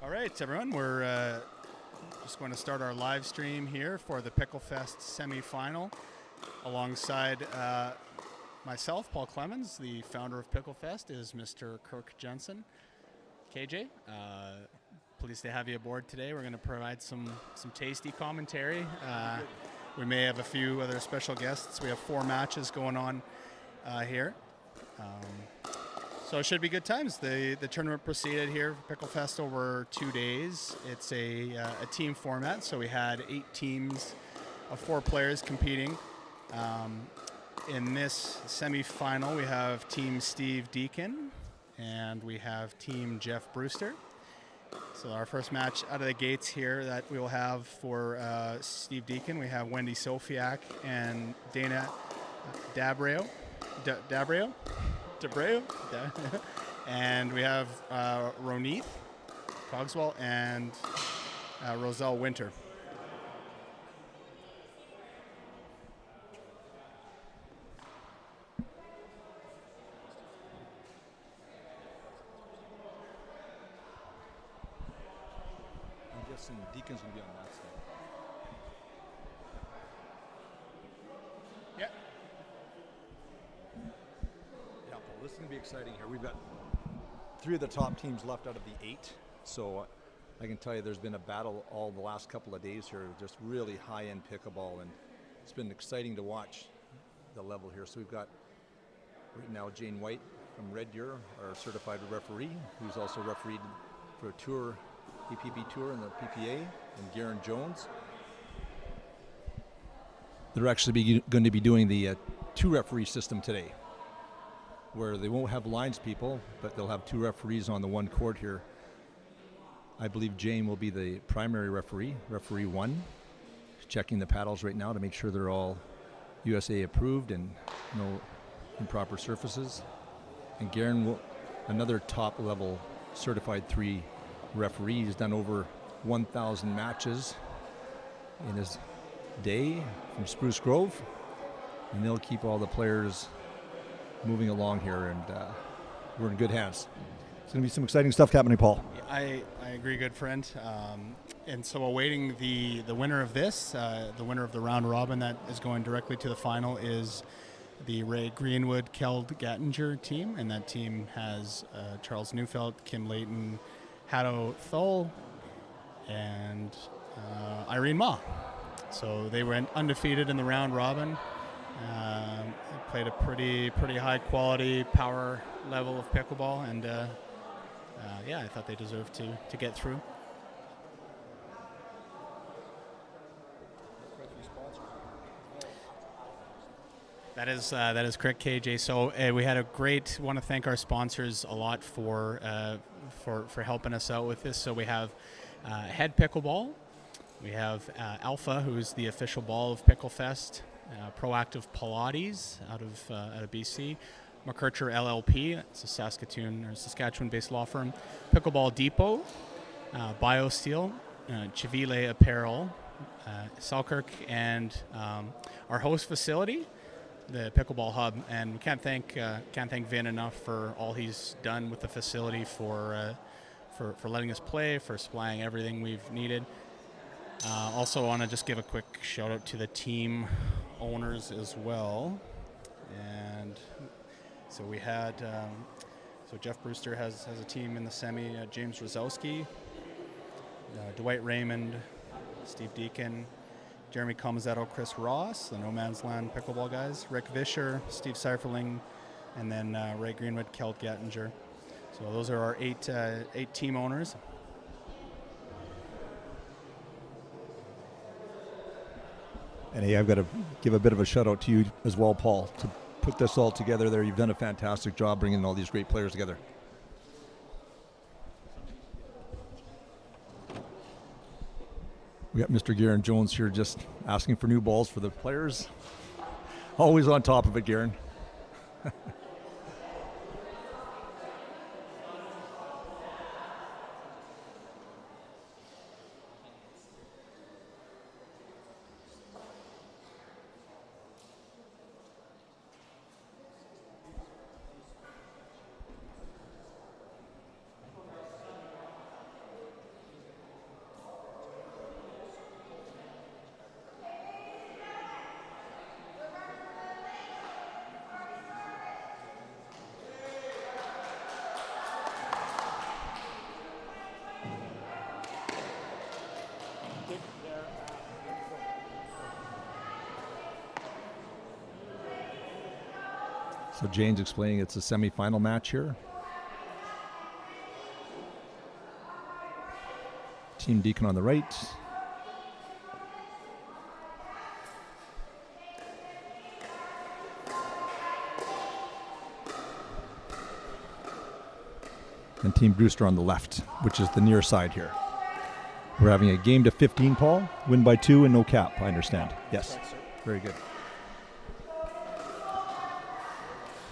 All right, everyone, we're just going to start our live stream here for the Picklefest semi-final alongside myself, Paul Clemens. The founder of Picklefest is Mr. Kirk Jensen. KJ, pleased to have you aboard today. We're going to provide some tasty commentary. We may have a few other special guests. We have 4 matches going on here. So it should be good times. The tournament proceeded here for Picklefest over 2 days. It's a team format, so we had 8 teams of 4 players competing. In this semi-final, we have Team Steve Deacon and we have Team Jeff Brewster. So our first match out of the gates here that we will have for Steve Deacon, we have Wendy Sofiak and Dana Dabreo. And we have Ronith Cogswell and Roselle Winter. I'm guessing Deacon's going to be on that side. Yeah. Yeah, Paul, this is going to be exciting here. We've got 3 of the top teams left out of the 8. So I can tell you there's been a battle all the last couple of days here, just really high-end pickleball, and it's been exciting to watch the level here. So we've got right now Jane White from Red Deer, our certified referee, who's also refereed for a tour, APB tour in the PPA, and Garen Jones. They're actually going to be doing the 2-referee system today, where they won't have lines people, but they'll have 2 referees on the one court here. I believe Jane will be the primary referee, referee 1, checking the paddles right now to make sure they're all USA approved and no improper surfaces. And Garen will, another top level certified 3 referee. He's done over 1,000 matches in his day from Spruce Grove, and they'll keep all the players moving along here, and we're in good hands. It's going to be some exciting stuff happening, Paul. I agree, good friend. And so awaiting the winner of this, the winner of the round robin that is going directly to the final is the Ray Greenwood Keld Gattinger team, and that team has Charles Neufeld, Kim Layton, Haddo Thole, and Irene Ma. So they went undefeated in the round robin. Played a pretty high quality power level of pickleball, and yeah, I thought they deserved to get through. That is correct, KJ. So we had a great. Want to thank our sponsors a lot for helping us out with this. So we have Head Pickleball, we have Alpha, who's the official ball of Picklefest, Proactive Pilates out of BC, McKercher LLP, it's a Saskatchewan-based law firm, Pickleball Depot, BioSteel, Chivile Apparel, Selkirk, and our host facility, the Pickleball Hub. And we can't thank Vin enough for all he's done with the facility, for letting us play, for supplying everything we've needed. Also want to just give a quick shout out to the team owners as well. And so we had, so Jeff Brewster has a team in the semi, James Rosowski, Dwight Raymond, Steve Deacon, Jeremy Comazetto, Chris Ross, the No Man's Land pickleball guys, Rick Vischer, Steve Seiferling, and then Ray Greenwood, Keld Gattinger. So those are our 8 team owners. And hey, I've got to give a bit of a shout out to you as well, Paul, to put this all together there. You've done a fantastic job bringing all these great players together. We got Mr. Garen Jones here just asking for new balls for the players. Always on top of it, Garen. So Jane's explaining it's a semifinal match here. Team Deacon on the right. And Team Brewster on the left, which is the near side here. We're having a game to 15, Paul. Win by 2 and no cap, I understand. Yes. Very good.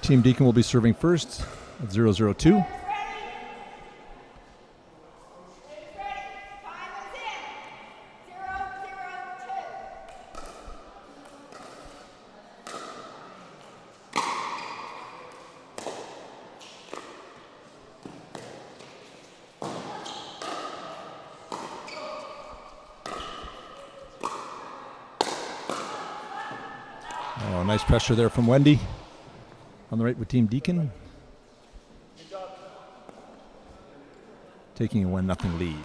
Team Deacon will be serving first at 0-0-2. Oh, nice pressure there from Wendy. On the right with Team Deacon. Taking a 1-0 lead.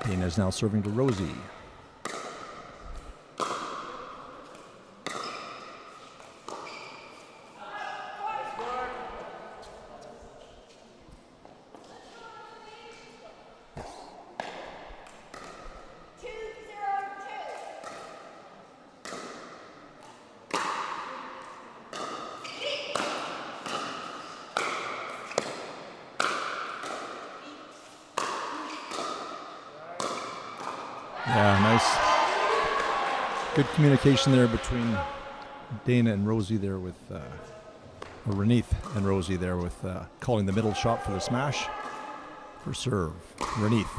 Dana is now serving to Rosie. Yeah, nice. Good communication there between Dana and Rosie there with, or Renith and Rosie there with calling the middle shot for the smash. For serve, Renith.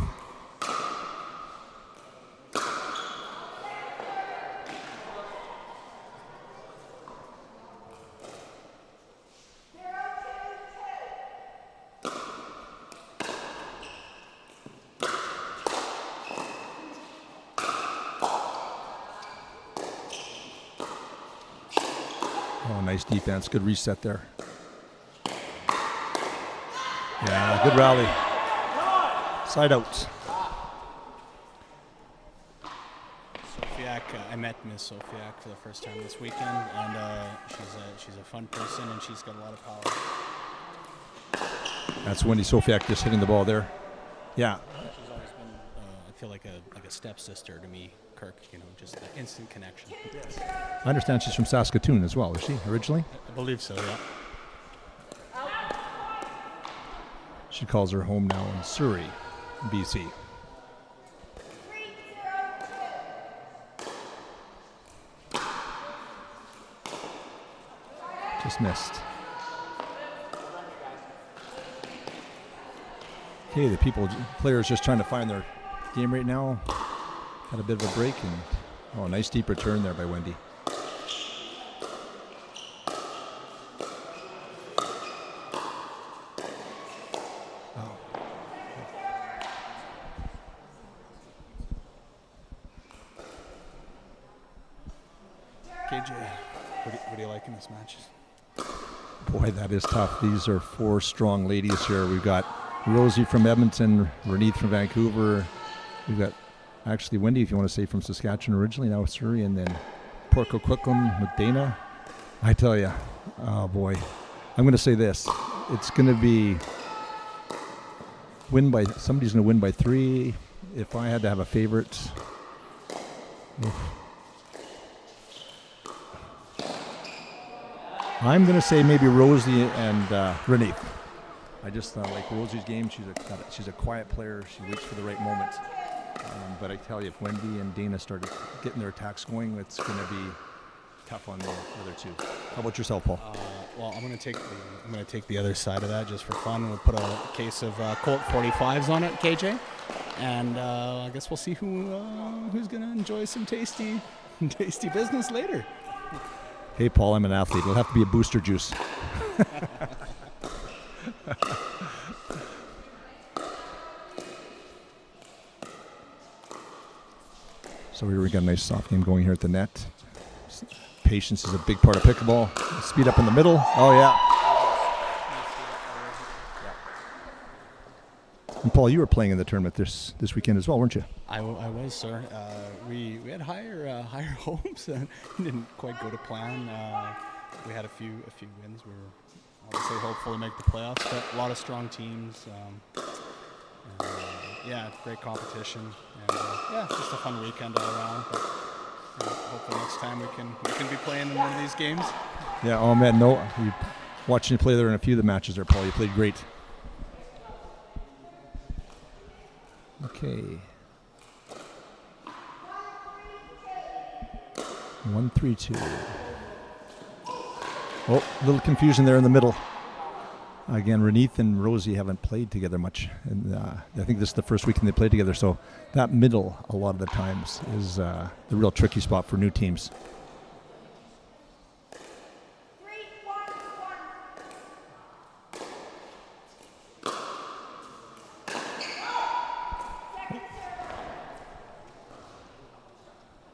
Oh, nice defense. Good reset there. Yeah, good rally. Side out. Sofiak, I met Miss Sofiak for the first time this weekend, and she's a fun person, and she's got a lot of power. That's Wendy Sofiak just hitting the ball there. Yeah. She's always been, I feel like a stepsister to me, Kirk. You know, just an instant connection. I understand she's from Saskatoon as well, is she, originally? I believe so, yeah. She calls her home now in Surrey, BC. Just missed. Okay, the players just trying to find their game right now. Had a bit of a break, and oh, nice deep return there by Wendy. KJ, what do you like in this match? Boy, that is tough. These are four strong ladies here. We've got Rosie from Edmonton, Renith from Vancouver. We've got actually Wendy, if you want to say, from Saskatchewan originally, now Surrey, and then Porco Quicklum with Dana. I tell you, oh boy, I'm going to say this. It's going to be somebody's going to win by 3. If I had to have a favorite, I'm going to say maybe Rosie and Renith. I just like Rosie's game. She's a quiet player. She waits for the right moment. But I tell you, if Wendy and Dana started getting their attacks going, it's going to be tough on the other two. How about yourself, Paul? Well, I'm going to take the other side of that just for fun. We'll put a case of Colt 45s on it, KJ, and I guess we'll see who's going to enjoy some tasty business later. Hey, Paul, I'm an athlete. It'll have to be a booster juice. So here we got a nice soft game going here at the net. Patience is a big part of pickleball. Speed up in the middle. Oh, yeah. And Paul, you were playing in the tournament this weekend as well, weren't you? I was, sir. We had higher hopes. Didn't quite go to plan. We had a few wins. We were obviously hopeful to make the playoffs, but a lot of strong teams. Great competition, and just a fun weekend all around. But hopefully next time we can be playing in one of these games. Yeah. Oh man, no. Watching you play there in a few of the matches there, Paul. You played great. Okay. 1-3-2. Oh, a little confusion there in the middle. Again, Reneith and Rosie haven't played together much, and I think this is the first weekend they played together. So that middle, a lot of the times, is the real tricky spot for new teams.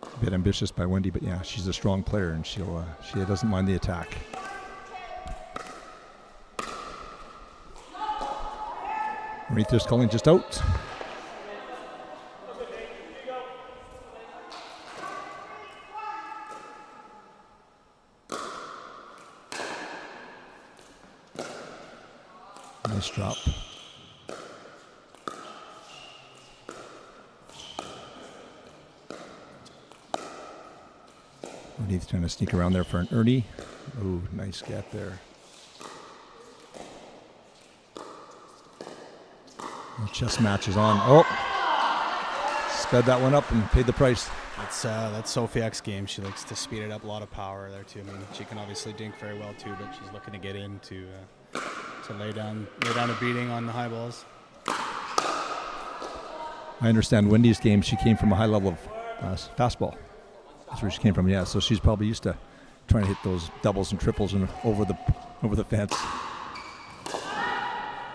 A bit ambitious by Wendy, but yeah, she's a strong player, and she doesn't mind the attack. Reneith calling just out. Nice drop. Reneith trying to sneak around there for an Ernie. Oh, nice gap there. The chess match is on. Oh, sped that one up and paid the price. That's Sophie X game. She likes to speed it up. A lot of power there too. I mean, she can obviously dink very well too, but she's looking to get in to lay down a beating on the high balls. I understand Wendy's game. She came from a high level of fastball. That's where she came from. Yeah, so she's probably used to trying to hit those doubles and triples and over the fence.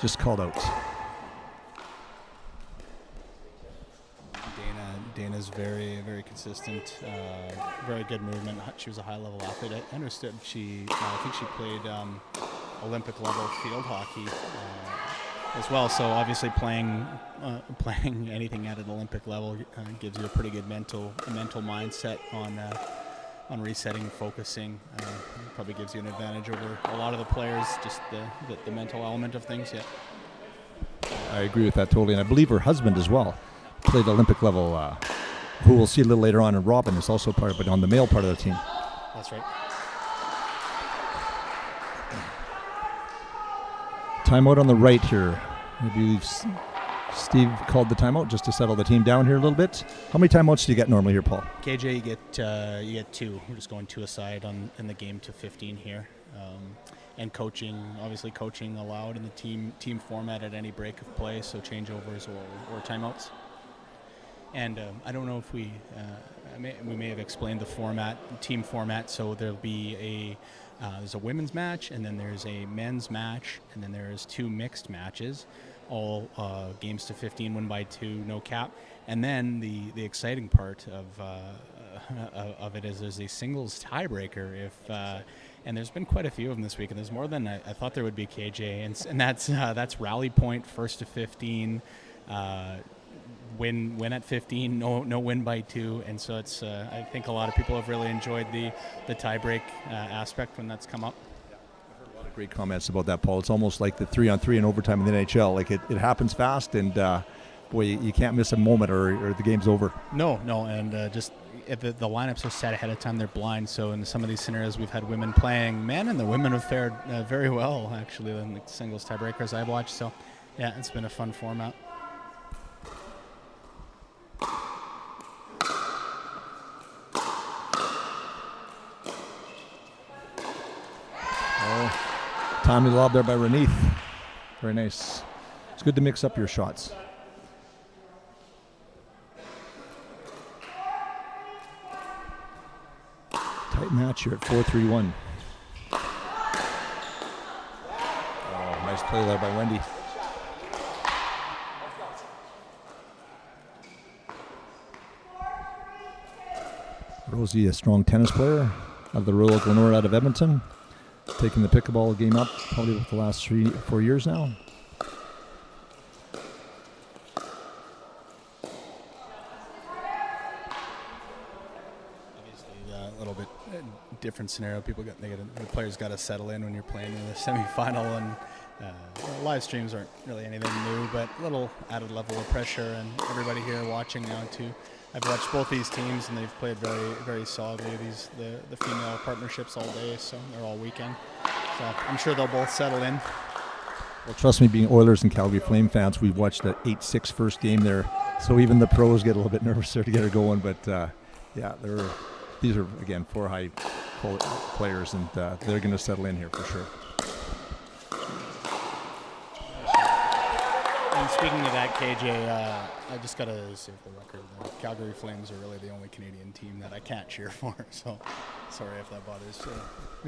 Just called out. Dana's very, very consistent, very good movement. She was a high-level athlete. I understood I think she played Olympic-level field hockey as well. So obviously playing anything at an Olympic level gives you a pretty good mental mindset on resetting, focusing. Probably gives you an advantage over a lot of the players. Just the mental element of things. Yeah. I agree with that totally, and I believe her husband as well played Olympic level, who we'll see a little later on, and Robin is also part of it on the male part of the team. That's right. Timeout on the right here. I believe Steve called the timeout just to settle the team down here a little bit. How many timeouts do you get normally here, Paul? KJ, you get two. We're just going two aside in the game to 15 here. And coaching allowed in the team format at any break of play, so changeovers or timeouts. And I don't know if we may have explained the team format. So there'll be there's a women's match, and then there's a men's match, and then there's two mixed matches, all games to 15, win by 2, no cap. And then the exciting part of it is there's a singles tiebreaker and there's been quite a few of them this week, and there's more than I thought there would be, KJ. And that's rally point, first to 15, win at 15, no win by 2, and so it's I think a lot of people have really enjoyed the tiebreak aspect when that's come up. I've heard a lot of great comments about that, Paul. It's almost like the 3-on-3 in overtime in the NHL. Like it happens fast, and boy, you can't miss a moment or the game's over. No, and just if the lineups are set ahead of time, they're blind. So in some of these scenarios, we've had women playing men, and the women have fared very well, actually, in the singles tiebreakers I've watched. So, yeah, it's been a fun format. Oh, timely lob there by Reneith. Very nice. It's good to mix up your shots. Tight match here at 4-3-1. Oh, nice play there by Wendy. Rosie, a strong tennis player out of the Royal Glenora out of Edmonton. Taking the pickleball game up probably for the last 3-4 years now. a little bit different scenario. The players got to settle in when you're playing in the semifinal, and live streams aren't really anything new, but a little added level of pressure, and everybody here watching now too. I've watched both these teams, and they've played very, very solidly. The female partnerships all day, so they're all weekend. So I'm sure they'll both settle in. Well, trust me, being Oilers and Calgary Flame fans, we've watched that 8-6 first game there, so even the pros get a little bit nervous there to get her going. But these are again 4 high players, and they're going to settle in here for sure. And speaking of that, KJ, I just got to say for the record, the Calgary Flames are really the only Canadian team that I can't cheer for. So sorry if that bothers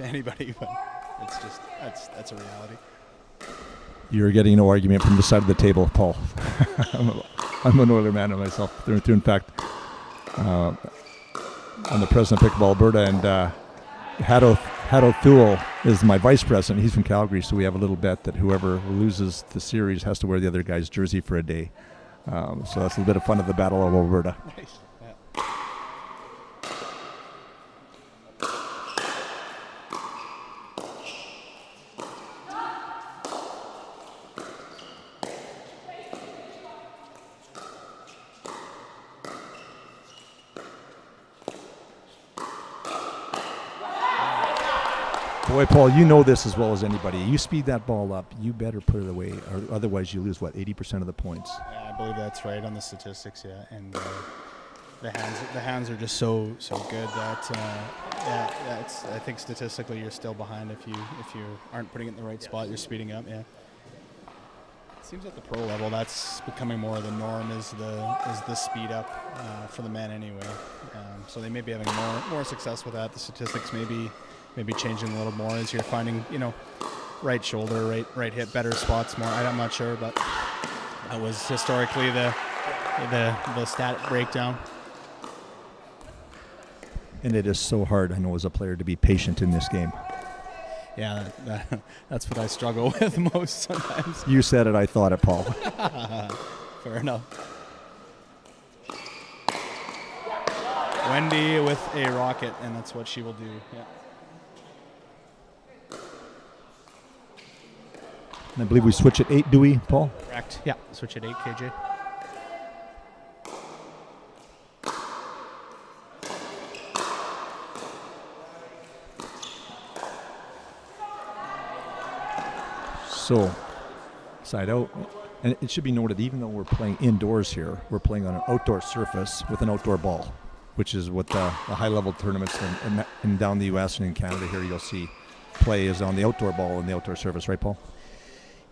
anybody, but it's just that's a reality. You're getting no argument from the side of the table, Paul. I'm an Oiler man myself through and through. In fact, I'm the president of Pickleball Alberta, and Haddo Thule is my vice president. He's from Calgary, so we have a little bet that whoever loses the series has to wear the other guy's jersey for a day. So that's a little bit of fun at the Battle of Alberta. Nice. Boy, Paul, you know this as well as anybody. You speed that ball up, you better put it away, or otherwise you lose, 80% of the points? Yeah, I believe that's right on the statistics, yeah. And the hands are just so good that, I think statistically you're still behind if you aren't putting it in the right spot, you're speeding up, yeah. It seems at the pro level that's becoming more of the norm is the speed up for the men anyway. So they may be having more success with that. The statistics maybe changing a little more as you're finding, right shoulder, right hip, better spots more. I'm not sure, but that was historically the stat breakdown. And it is so hard, I know, as a player to be patient in this game. Yeah, that's what I struggle with most sometimes. You said it, I thought it, Paul. Fair enough. Wendy with a rocket, and that's what she will do. Yeah. And I believe we switch at 8, do we, Paul? Correct. Yeah, switch at 8, KJ. So, side out. And it should be noted, even though we're playing indoors here, we're playing on an outdoor surface with an outdoor ball, which is what the high-level tournaments in down the U.S. and in Canada here you'll see play is on the outdoor ball and the outdoor surface, right, Paul?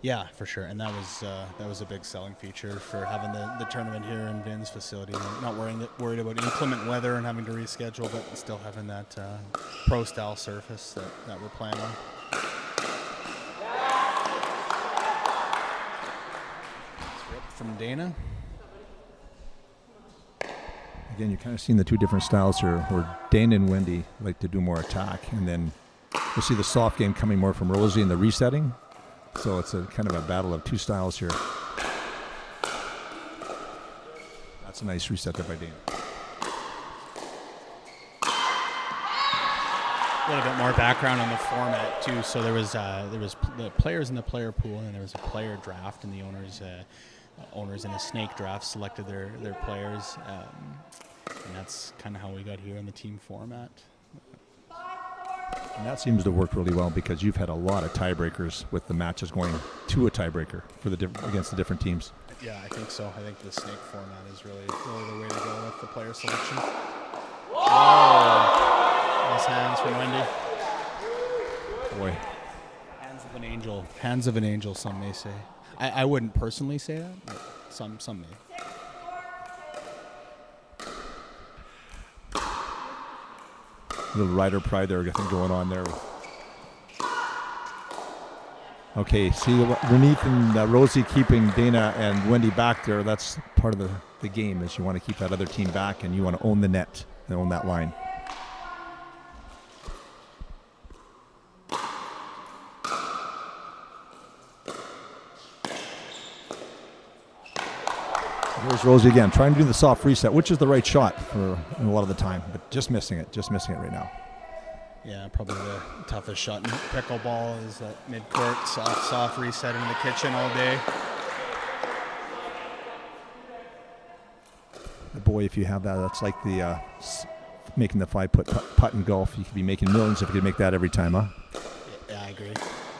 Yeah, for sure, and that was a big selling feature for having the tournament here in Vin's facility. Not worried about inclement weather and having to reschedule, but still having that pro-style surface that we're playing on. From Dana. Again, you're kind of seeing the two different styles here, where Dana and Wendy like to do more attack, and then you'll see the soft game coming more from Rosie in the resetting. So it's a kind of a battle of two styles here. That's a nice reset there by Dana. A little bit more background on the format too. So there was the players in the player pool, and there was a player draft, and the owners in a snake draft selected their players, and that's kind of how we got here in the team format. And that seems to work really well because you've had a lot of tiebreakers with the matches going to a tiebreaker for against the different teams. Yeah, I think so. I think the snake format is really the way to go with the player selection. Oh, nice hands from Wendy. Boy, hands of an angel. Hands of an angel, some may say. I wouldn't personally say that, but some may. A little rider pride there, I think, going on there. Okay, see Renith and Rosie keeping Dana and Wendy back there. That's part of the game, is you want to keep that other team back and you want to own the net and own that line. Here's Rosie again, trying to do the soft reset, which is the right shot for a lot of the time, but just missing it right now. Yeah, probably the toughest shot in pickleball is that mid-court soft reset in the kitchen all day. Boy, if you have that, that's like the making the 5-foot putt in golf. You could be making millions if you could make that every time, huh? Yeah, I agree.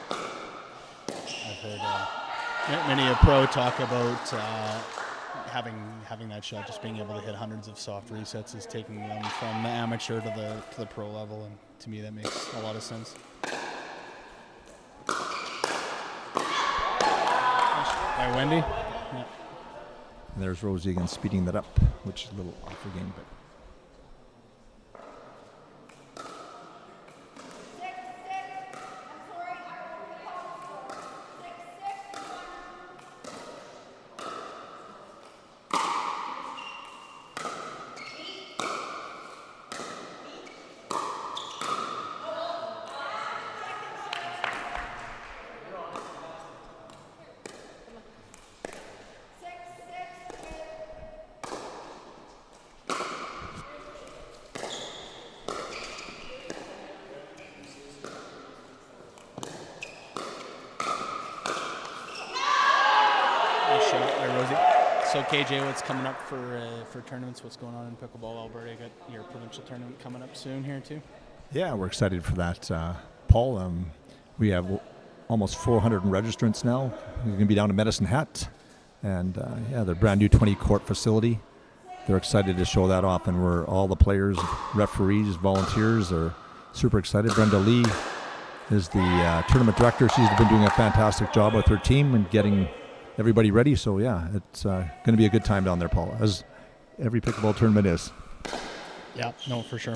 I've heard many a pro talk about having that shot, just being able to hit hundreds of soft resets is taking them from the amateur to the pro level, and to me that makes a lot of sense. By Wendy. Yeah. And there's Rosie again speeding that up, which is a little off again, but. So KJ, what's coming up for tournaments? What's going on in pickleball Alberta? You got your provincial tournament coming up soon here too. Yeah, we're excited for that, Paul. We have almost 400 registrants now. We're going to be down to Medicine Hat, and the brand new 20-court facility. They're excited to show that off, and all the players, referees, volunteers are super excited. Brenda Lee is the tournament director. She's been doing a fantastic job with her team and getting everybody ready. So yeah, it's going to be a good time down there, Paul, as every pickleball tournament is. Yeah, no, for sure.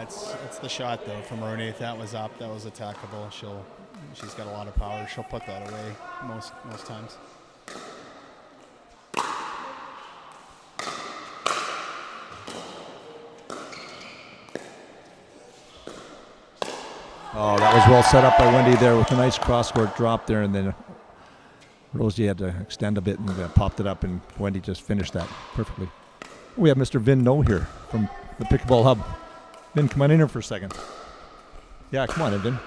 It's the shot though from Rooney. That was up. That was attackable. She's got a lot of power. She'll put that away most times. Oh, that was well set up by Wendy there with a nice cross-court drop there, and then Rosie had to extend a bit and popped it up, and Wendy just finished that perfectly. We have Mr. Vin No here from the Pickleball Hub. Vin, come on in here for a second. Yeah, come on in, Vin.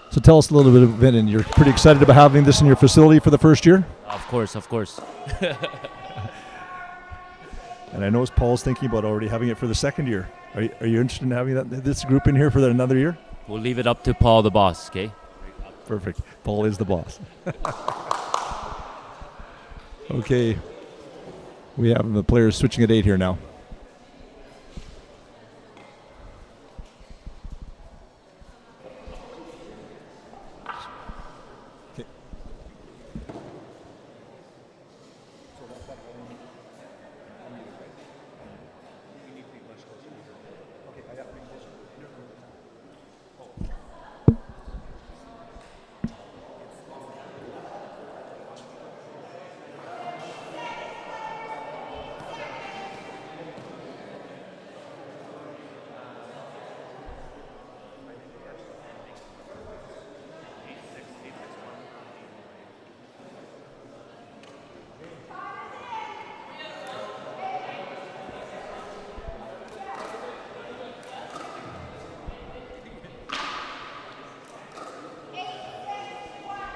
So tell us a little bit about Vin, and you're pretty excited about having this in your facility for the first year? Of course. And I know Paul's thinking about already having it for the second year. Are you interested in having this group in here for another year? We'll leave it up to Paul, the boss, okay? Perfect. Paul is the boss. Okay. We have the players switching at 8 here now. Okay.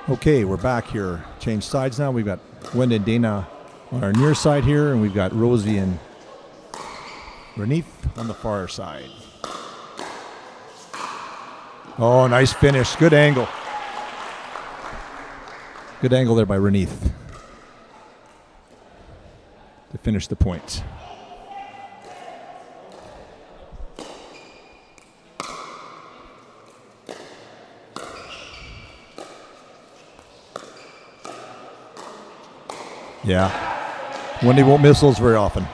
Okay, we're back here. Change sides now. We've got Wendy and Dana on our near side here, and we've got Rosie and Renith on the far side. Oh, nice finish. Good angle. Good angle there by Renith to finish the point. Yeah. Wendy won't miss those very often.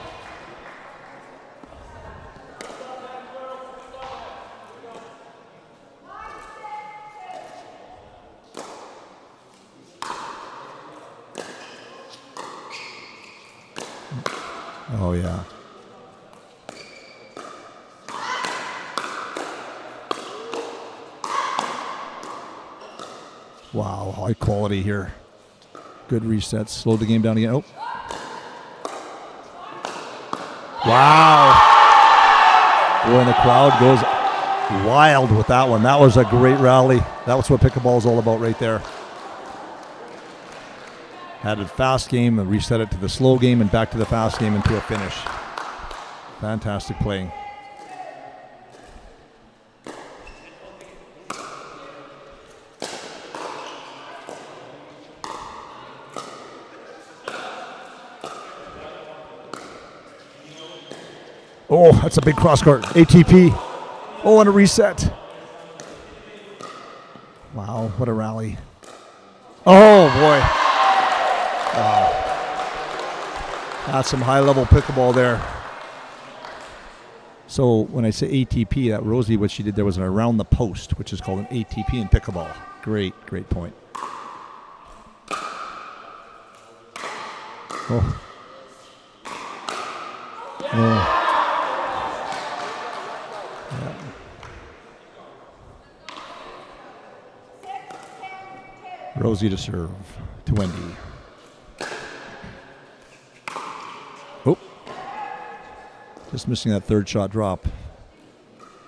Oh, yeah. Wow, high quality here. Good resets. Slowed the game down again. Oh. Wow. Boy, and the crowd goes wild with that one. That was a great rally. That was what pickleball is all about right there. Had a fast game and reset it to the slow game and back to the fast game into a finish. Fantastic playing. Oh, that's a big cross court. ATP. Oh, and a reset. Wow, what a rally. Oh, boy. Wow. That's some high-level pickleball there. So when I say ATP, that Rosie, what she did there was an around the post, which is called an ATP in pickleball. Great, great point. Oh. Oh. Rosie to serve to Wendy. Oh, just missing that third shot drop,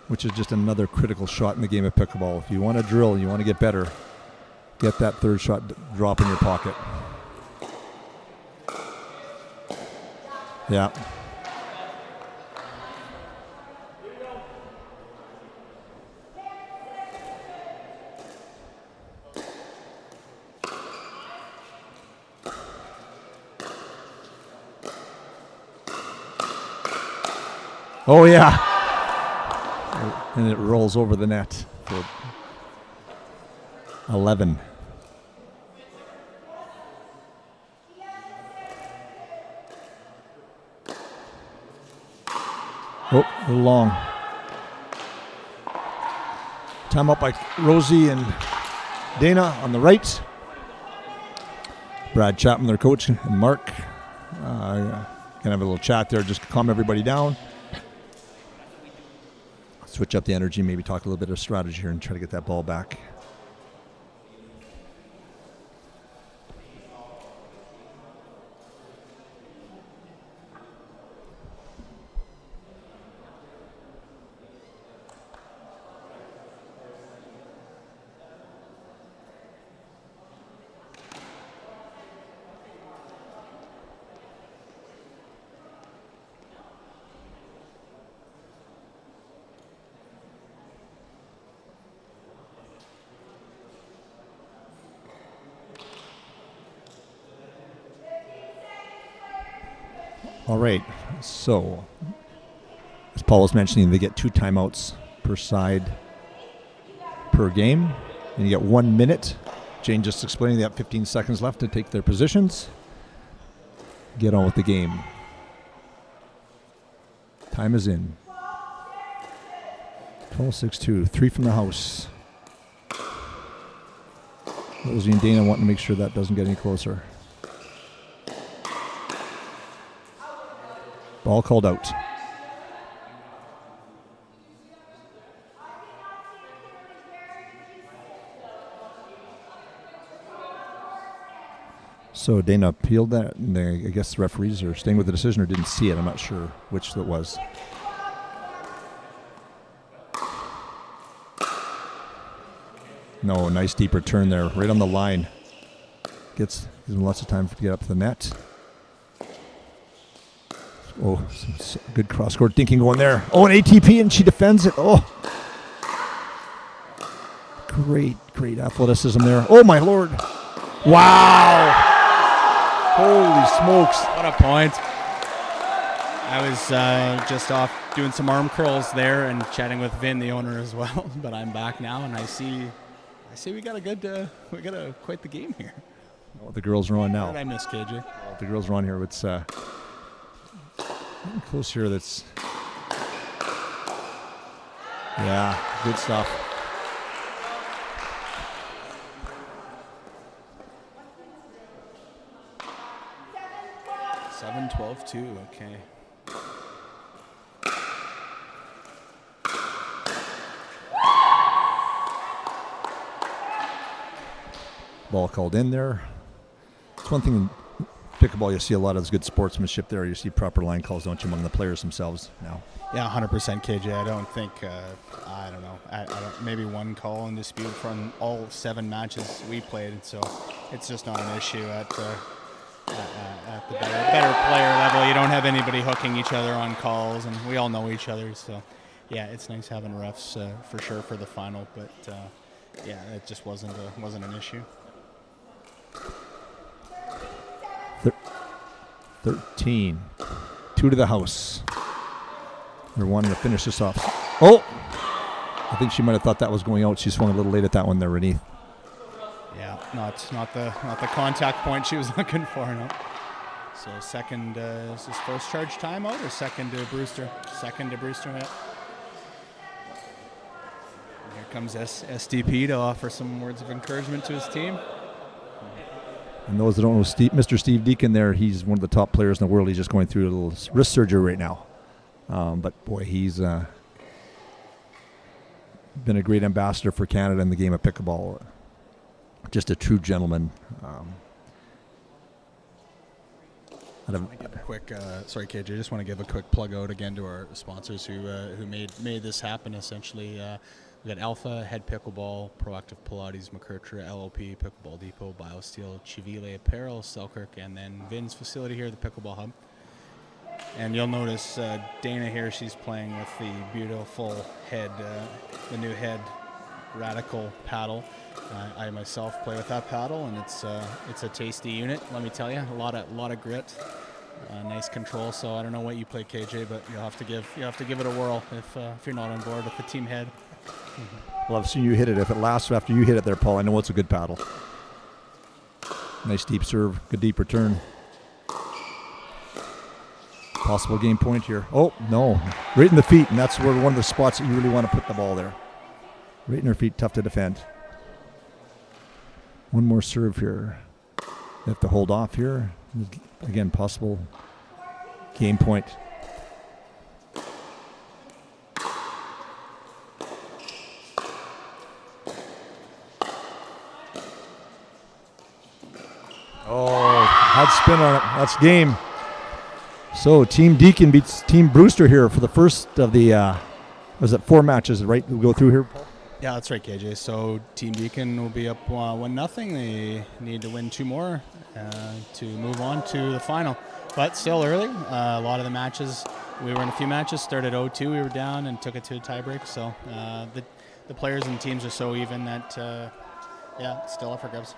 which is just another critical shot in the game of pickleball. If you want to drill, you want to get better, get that third shot drop in your pocket. Yeah. Oh, yeah. And it rolls over the net for 11. Oh, a little long. Time up by Rosie and Dana on the right. Brad Chapman, their coach, and Mark. Gonna have a little chat there, just calm everybody down. Switch up the energy, maybe talk a little bit of strategy here and try to get that ball back. All right, so as Paul was mentioning, they get 2 timeouts per side per game, and you get 1 minute. Jane just explaining they have 15 seconds left to take their positions. Get on with the game. Time is in. 12-6-2, 3 from the house. Rosie and Dana wanting to make sure that doesn't get any closer. Ball called out. So Dana appealed that, and I guess the referees are staying with the decision or didn't see it. I'm not sure which it was. No, nice deep return there, right on the line. Gives him lots of time to get up to the net. Oh, some good cross-court thinking going there. Oh, an ATP, and she defends it. Oh. Great, great athleticism there. Oh, my Lord. Wow. Holy smokes. What a point. I was just off doing some arm curls there and chatting with Vin, the owner, as well. But I'm back now, and I see we got quite the game here. Oh, the girls are on now. What did I miss, KJ? Oh, the girls are on here. It's close here. That's good stuff. Seven, 12-2. Okay. Ball called in there. It's one thing in pickleball, you see a lot of good sportsmanship there. You see proper line calls, don't you, among the players themselves now? Yeah, 100% KJ. I don't think, I don't know, I don't, maybe one call in dispute from all 7 matches we played, so it's just not an issue at the better player level. You don't have anybody hooking each other on calls, and we all know each other, so yeah, it's nice having refs for sure for the final, but yeah, it just wasn't an issue. 13. 2 to the house. They're wanting to finish this off. Oh! I think she might have thought that was going out. She swung a little late at that one there, Renee. Yeah, not the contact point she was looking for, no. So second, is this first charge timeout or second to Brewster? Second to Brewster, yeah. And here comes SDP to offer some words of encouragement to his team. And those that don't know Mr. Steve Deacon there, he's one of the top players in the world. He's just going through a little wrist surgery right now. But boy, he's been a great ambassador for Canada in the game of pickleball. Just a true gentleman. Sorry, KJ. I just want to give a quick plug out again to our sponsors who made this happen. Essentially, we got Alpha, Head Pickleball, Proactive Pilates, McCurtra, LLP, Pickleball Depot, BioSteel, Chivile Apparel, Selkirk, and then Vin's facility here, the Pickleball Hub. And you'll notice Dana here, she's playing with the beautiful head, the new head Radical paddle. I myself play with that paddle, and it's a tasty unit. Let me tell you, a lot of grit, nice control. So I don't know what you play, KJ, but you'll have to give it a whirl if you're not on board with the team head. Well, I've seen you hit it. If it lasts after you hit it there, Paul, I know it's a good paddle. Nice deep serve, good deep return. Possible game point here. Oh, no. Right in the feet, and that's where one of the spots that you really want to put the ball there. Right in her feet, tough to defend. One more serve here. They have to hold off here. Again, possible game point. Oh, had spin on it. That's game. So Team Deacon beats Team Brewster here for the first of the, was it 4 matches, right? We'll go through here, Paul? Yeah, that's right, KJ. So Team Deacon will be up 1-0. They need to win 2 more to move on to the final. But still early. A lot of the matches, we were in a few matches, started 0-2. We were down and took it to a tiebreak. So the players and teams are so even that, yeah, still up for grabs.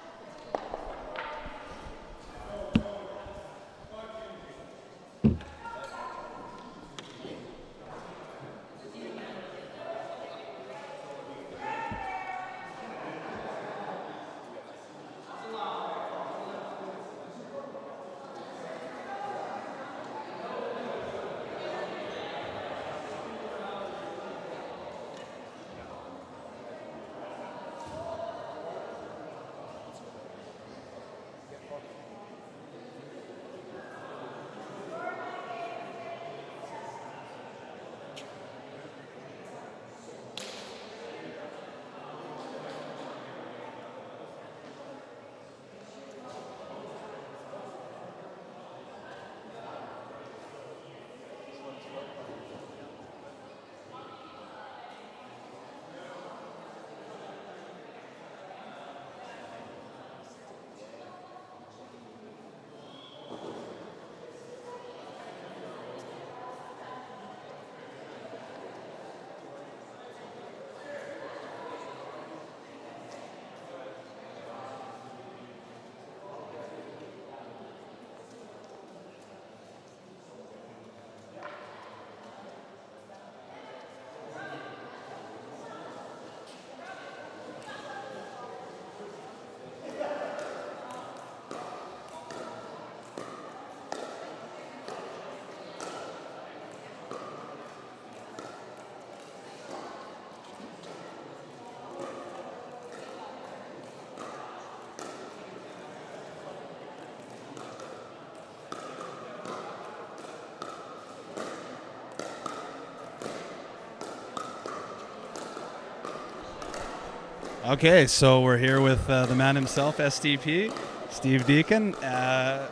Okay, so we're here with the man himself, SDP, Steve Deacon.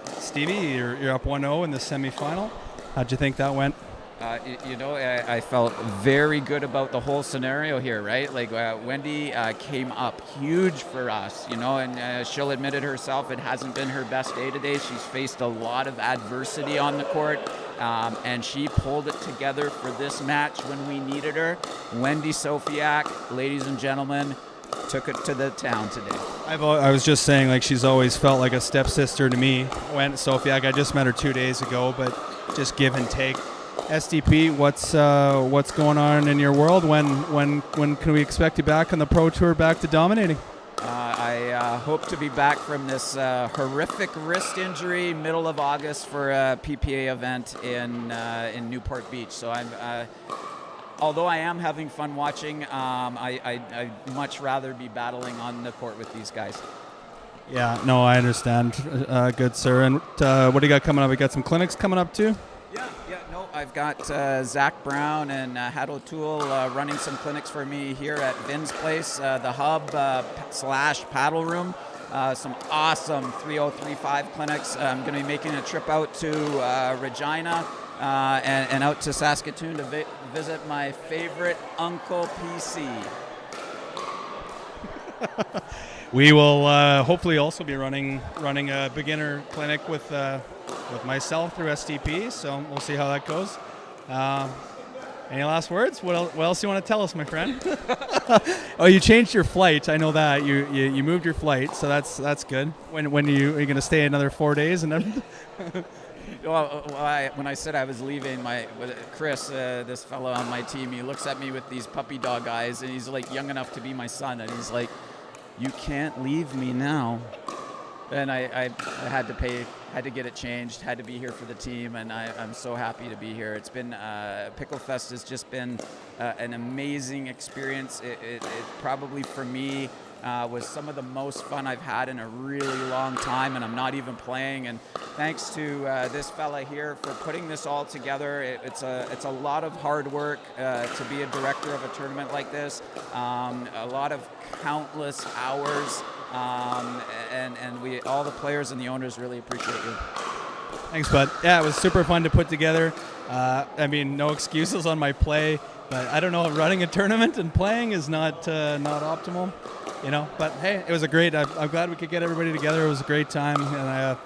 Stevie, you're up 1-0 in the semifinal. How'd you think that went? I felt very good about the whole scenario here, right? Like Wendy came up huge for us, and she'll admit it herself. It hasn't been her best day today. She's faced a lot of adversity on the court, and she pulled it together for this match when we needed her. Wendy Sofiak, ladies and gentlemen, took it to the town today. I was just saying, like, she's always felt like a stepsister to me. Sofiak, I just met her 2 days ago, but just give and take. SDP, what's going on in your world? When can we expect you back on the Pro Tour, back to dominating? I hope to be back from this horrific wrist injury middle of August for a PPA event in Newport Beach. So although I am having fun watching, I'd much rather be battling on the court with these guys. Yeah, no, I understand. Good, sir. And what do you got coming up? We got some clinics coming up too? I've got Zach Brown and Had O'Toole running some clinics for me here at Vin's place, the hub / paddle room. Some awesome 3035 clinics. I'm going to be making a trip out to Regina and out to Saskatoon to visit my favorite Uncle PC. We will hopefully also be running a beginner clinic with myself through SDP, so we'll see how that goes. Any last words? What else you want to tell us, my friend? Oh, you changed your flight. I know that you moved your flight, so that's good. When are you going to stay another 4 days and everything? When I said I was leaving, Chris, this fellow on my team, he looks at me with these puppy dog eyes, and he's like young enough to be my son, and he's like, "You can't leave me now." And I had to get it changed, had to be here for the team, and I'm so happy to be here. It's been, Picklefest has just been an amazing experience. It probably, for me, was some of the most fun I've had in a really long time, and I'm not even playing. And thanks to this fella here for putting this all together. It's a lot of hard work to be a director of a tournament like this. A lot of countless hours. And we, all the players and the owners, really appreciate you. Thanks, bud. Yeah, it was super fun to put together. No excuses on my play, but I don't know, running a tournament and playing is not optimal, But hey, it was a great. I'm glad we could get everybody together. It was a great time, and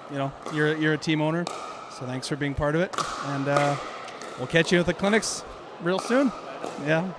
you're a team owner, so thanks for being part of it. And we'll catch you at the clinics real soon. Yeah.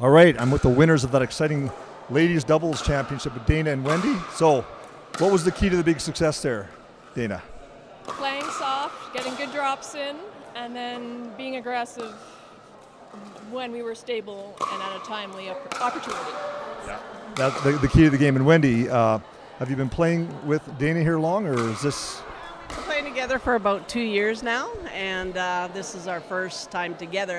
All right, I'm with the winners of that exciting ladies doubles championship with Dana and Wendy. So, what was the key to the big success there, Dana? Playing soft, getting good drops in, and then being aggressive when we were stable and at a timely opportunity. Yeah, that's the key to the game. And Wendy, have you been playing with Dana here long, or is this? We're playing together for about 2 years now, and this is our first time together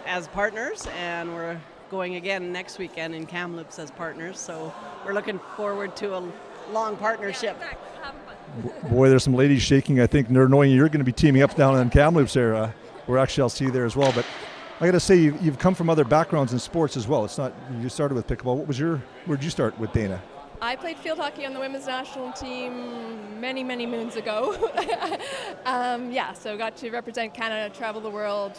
as partners, and we're going again next weekend in Kamloops as partners, so we're looking forward to a long partnership. Yeah, exactly. Having fun. Boy, there's some ladies shaking, I think, they're knowing you're going to be teaming up down in Kamloops there, where actually I'll see you there as well. But I got to say, you've come from other backgrounds in sports as well. It's not, you started with pickleball. Where'd you start with Dana? I played field hockey on the women's national team many, many moons ago. So got to represent Canada, travel the world,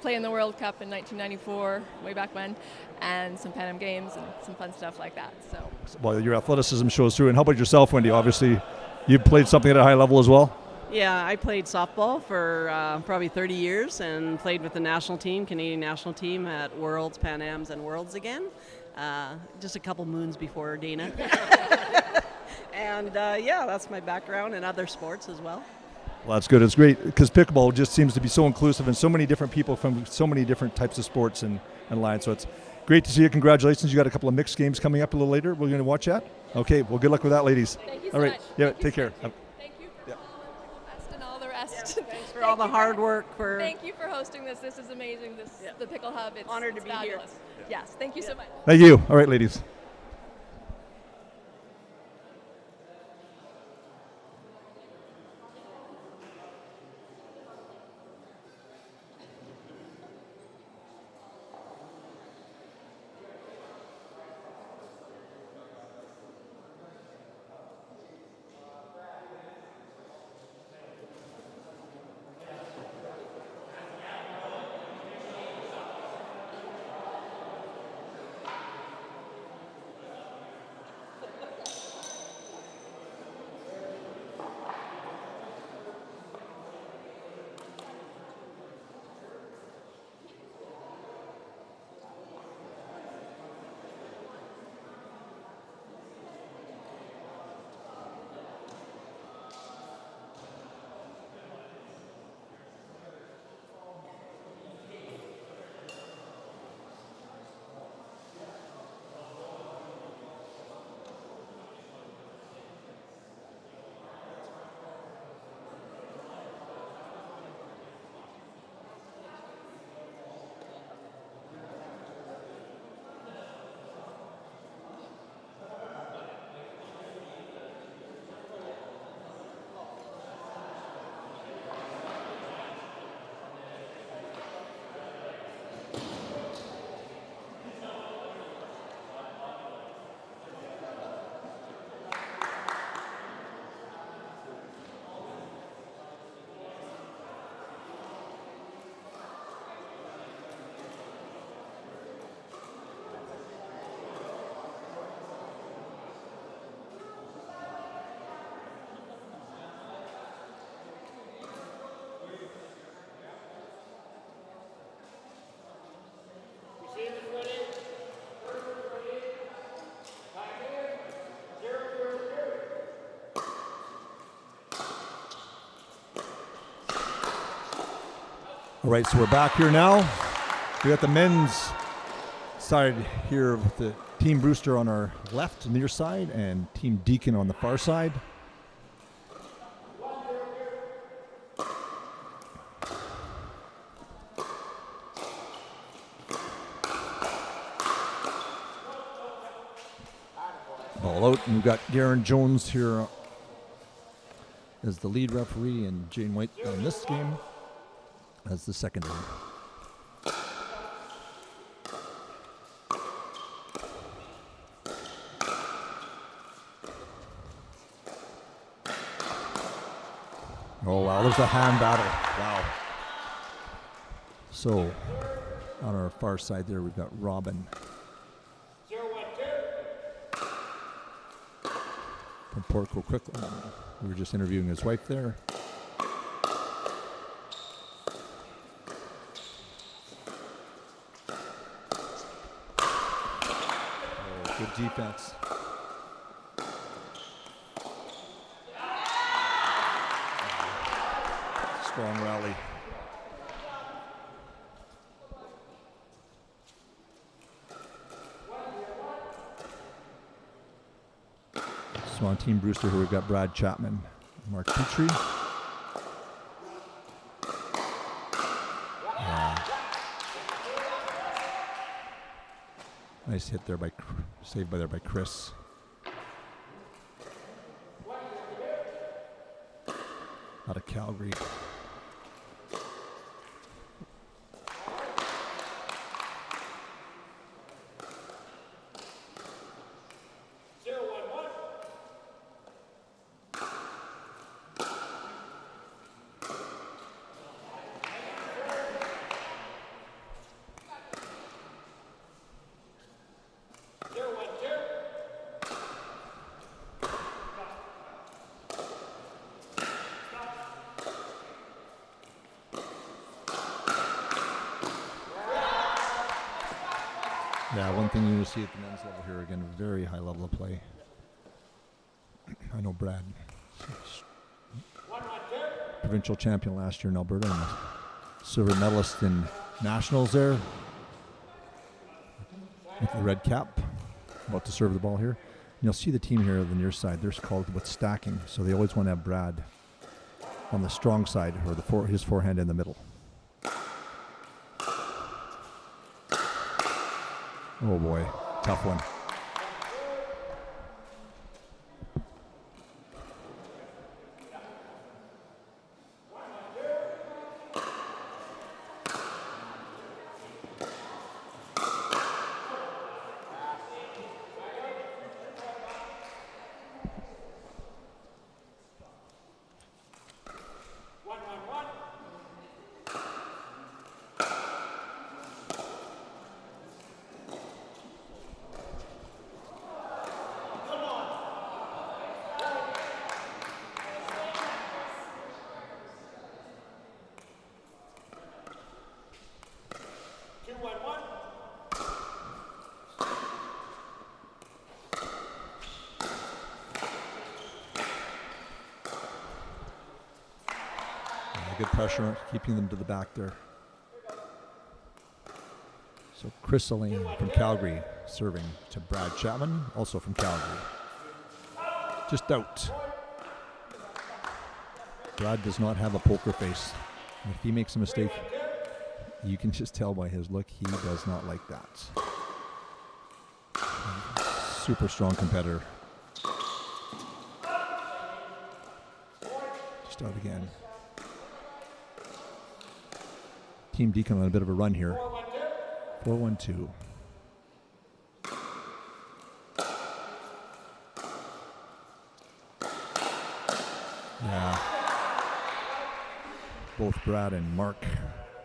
play in the World Cup in 1994, way back when, and some Pan Am Games and some fun stuff like that. So. Well, your athleticism shows through. And how about yourself, Wendy? Obviously, you played something at a high level as well? Yeah, I played softball for probably 30 years and played with the national team, Canadian national team, at Worlds, Pan Ams, and Worlds again. Just a couple moons before Dana. And that's my background in other sports as well. Well, that's good. It's great because pickleball just seems to be so inclusive and so many different people from so many different types of sports and lines. So it's great to see you. Congratulations. You got a couple of mixed games coming up a little later. We're going to watch that. Okay. Well, good luck with that, ladies. Thank you so all right. much. Yeah. Thank Take care. Thank you for Picklefest and all the rest. Thanks for all the hard work. Thank you for hosting this. This is amazing. The Pickle Hub. It's Honored to be fabulous. here. Yes. Thank you so much. Thank you. All right, ladies. All right, so we're back here now. We got the men's side here with the Team Brewster on our left, near side, and Team Deacon on the far side. Ball out, and we've got Garen Jones here as the lead referee, and Jane White on this game as the secondary. Oh wow, there's a hand battle. Wow. So on our far side there we've got Robin from Port Coquitlam. We were just interviewing his wife there. Oh, good defense. Strong rally. So on Team Brewster here we've got Brad Chapman, Mark Petrie. Nice hit there by, saved by there by Chris. Out of Calgary. Yeah, one thing you see at the men's level here, again, very high level of play. I know Brad, provincial champion last year in Alberta, and a silver medalist in nationals there with the red cap, about to serve the ball here. And you'll see the team here on the near side, they're called with stacking, so they always want to have Brad on the strong side, or his forehand in the middle. Oh boy, tough one. Good pressure, keeping them to the back there. So Chris Elaine from Calgary serving to Brad Chapman, also from Calgary. Just out. Brad does not have a poker face. If he makes a mistake, you can just tell by his look, he does not like that. Super strong competitor. Just out again. Team Deacon on a bit of a run here. 4-1-2. Yeah. Both Brad and Mark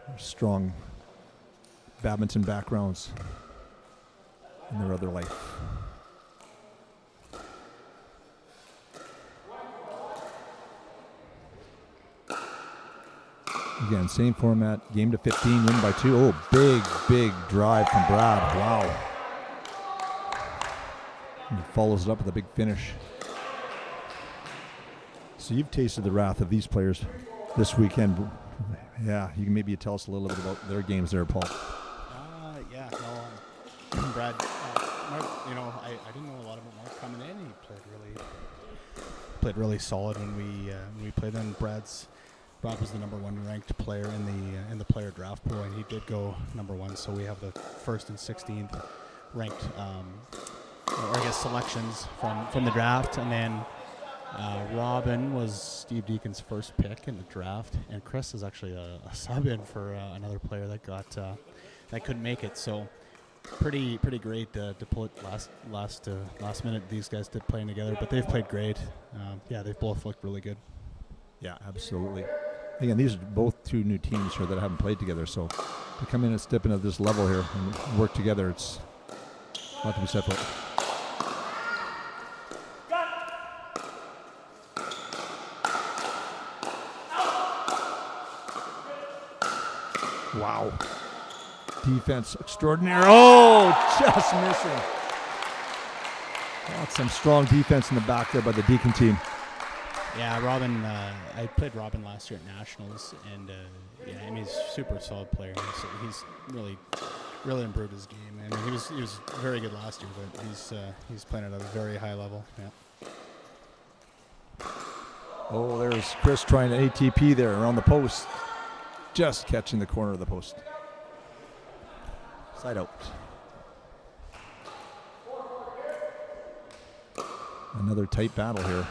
are strong badminton backgrounds in their other life. Again, same format, game to 15, win by 2. Oh, big drive from Brad. Wow. And he follows it up with a big finish. So you've tasted the wrath of these players this weekend. Yeah, you can maybe tell us a little bit about their games there, Paul. Yeah, no, Brad, Mark, I didn't know a lot about Mark coming in. He played really solid when we played them. Brad was the number 1 ranked player in the player draft pool, and he did go number 1. So we have the 1st and 16th ranked, or I guess selections from the draft, and then Robin was Steve Deacon's first pick in the draft, and Chris is actually a sub in for another player that couldn't make it. So pretty great to pull it last minute. These guys did playing together, but they've played great. They've both looked really good. Yeah, absolutely. Again, these are both 2 new teams here that haven't played together, so to come in and step into this level here and work together, it's a lot to be said for it. Wow. Defense extraordinary. Oh, just missing. That's some strong defense in the back there by the Deacon team. Yeah, Robin. I played Robin last year at Nationals, and he's a super solid player. He's really improved his game. I mean, he was very good last year, but he's playing at a very high level. Yeah. Oh, there's Chris trying an ATP there around the post, just catching the corner of the post. Side out. Another tight battle here.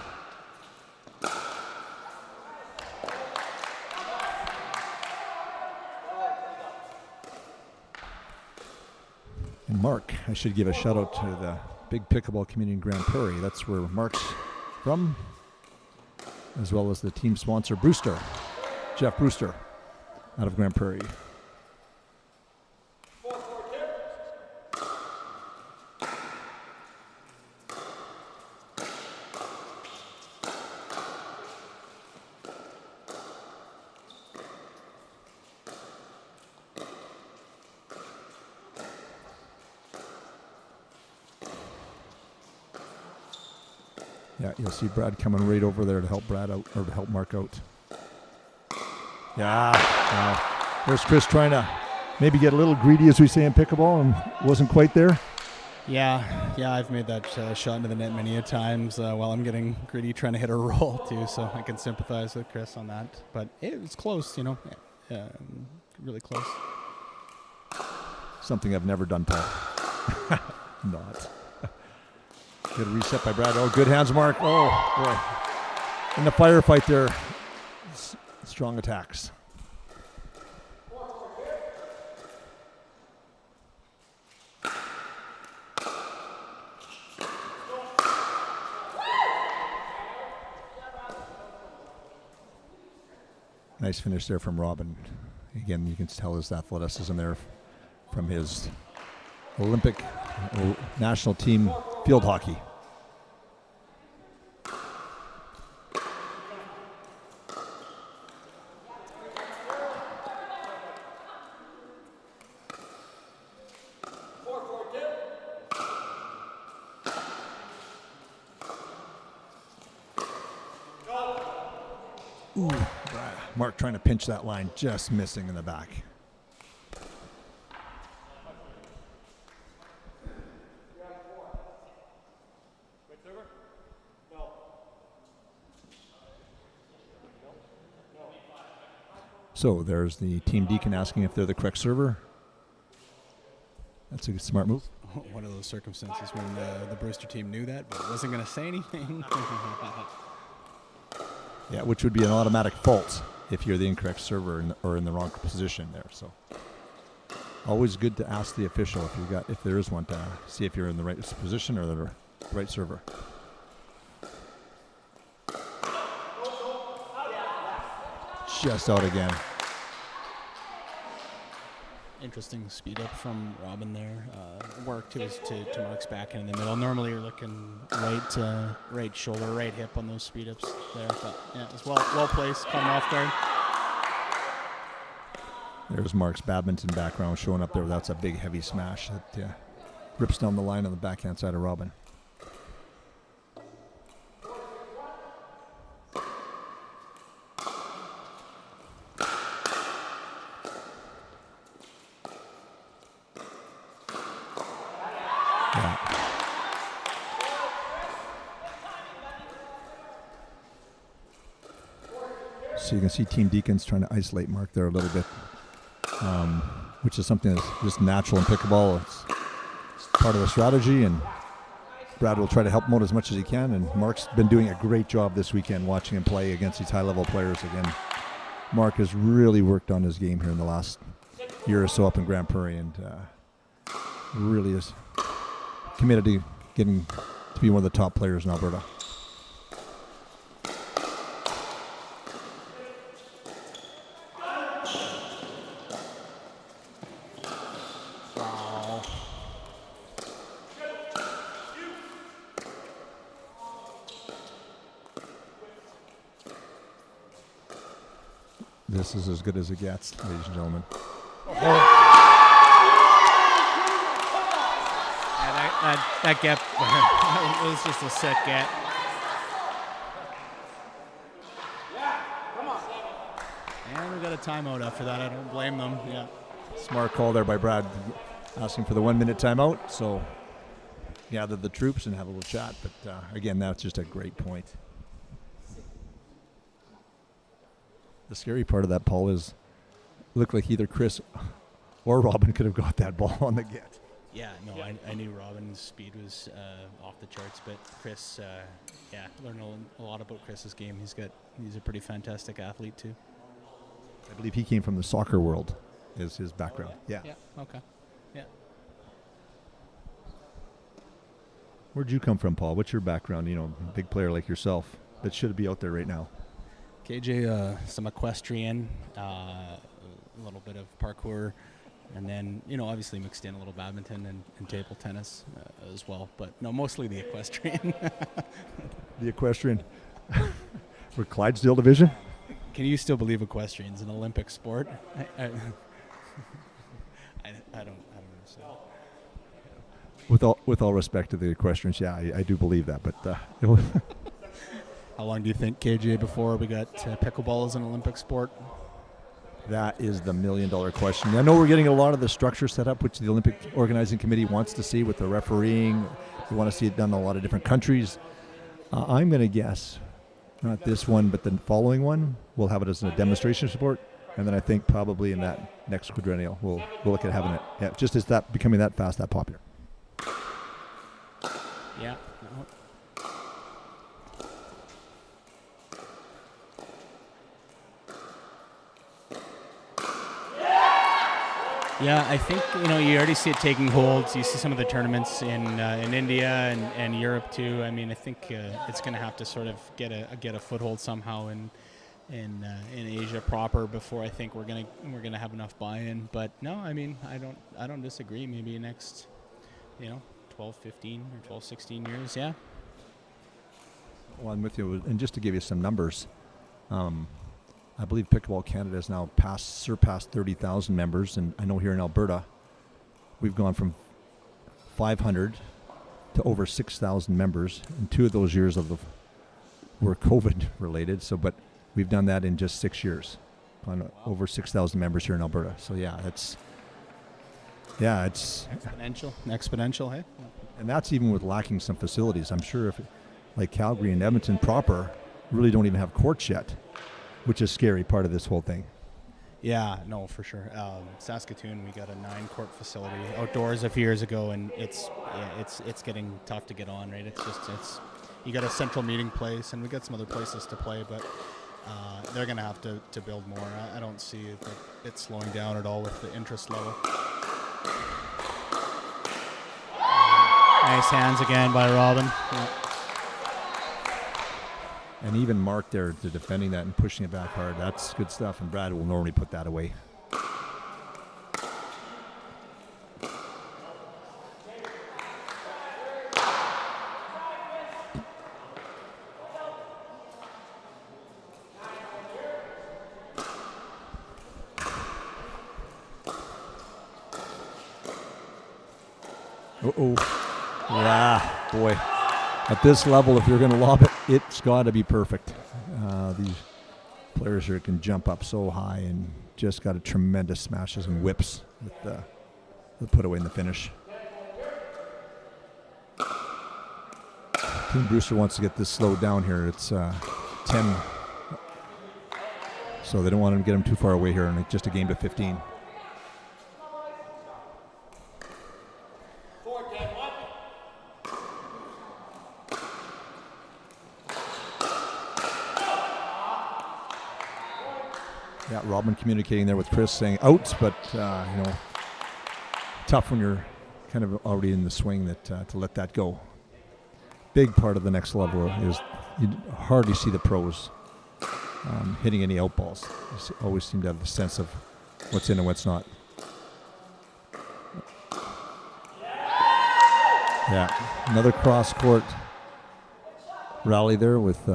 And Mark, I should give a shout out to the big pickleball community in Grand Prairie. That's where Mark's from, as well as the team sponsor Brewster, Jeff Brewster, out of Grand Prairie. Yeah, you'll see Brad coming right over there to help Brad out, or to help Mark out. Yeah, wow. There's Chris trying to maybe get a little greedy, as we say in pickleball, and wasn't quite there. Yeah, I've made that shot into the net many a times while I'm getting greedy trying to hit a roll too, so I can sympathize with Chris on that. But it was close, you know, really close. Something I've never done, Paul. Not. Good reset by Brad. Oh, good hands, Mark. Oh, boy. In the firefight there, strong attacks. Nice finish there from Robin. Again, you can tell his athleticism there from his Olympic national team field hockey. Ooh, Mark trying to pinch that line, just missing in the back. So there's the team deacon asking if they're the correct server. That's a smart move. One of those circumstances when the Brewster team knew that, but wasn't going to say anything. Yeah, which would be an automatic fault if you're the incorrect server or in the wrong position there. So always good to ask the official if there is one, to see if you're in the right position or the right server. Just out again. Interesting speed up from Robin there. Work to Mark's back in the middle. Normally you're looking right shoulder, right hip on those speed ups there. But yeah, it's well placed, coming off guard. There's Mark's badminton background showing up there. That's a big heavy smash that rips down the line on the backhand side of Robin. So you can see Team Deacons trying to isolate Mark there a little bit, which is something that's just natural in pickleball. It's part of the strategy, and Brad will try to help him out as much as he can. And Mark's been doing a great job this weekend watching him play against these high-level players again. Mark has really worked on his game here in the last year or so up in Grand Prairie, and really is committed to getting to be one of the top players in Alberta. This is as good as it gets, ladies and gentlemen. Yeah, that gap it was just a set gap. And we got a timeout after that. I don't blame them. Yeah. Smart call there by Brad, asking for the 1 minute timeout. So gather the troops and have a little chat. But again, that's just a great point. The scary part of that, Paul, is it looked like either Chris or Robin could have got that ball on the get. Yeah, no, I knew Robin's speed was off the charts, but Chris, learned a lot about Chris's game. He's a pretty fantastic athlete too. I believe he came from the soccer world, is his background. Yeah. Okay. Yeah. Where'd you come from, Paul? What's your background? You know, big player like yourself that should be out there right now. KJ, some equestrian, a little bit of parkour, and then, obviously mixed in a little badminton and table tennis as well. But no, mostly the equestrian. The equestrian. For Clydesdale division? Can you still believe equestrian's an Olympic sport? I don't understand. With all respect to the equestrians, yeah, I do believe that. But How long do you think, KJ, before we got pickleball as an Olympic sport? That is the million-dollar question. I know we're getting a lot of the structure set up, which the Olympic Organizing Committee wants to see with the refereeing. We want to see it done in a lot of different countries. I'm going to guess, not this one, but the following one, we'll have it as a demonstration sport. And then I think probably in that next quadrennial, we'll look at having it. Yeah, just as that becoming that fast, that popular. Yeah. Yeah, I think you already see it taking hold. You see some of the tournaments in India and Europe too. I mean, I think it's going to have to sort of get a foothold somehow in Asia proper before I think we're gonna have enough buy-in. But no, I mean, I don't disagree. Maybe next 12, 15 or 12, 16 years. Yeah. Well, I'm with you. And just to give you some numbers, I believe Pickleball Canada has now surpassed 30,000 members, and I know here in Alberta, we've gone from 500 to over 6,000 members, and 2 of those years were COVID related. So, but we've done that in just 6 years, on over 6,000 members here in Alberta. So it's exponential, hey. And that's even with lacking some facilities. I'm sure if, like Calgary and Edmonton proper, really don't even have courts yet, which is scary part of this whole thing. Yeah, no, for sure. Saskatoon, we got a 9-court facility outdoors a few years ago, and it's getting tough to get on, right? It's you got a central meeting place, and we got some other places to play, but they're going to have to build more. I don't see it slowing down at all with the interest level. Nice hands again by Robin. Yeah. And even Mark there to defending that and pushing it back hard. That's good stuff, and Brad will normally put that away. Yeah, boy. At this level, if you're going to lob it, it's got to be perfect. These players here can jump up so high and just got a tremendous smashes and whips with the put away in the finish. Team Brewster wants to get this slowed down here. It's 10. So they don't want to get him too far away here, and just a game to 15. Yeah, Robin communicating there with Chris saying outs, but tough when you're kind of already in the swing to let that go. Big part of the next level is you hardly see the pros hitting any out balls. You always seem to have the sense of what's in and what's not. Yeah, another cross court rally there with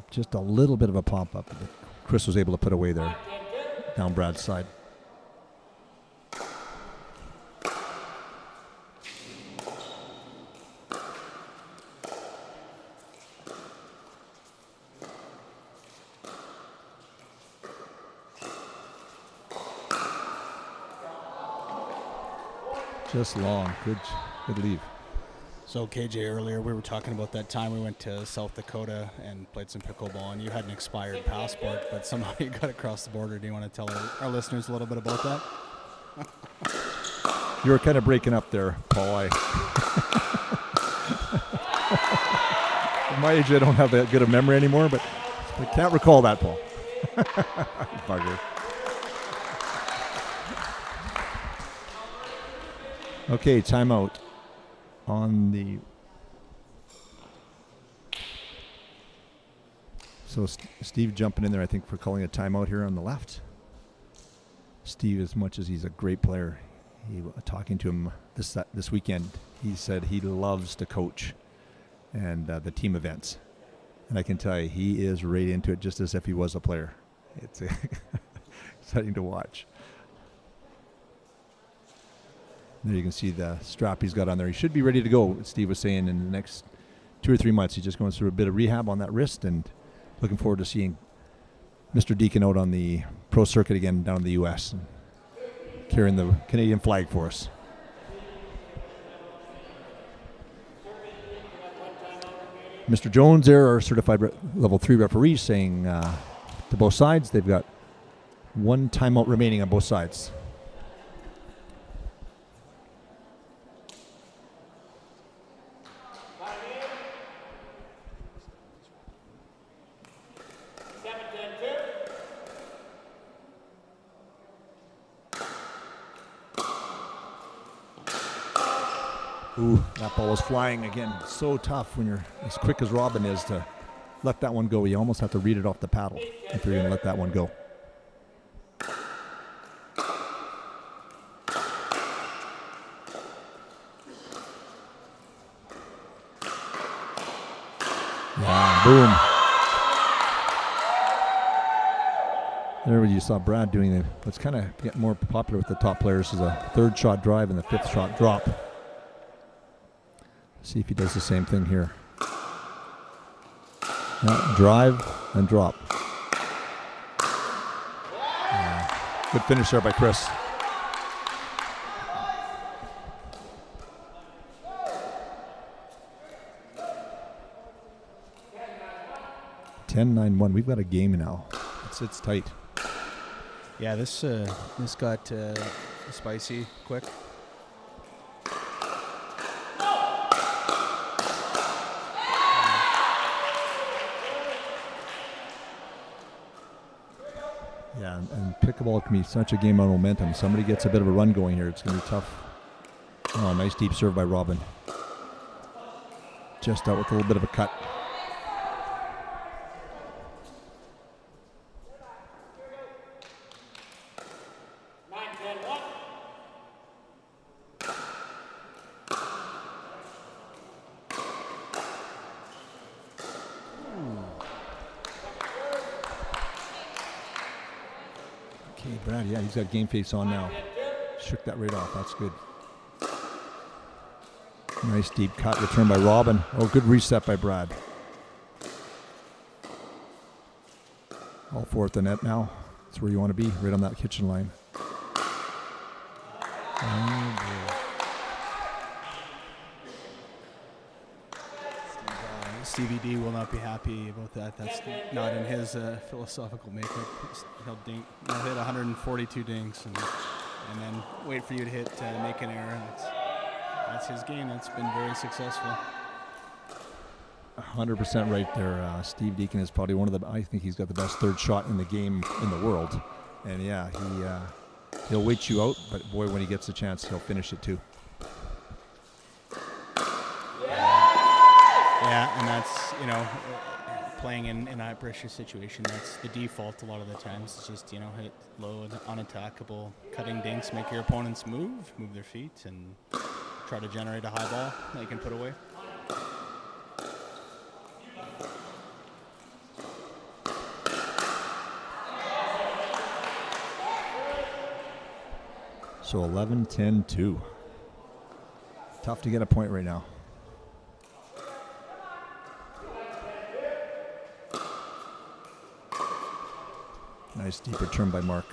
just a little bit of a pop up that Chris was able to put away there down Brad's side. Just long. Good leave. So KJ, earlier we were talking about that time we went to South Dakota and played some pickleball, and you had an expired passport, but somehow you got across the border. Do you want to tell our listeners a little bit about that? You were kind of breaking up there, Paul. At my age, I don't have that good a memory anymore, but I can't recall that, Paul. Bugger. Okay, timeout on the... So Steve jumping in there, I think, for calling a timeout here on the left. Steve, as much as he's a great player, talking to him this weekend, he said he loves to coach and the team events. And I can tell you, he is right into it just as if he was a player. It's exciting to watch. There you can see the strap he's got on there. He should be ready to go, Steve was saying, in the next 2 or 3 months. He's just going through a bit of rehab on that wrist, and looking forward to seeing Mr. Deacon out on the pro circuit again down in the U.S. and carrying the Canadian flag for us. Mr. Jones there, our certified level 3 referee, saying to both sides they've got one timeout remaining on both sides. Ooh, that ball was flying again. So tough when you're as quick as Robin is to let that one go. You almost have to read it off the paddle if you're going to let that one go. Yeah, boom. There you saw Brad doing what's kind of getting more popular with the top players is a third shot drive and the fifth shot drop. See if he does the same thing here. Yeah, drive and drop. Good finish there by Chris. (10-9-1). We've got a game now. It's tight. Yeah, this got spicy quick. Yeah, and pickleball can be such a game of momentum. Somebody gets a bit of a run going here, it's going to be tough. Oh, nice deep serve by Robin. Just out with a little bit of a cut. Okay, Brad, yeah, he's got game face on now. Shook that right off, that's good. Nice deep cut, return by Robin. Oh, good reset by Brad. All four at the net now. That's where you want to be, right on that kitchen line. Oh, boy. Stevie D will not be happy about that. That's not in his philosophical makeup. He'll hit 142 dinks and then wait for you to make an error. That's his game. That's been very successful. 100% right there. Steve Deacon is probably I think he's got the best third shot in the game in the world. And yeah, he'll wait you out, but boy, when he gets the chance, he'll finish it too. Yeah, and that's, playing in a high pressure situation, that's the default a lot of the times. It's just, hit low, unattackable, cutting dinks, make your opponents move their feet, and try to generate a high ball that you can put away. So 11-10-2. Tough to get a point right now. Nice deep return by Mark.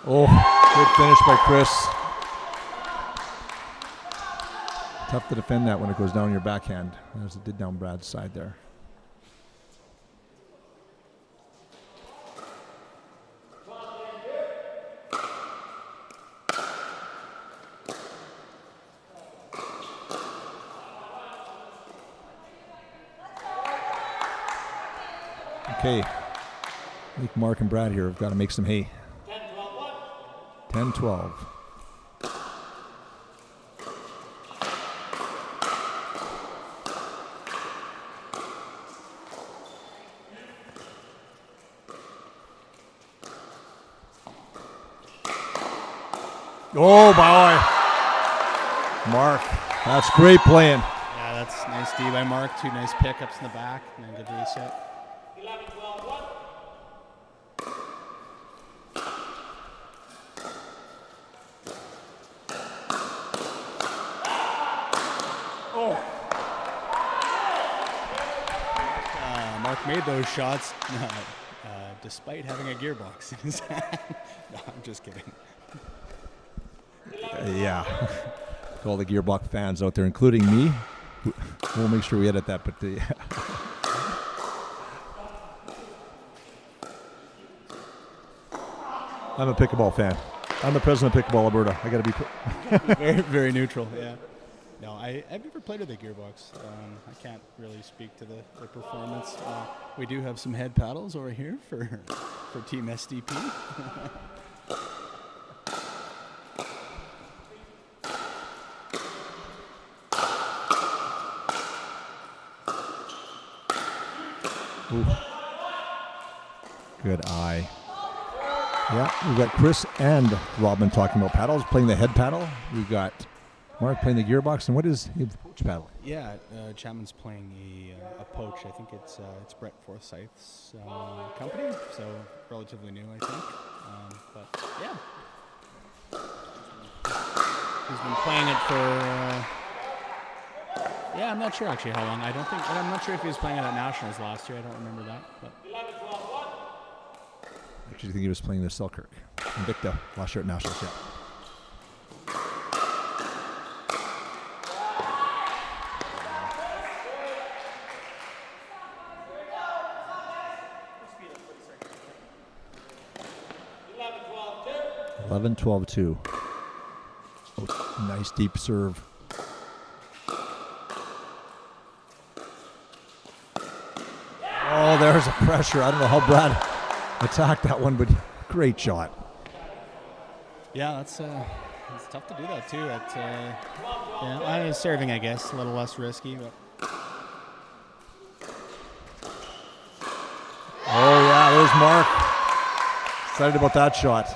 Oh, good finish by Chris. Tough to defend that when it goes down your backhand, as it did down Brad's side there. Okay, I think Mark and Brad here have got to make some hay. 10-12. Oh, boy. Mark, that's great playing. Yeah, that's nice D by Mark. Two nice pickups in the back, and then good reset. Mark made those shots despite having a gearbox in his hand. No, I'm just kidding. Yeah. To all the Gearbox fans out there, including me. We'll make sure we edit that, but I'm a pickleball fan. I'm the president of Pickleball Alberta. I got to be very, very neutral, yeah. No, I've never played with a gearbox. I can't really speak to the performance. We do have some head paddles over here for Team SDP. Ooh. Good eye. Yeah, we've got Chris and Robin talking about paddles, playing the head paddle. We've got Mark playing the gearbox, and what is the poach paddle? Yeah, Chapman's playing a poach. I think it's Brett Forsyth's company, so relatively new, I think. But yeah, he's been playing it for. Yeah, I'm not sure actually how long. I'm not sure if he was playing it at Nationals last year. I don't remember that. But. I actually think he was playing the Selkirk Invicta last year at Nationals. Yeah. Eleven, 12-2. Oh, nice deep serve. Oh, there's a pressure. I don't know how Brad attacked that one, but great shot. Yeah, it's tough to do that too. Serving, I guess, a little less risky. But. Oh yeah, there's Mark. Excited about that shot.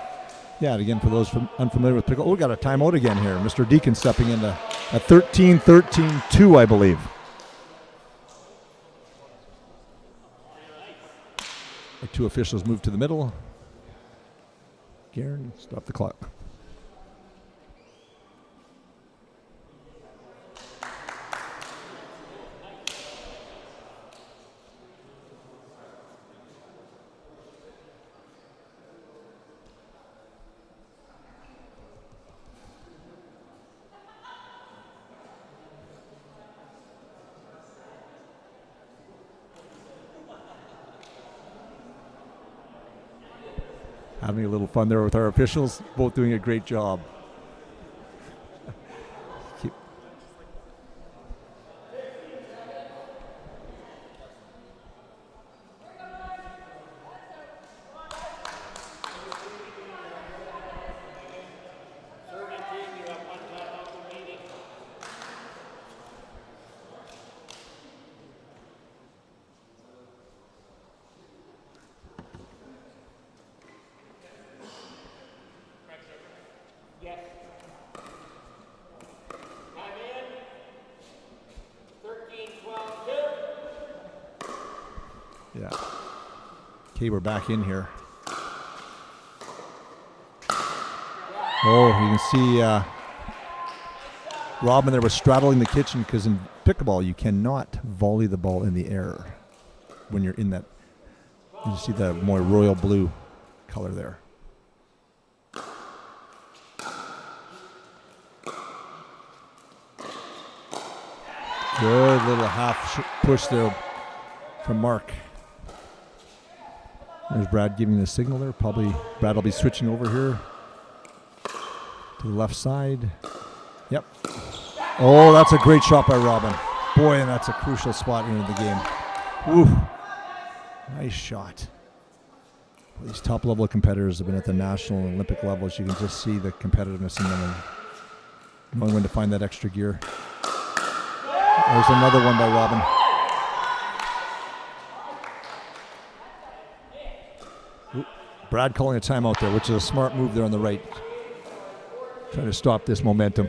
Yeah, and again, for those unfamiliar with pickle, we got a timeout again here. Mr. Deacon stepping into a 13-13-2, I believe. Our two officials move to the middle. Garen, stop the clock. Having a little fun there with our officials, both doing a great job. Yeah. Okay, we're back in here. Oh, you can see Robin there was straddling the kitchen because in pickleball you cannot volley the ball in the air when you're in that. You see the more royal blue color there. Good little half push there from Mark. There's Brad giving the signal there. Probably Brad will be switching over here to the left side. Yep. Oh, that's a great shot by Robin. Boy, and that's a crucial spot into the game. Woo. Nice shot. Well, these top-level competitors have been at the national and Olympic levels. You can just see the competitiveness in them and knowing when to find that extra gear. There's another one by Robin. Ooh, Brad calling a timeout there, which is a smart move there on the right. Trying to stop this momentum.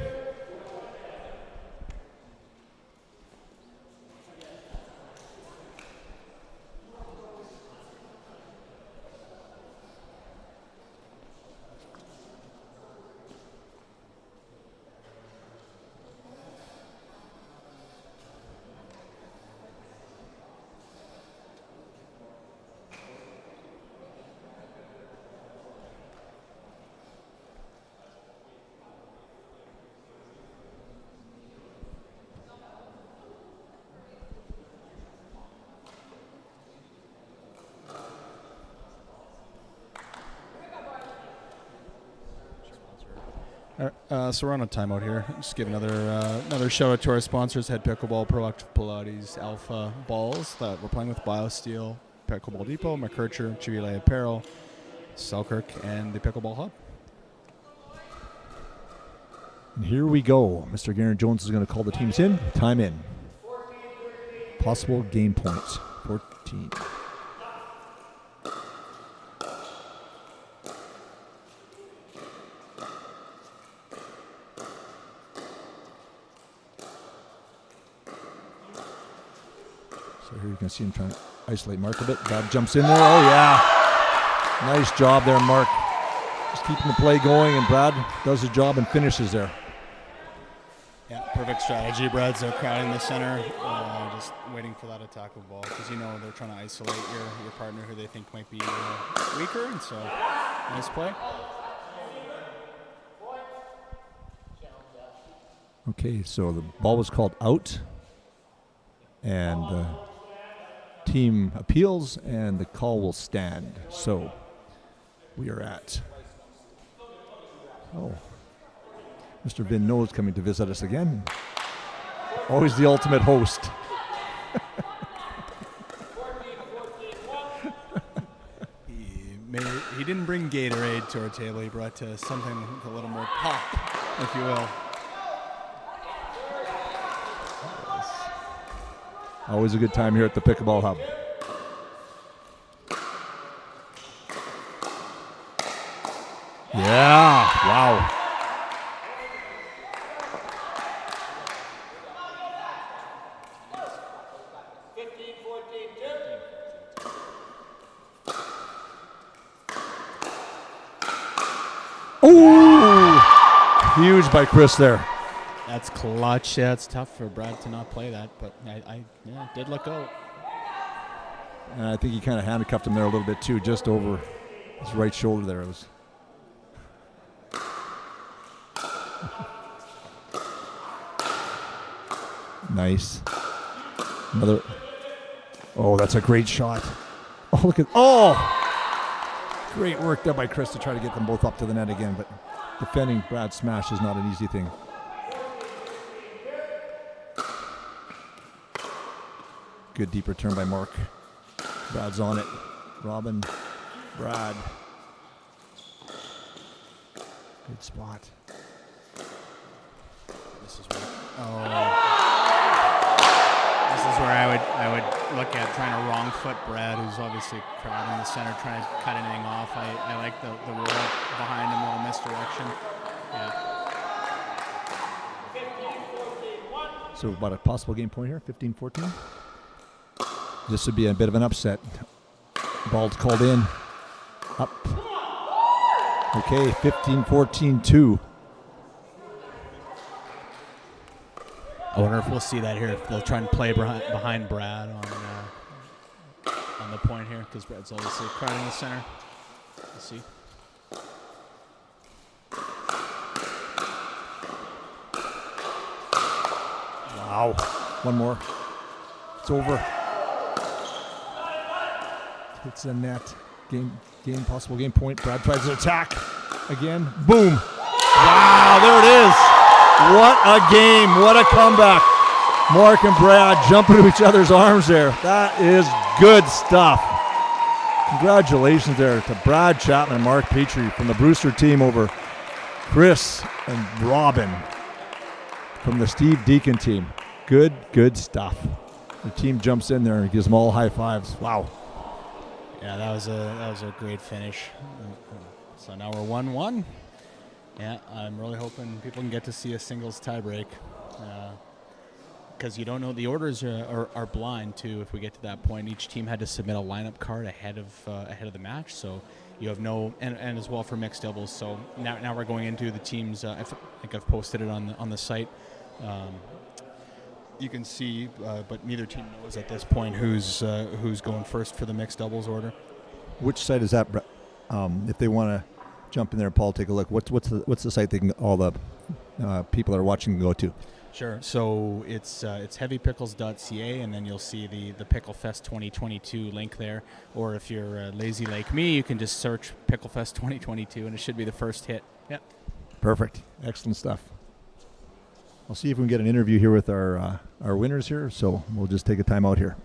So we're on a timeout here. Just give another shout out to our sponsors: Head Pickleball, Proactive Pilates, Alpha Balls that we're playing with, BioSteel, Pickleball Depot, McKercher, Chivile Apparel, Selkirk, and the Pickleball Hub. And here we go. Mr. Garen Jones is going to call the teams in. Time in. Possible game points. 14. So here you can see him trying to isolate Mark a bit. Brad jumps in there. Oh, yeah. Nice job there, Mark. Just keeping the play going, and Brad does his job and finishes there. Yeah, perfect strategy. Brad's there crowding the center, just waiting for that attackable ball because they're trying to isolate your partner who they think might be weaker, and so nice play. Okay, so the ball was called out, and team appeals, and the call will stand. So we are at. Oh, Mr. Vin No's coming to visit us again. Always the ultimate host. He didn't bring Gatorade to our table. He brought something with a little more pop, if you will. Always a good time here at the Pickleball Hub. Yeah, wow. Oh, huge by Chris there. That's clutch. Yeah, it's tough for Brad to not play that, but I did look out. And I think he kind of handcuffed him there a little bit too, just over his right shoulder there. It was. Nice. Another. Oh, that's a great shot. Oh, look at. Oh! Great work done by Chris to try to get them both up to the net again, but defending Brad's smash is not an easy thing. Good deep return by Mark. Brad's on it. Robin, Brad. Good spot. This is where I would look at trying to wrong foot Brad, who's obviously crowding the center, trying to cut anything off. I like the roll behind him, little misdirection. Yeah. So about a possible game point here, 15-14. This would be a bit of an upset. Ball's called in. Up. Okay, 15-14-2. I wonder if we'll see that here. If they'll try and play behind Brad on the point here, because Brad's obviously crowding the center. We'll see. Wow. One more. It's over. It's a net. Possible game point. Brad tries to attack again. Boom. Wow, there it is. What a game. What a comeback. Mark and Brad jumping to each other's arms there. That is good stuff. Congratulations there to Brad Chapman and Mark Petrie from the Brewster team over Chris and Robin from the Steve Deacon team. Good stuff. The team jumps in there and gives them all high fives. Wow. Yeah, that was a great finish. So now we're 1-1. Yeah, I'm really hoping people can get to see a singles tiebreak, because you don't know, the orders are blind too. If we get to that point, each team had to submit a lineup card ahead of the match, so you have no, and as well for mixed doubles. So now we're going into the teams. I think I've posted it on the site. You can see, but neither team knows at this point who's going first for the mixed doubles order. Which site is that? If they want to jump in there, Paul, take a look. What's the site they can, all the people that are watching, can go to? Sure. So it's heavypickles.ca, and then you'll see the Picklefest 2022 link there. Or if you're lazy like me, you can just search Picklefest 2022, and it should be the first hit. Yep. Perfect. Excellent stuff. I'll see if we can get an interview here with our winners here. So we'll just take a time out here.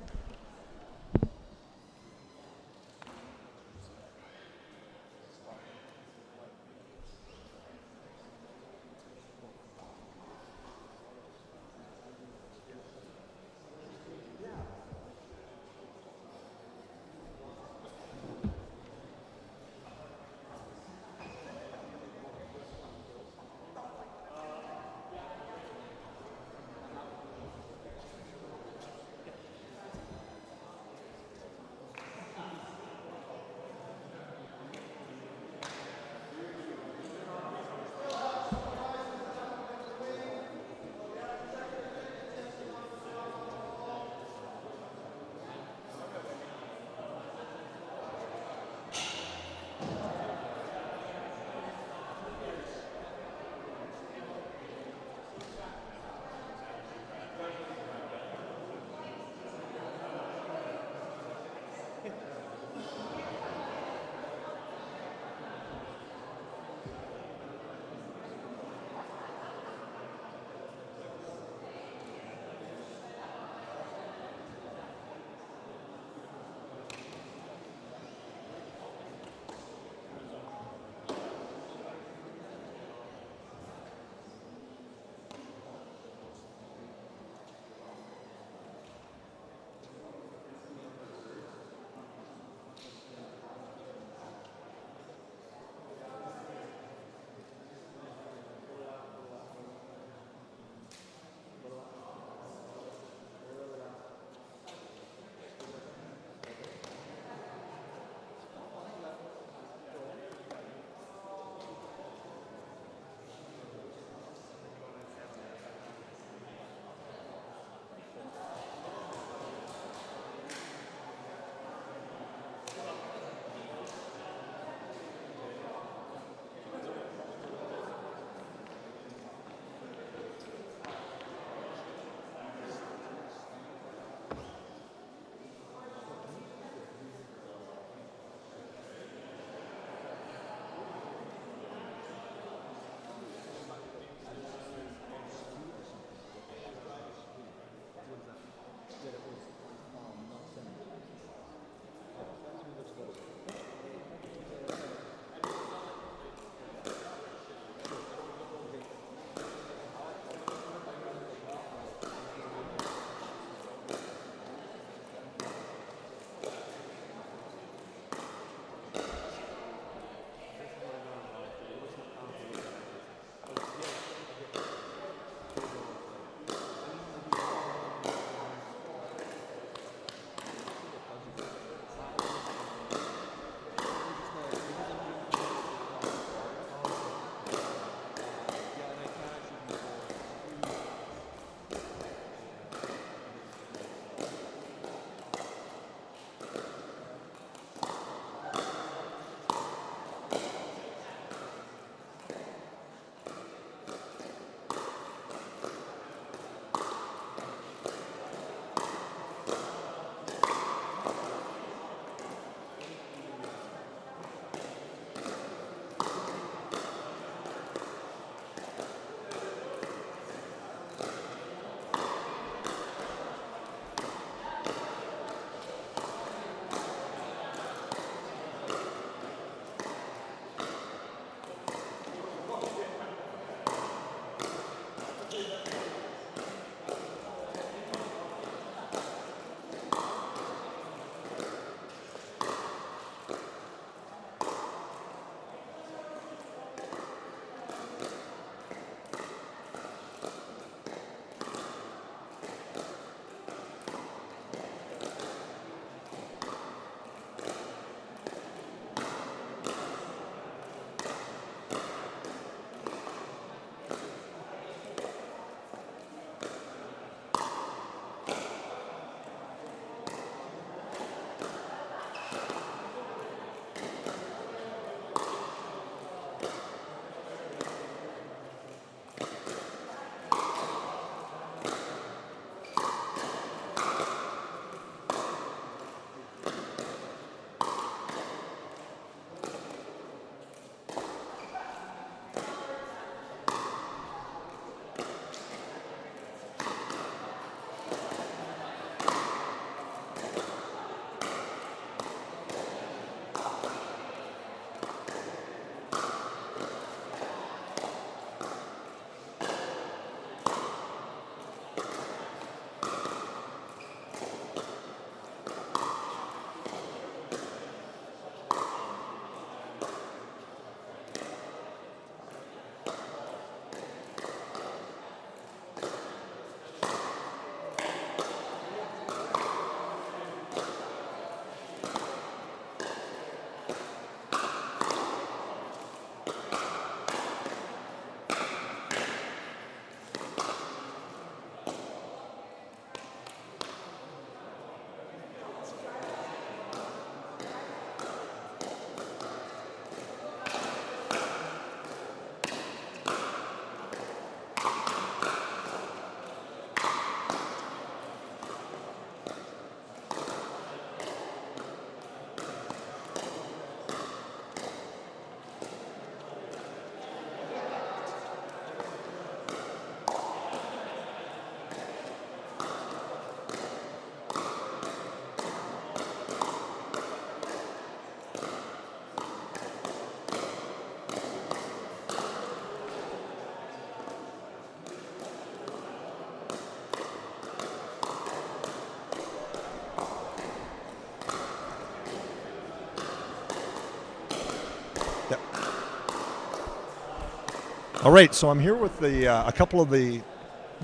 All right, so I'm here with a couple of the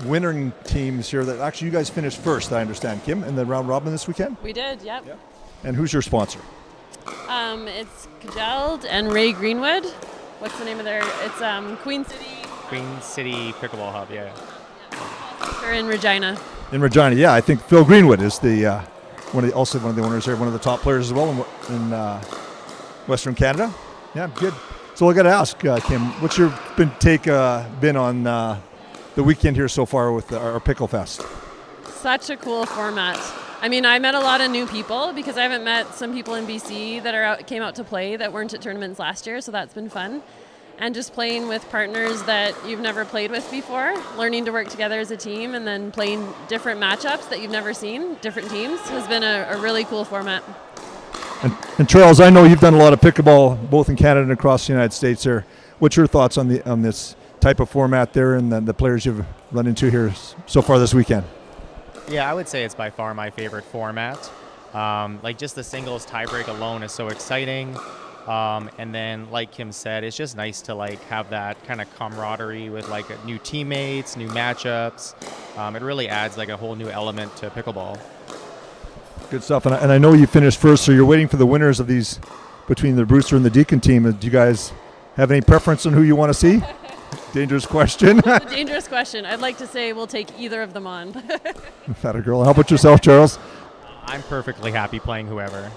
winning teams here that actually you guys finished first, I understand, Kim, in the round robin this weekend. We did, yep. And who's your sponsor? It's Kjeld and Ray Greenwood. What's the name of their? It's Queen City Pickleball Hub, yeah. They're in Regina. In Regina, yeah. I think Phil Greenwood is also one of the owners there, one of the top players as well in Western Canada. Yeah, good. So I got to ask, Kim, what's your take been on the weekend here so far with our Picklefest? Such a cool format. I mean, I met a lot of new people because I haven't met some people in BC that came out to play that weren't at tournaments last year, so that's been fun. And just playing with partners that you've never played with before, learning to work together as a team, and then playing different matchups that you've never seen, different teams, has been a really cool format. And Charles, I know you've done a lot of pickleball both in Canada and across the United States there. What's your thoughts on this type of format there and the players you've run into here so far this weekend? Yeah, I would say it's by far my favorite format. Like just the singles tiebreak alone is so exciting. And then, like Kim said, it's just nice to like have that kind of camaraderie with like new teammates, new matchups. It really adds like a whole new element to pickleball. Good stuff. And I know you finished first, so you're waiting for the winners of these between the Brewster and the Deacon team. Do you guys have any preference on who you want to see? Dangerous question. It's a dangerous question. I'd like to say we'll take either of them on. Fatter girl. How about yourself, Charles? I'm perfectly happy playing whoever.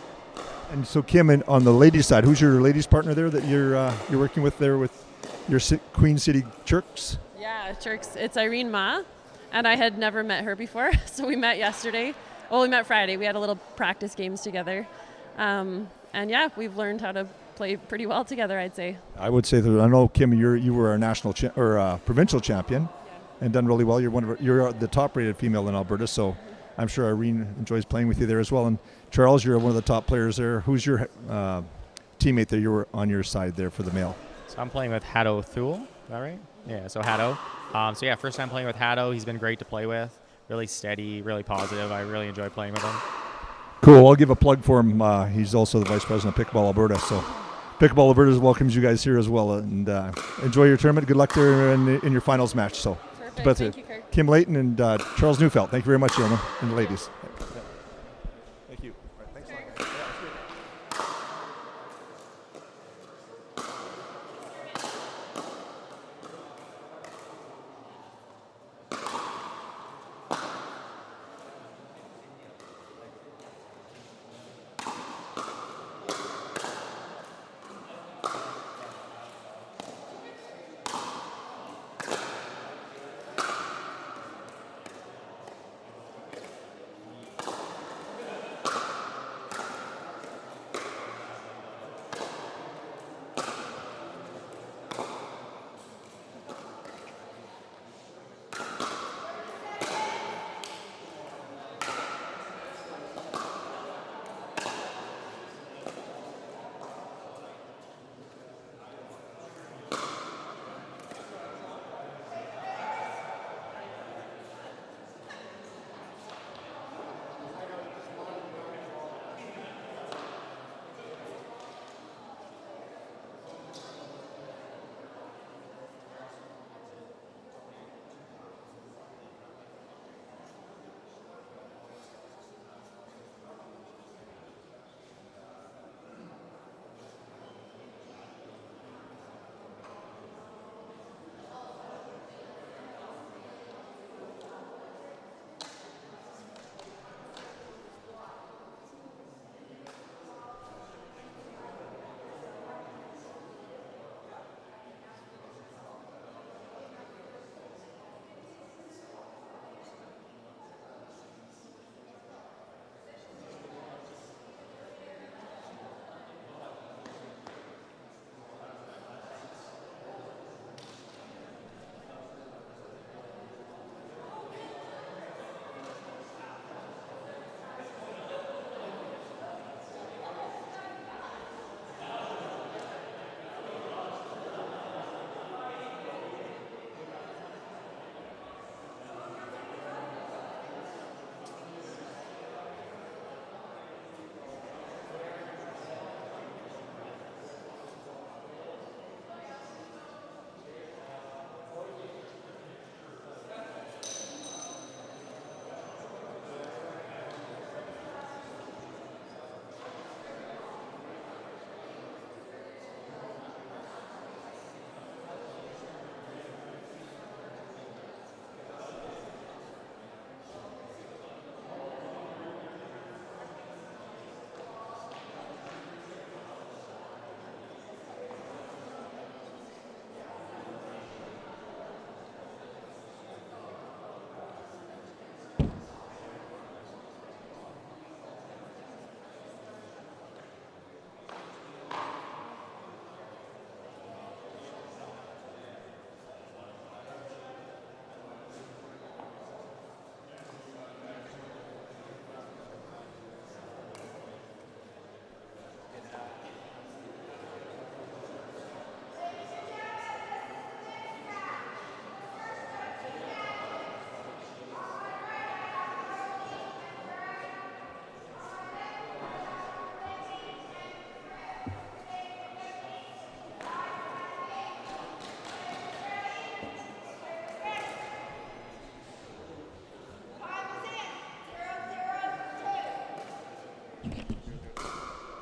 And so, Kim, on the ladies' side, who's your ladies' partner there that you're working with there with your Queen City Chirks? Yeah, Chirks. It's Irene Ma, and I had never met her before, so we met yesterday. Well, we met Friday. We had a little practice games together. And yeah, we've learned how to play pretty well together, I'd say. I would say that I know, Kim, you were a national provincial champion and done really well. You're the top-rated female in Alberta, so I'm sure Irene enjoys playing with you there as well. And Charles, you're one of the top players there. Who's your teammate that you were on your side there for the male? So I'm playing with Haddo Thule, is that right? Yeah, so Haddo. So yeah, first time playing with Haddo. He's been great to play with. Really steady, really positive. I really enjoy playing with him. Cool. I'll give a plug for him. He's also the vice president of Pickleball Alberta. So Pickleball Alberta welcomes you guys here as well. And enjoy your tournament. Good luck there in your finals match. So, perfect. Thank you, Kirk. Kim Layton and Charles Neufeld. Thank you very much, gentlemen and ladies. Thank you. All right, thanks a lot.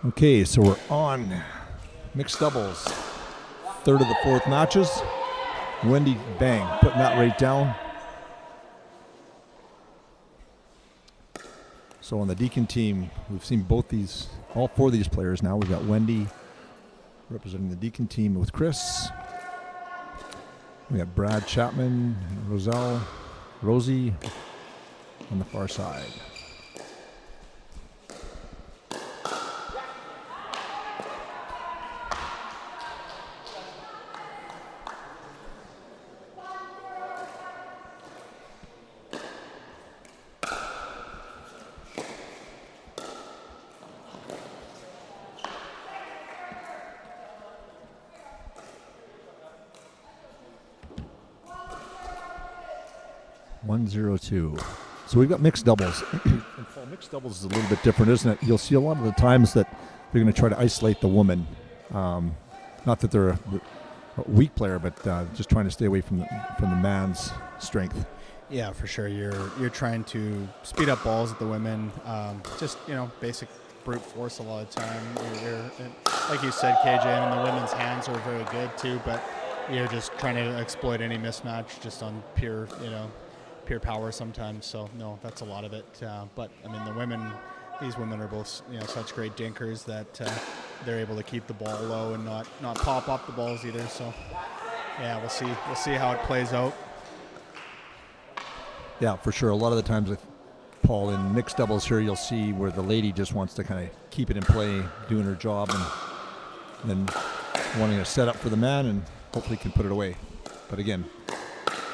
Okay, so we're on mixed doubles. Third of the fourth matches. Wendy, bang, putting that right down. So on the Deacon team, we've seen all four of these players now. We've got Wendy representing the Deacon team with Chris. We have Brad Chapman, Rosie on the far side. .102. So we've got mixed doubles. And Paul, mixed doubles is a little bit different, isn't it? You'll see a lot of the times that they're going to try to isolate the woman. Not that they're a weak player, but just trying to stay away from the man's strength. Yeah, for sure. You're trying to speed up balls at the women. Just basic brute force a lot of time. Like you said, KJ, and the women's hands are very good too, but you're just trying to exploit any mismatch just on pure power sometimes. So no, that's a lot of it. But I mean, these women are both such great dinkers that they're able to keep the ball low and not pop up the balls either. So yeah, we'll see how it plays out. Yeah, for sure. A lot of the times with Paul in mixed doubles here, you'll see where the lady just wants to kind of keep it in play, doing her job, and then wanting to set up for the man and hopefully can put it away. But again,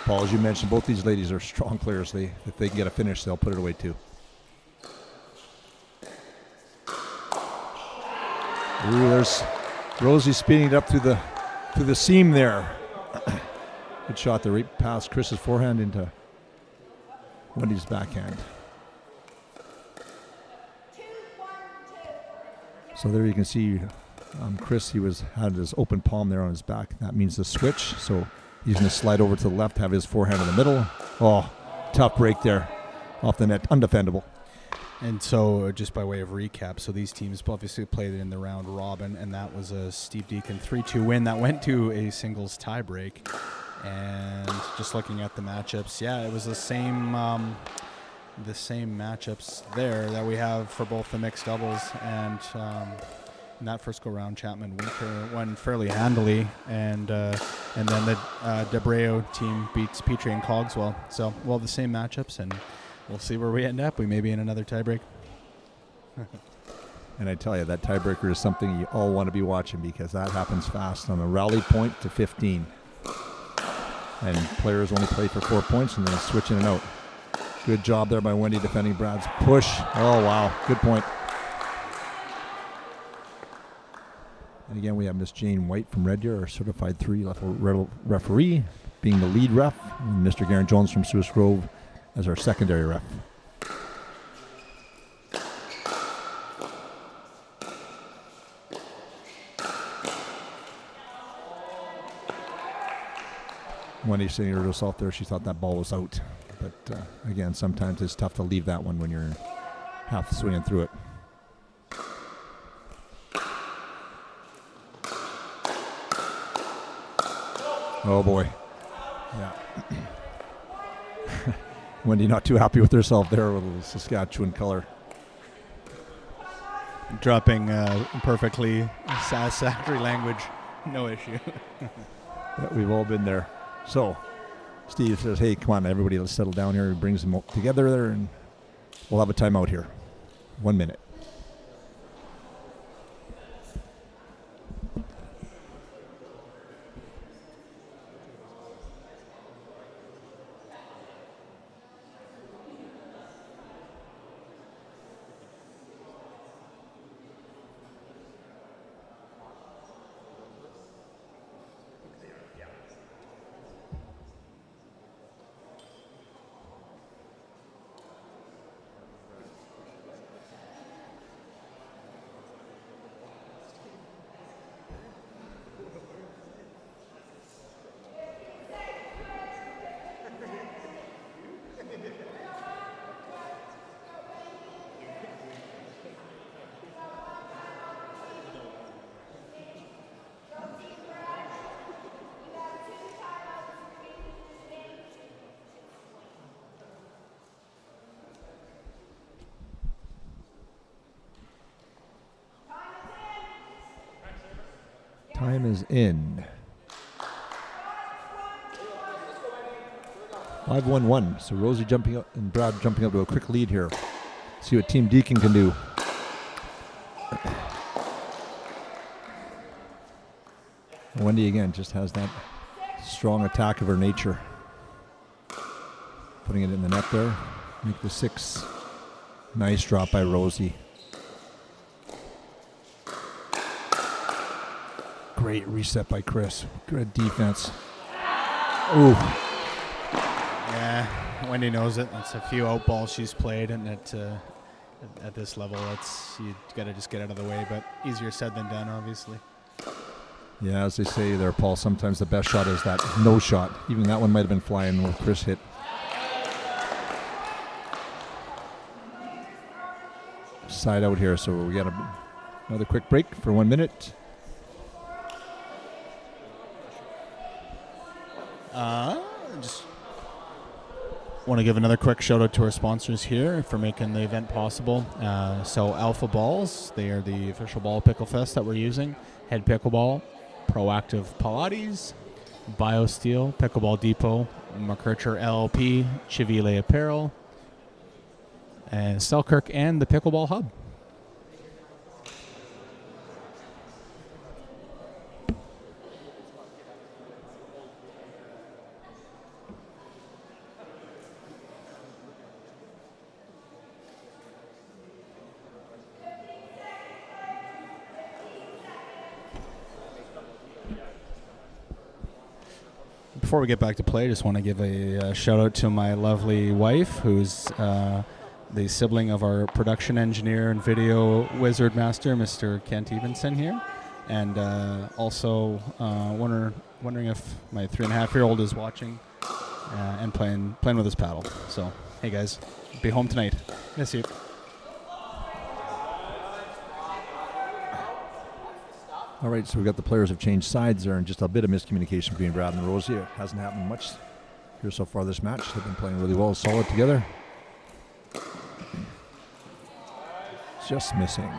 Paul, as you mentioned, both these ladies are strong players. If they can get a finish, they'll put it away too. Ooh, there's Rosie speeding it up through the seam there. Good shot there, right past Chris's forehand into Wendy's backhand. So there you can see Chris, he had his open palm there on his back. That means the switch. So he's going to slide over to the left, have his forehand in the middle. Oh, tough break there off the net, undefendable. And so just by way of recap, so these teams obviously played in the round robin, and that was a Steve Deacon 3-2 win that went to a singles tiebreak. And just looking at the matchups, yeah, it was the same matchups there that we have for both the mixed doubles. And in that first go-round, Chapman won fairly handily, and then the Debreo team beats Petrie and Cogswell. So we'll have the same matchups, and we'll see where we end up. We may be in another tiebreak. And I tell you, that tiebreaker is something you all want to be watching, because that happens fast on a rally point to 15. And players only play for 4 points and then switch in and out. Good job there by Wendy defending Brad's push. Oh, wow. Good point. And again, we have Miss Jane White from Red Deer, our certified 3-level referee, being the lead ref, and Mr. Garen Jones from Swiss Grove as our secondary ref. Wendy saying to herself there, she thought that ball was out. But again, sometimes it's tough to leave that one when you're half swinging through it. Oh boy. Yeah. Wendy not too happy with herself there with a little Saskatchewan color. Dropping perfectly satisfactory language, no issue. Yeah, we've all been there. So Steve says, hey, come on, everybody, let's settle down here. He brings them together there, and we'll have a timeout here. 1 minute. Time is in. 5-1-1. So Rosie jumping up and Brad jumping up to a quick lead here. See what Team Deacon can do. Wendy again just has that strong attack of her nature. Putting it in the net there. Make the 6. Nice drop by Rosie. Great reset by Chris. Good defense. Ooh. Yeah, Wendy knows it. It's a few out balls she's played, and at this level, you got to just get out of the way. But easier said than done, obviously. Yeah, as they say there, Paul, sometimes the best shot is that no shot. Even that one might have been flying where Chris hit. Side out here, so we got another quick break for 1 minute. Just want to give another quick shout out to our sponsors here for making the event possible. So Alpha Balls, they are the official ball Picklefest that we're using. Head Pickleball, Proactive Pilates, BioSteel, Pickleball Depot, McKercher LLP, Chivile Apparel, and Selkirk and the Pickleball Hub. Before we get back to play, I just want to give a shout out to my lovely wife, who's the sibling of our production engineer and video wizard master, Mr. Kent Evenson here. And also wondering if my 3.5-year-old is watching and playing with his paddle. So, hey guys, be home tonight. Miss you. All right, so we got the players have changed sides there, and just a bit of miscommunication between Brad and Rosie. It hasn't happened much here so far this match. They've been playing really well, solid together. Just missing.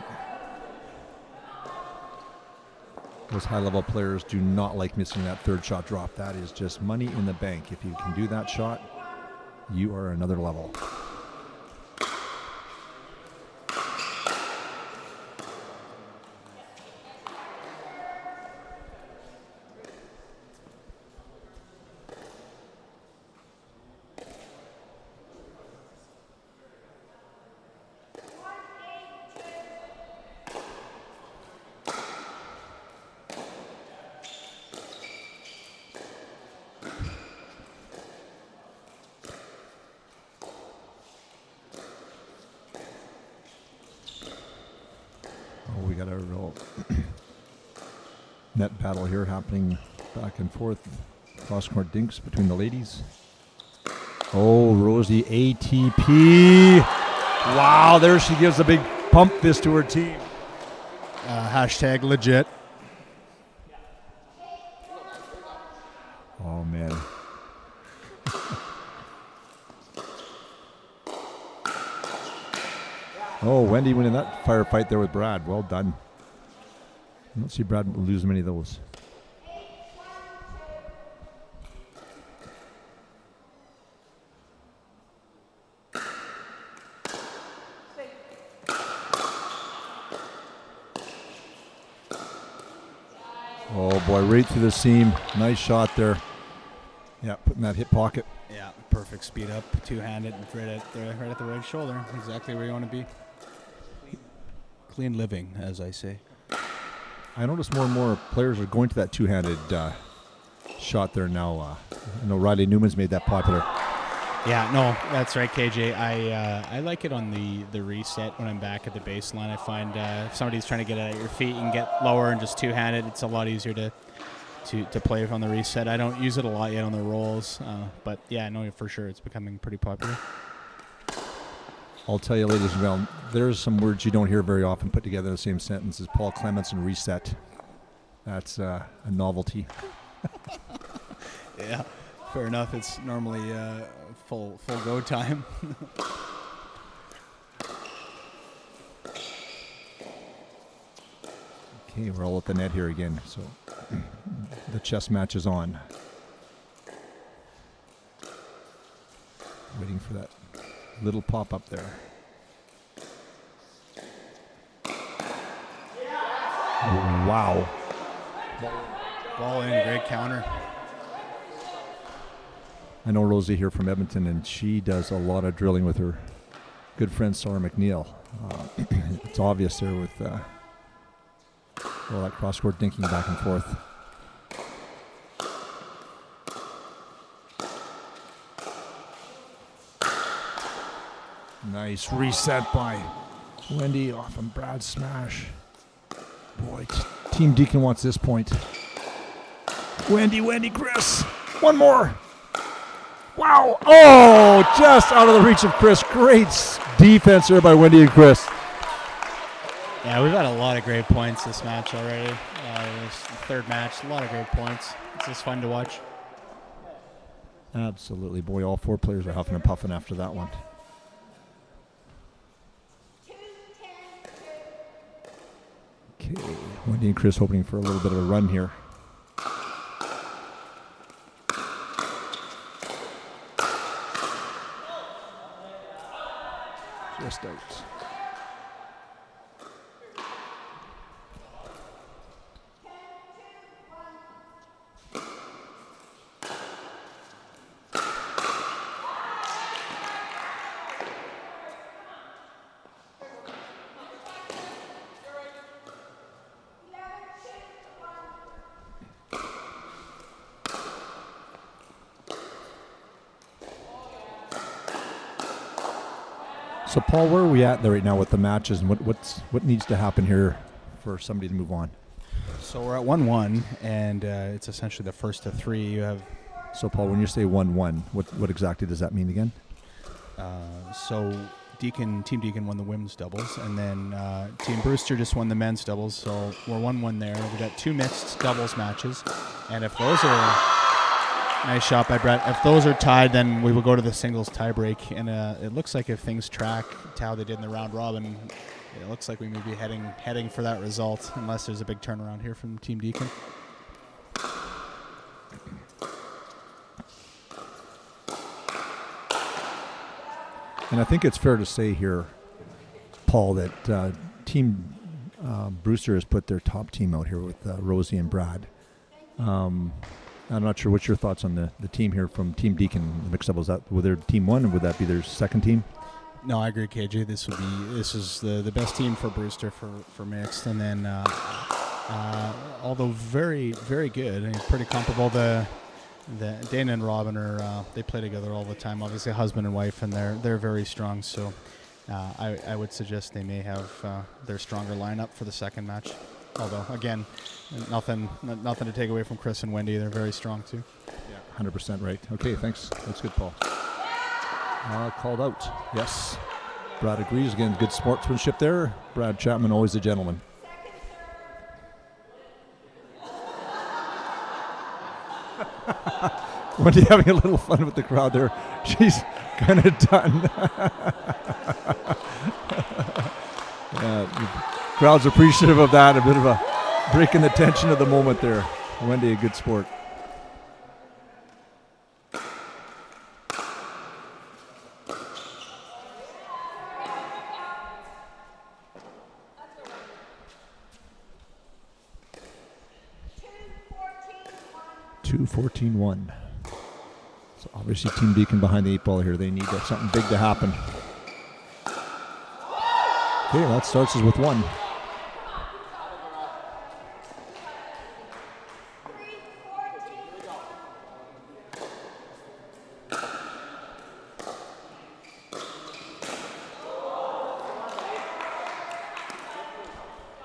Those high-level players do not like missing that third shot drop. That is just money in the bank. If you can do that shot, you are another level. We got a real net battle here happening back and forth. Cross-court dinks between the ladies. Oh, Rosie ATP. Wow, there she gives a big pump fist to her team. Hashtag legit. Oh, man. Oh, Wendy winning that firefight there with Brad. Well done. I don't see Brad lose many of those. Oh boy, right through the seam. Nice shot there. Yeah, put in that hip pocket. Yeah, perfect speed up, two-handed, right at the right shoulder. Exactly where you want to be. Clean living, as I say. I notice more and more players are going to that two-handed shot there now. I know Riley Newman's made that popular. Yeah, no, that's right, KJ. I like it on the reset when I'm back at the baseline. I find if somebody's trying to get it at your feet, you can get lower and just two-handed. It's a lot easier to play on the reset. I don't use it a lot yet on the rolls, but yeah, I know for sure it's becoming pretty popular. I'll tell you, ladies and gentlemen, there's some words you don't hear very often put together in the same sentence as Paul Clements and reset. That's a novelty. Yeah, fair enough. It's normally full go time. Okay, we're all at the net here again. So the chess match is on. Waiting for that little pop up there. Wow. Ball in, great counter. I know Rosie here from Edmonton, and she does a lot of drilling with her good friend Sarah McNeil. It's obvious there with all that cross-court dinking back and forth. Nice reset by Wendy off of Brad's smash. Boy, Team Deacon wants this point. Wendy, Chris. One more. Wow. Oh, just out of the reach of Chris. Great defense there by Wendy and Chris. Yeah, we've had a lot of great points this match already. This third match, a lot of great points. It's just fun to watch. Absolutely. Boy, all four players are huffing and puffing after that one. Okay, Wendy and Chris hoping for a little bit of a run here. Just out. So, Paul, where are we at there right now with the matches, and what needs to happen here for somebody to move on? So we're at 1-1, and it's essentially the first of three. You have. So, Paul, when you say 1-1, what exactly does that mean again? So Team Deacon won the women's doubles, and then Team Brewster just won the men's doubles. So we're 1-1 there. We've got two mixed doubles matches, and if those are nice shot by Brett. If those are tied, then we will go to the singles tiebreak, and it looks like if things track to how they did in the round robin, it looks like we may be heading for that result, unless there's a big turnaround here from Team Deacon. And I think it's fair to say here, Paul, that Team Brewster has put their top team out here with Rosie and Brad. I'm not sure what's your thoughts on the team here from Team Deacon mixed doubles. Were their team one, or would that be their second team? No, I agree, KJ. This is the best team for Brewster for mixed, and then although very very good and pretty comparable. The Dana and Robin are they play together all the time. Obviously, husband and wife, and they're very strong. So I would suggest they may have their stronger lineup for the second match. Although again, nothing to take away from Chris and Wendy. They're very strong too. Yeah, 100% right. Okay, thanks. That's good, Paul. Called out. Yes. Brad agrees. Again, good sportsmanship there. Brad Chapman, always a gentleman. Wendy having a little fun with the crowd there. She's kind of done. Crowd's appreciative of that. A bit of a break in the tension of the moment there. Wendy, a good sport. Two 14-1. So obviously Team Deacon behind the 8-ball here. They need something big to happen. Okay, that starts us with one.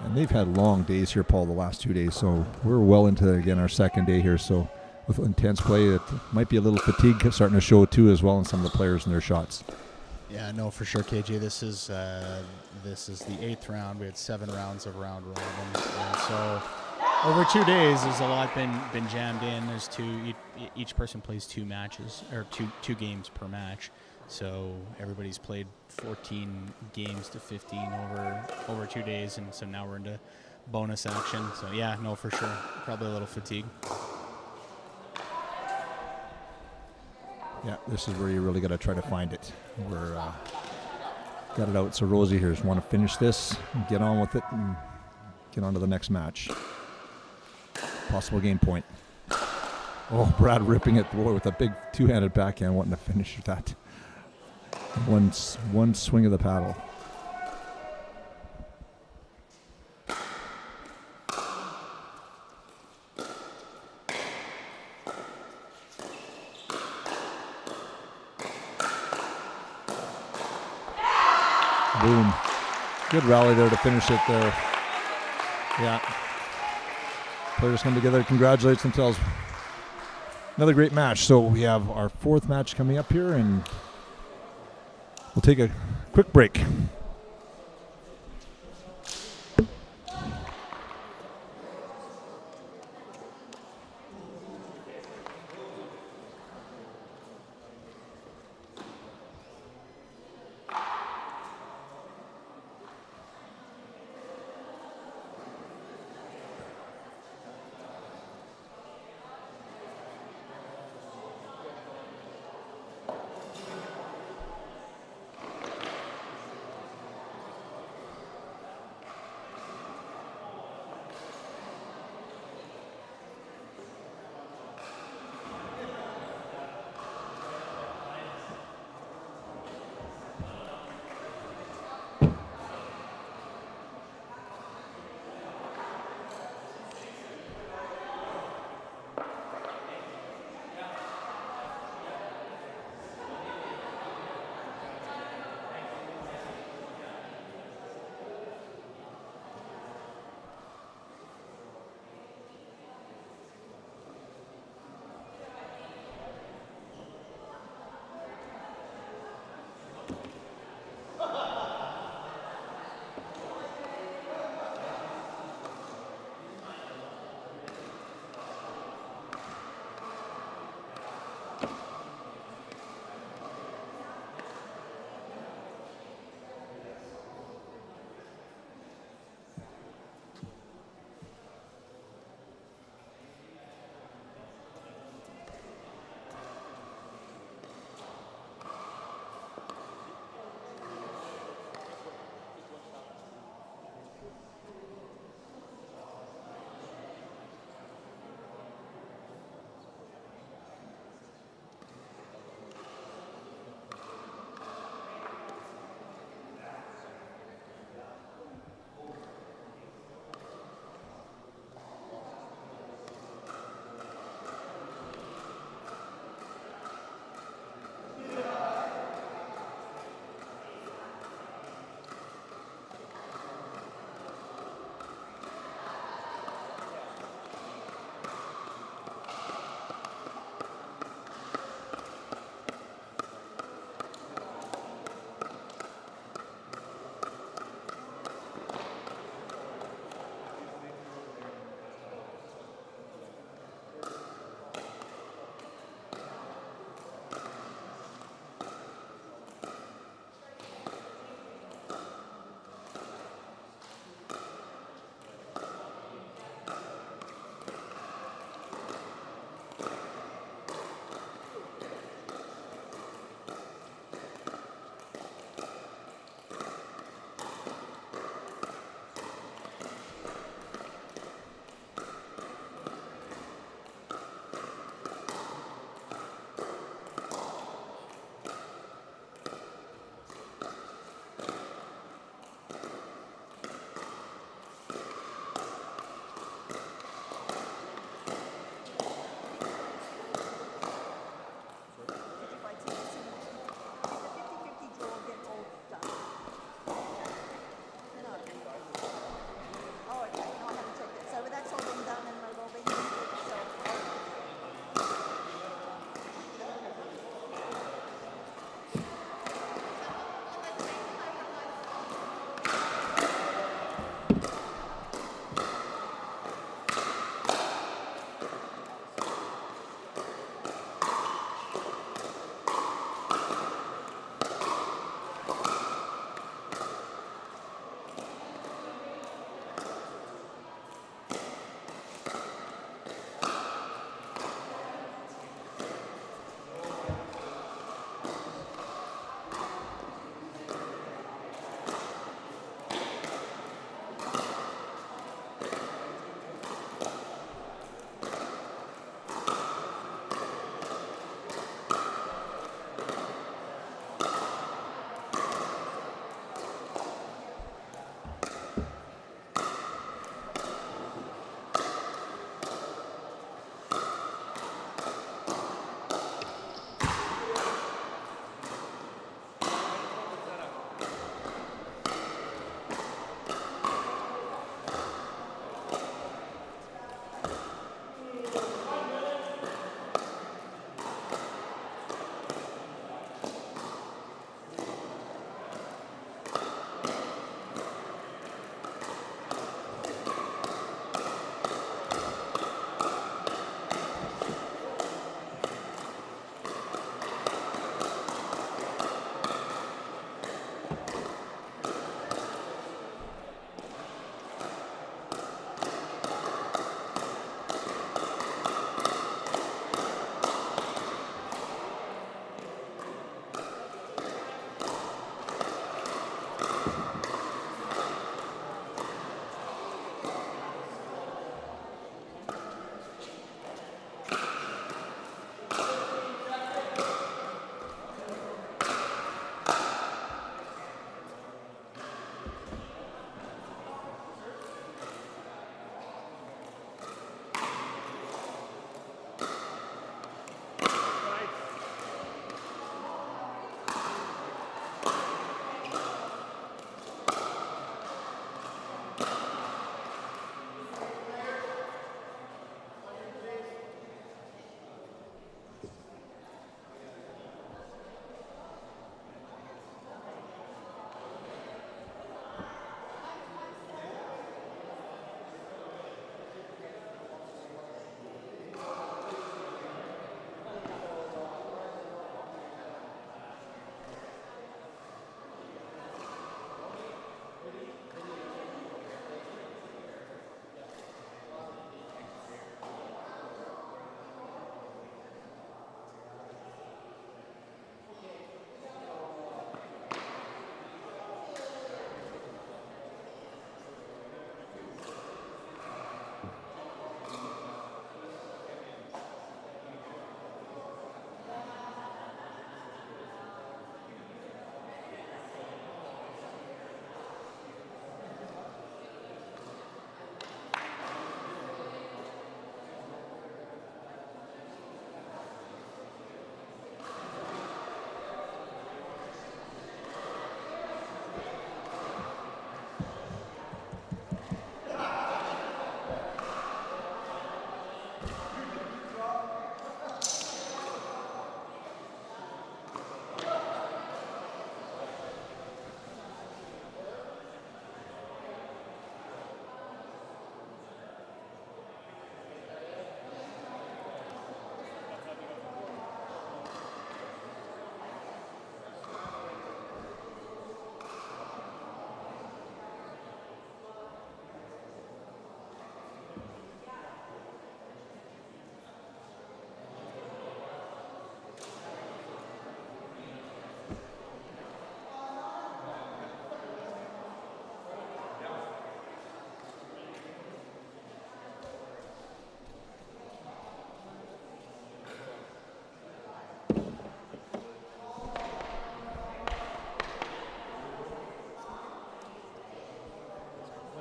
And they've had long days here, Paul, the last 2 days. So we're well into, again, our second day here. So with intense play, it might be a little fatigue starting to show too as well in some of the players and their shots. Yeah, no, for sure, KJ. This is the 8th round. We had 7 rounds of round robin, and so over 2 days, there's a lot been jammed in. There's each person plays 2 matches or two games per match. So everybody's played 14 games to 15 over 2 days, and so now we're into bonus action. So yeah, no, for sure, probably a little fatigue. Yeah, this is where you really got to try to find it. We're got it out. So Rosie here want to finish this, and get on with it, and get on to the next match. Possible game point. Oh, Brad ripping it with a big two-handed backhand, wanting to finish that. One swing of the paddle. Boom. Good rally there to finish it there. Yeah. Players come together, congratulate themselves. Another great match. So we have our fourth match coming up here, and we'll take a quick break.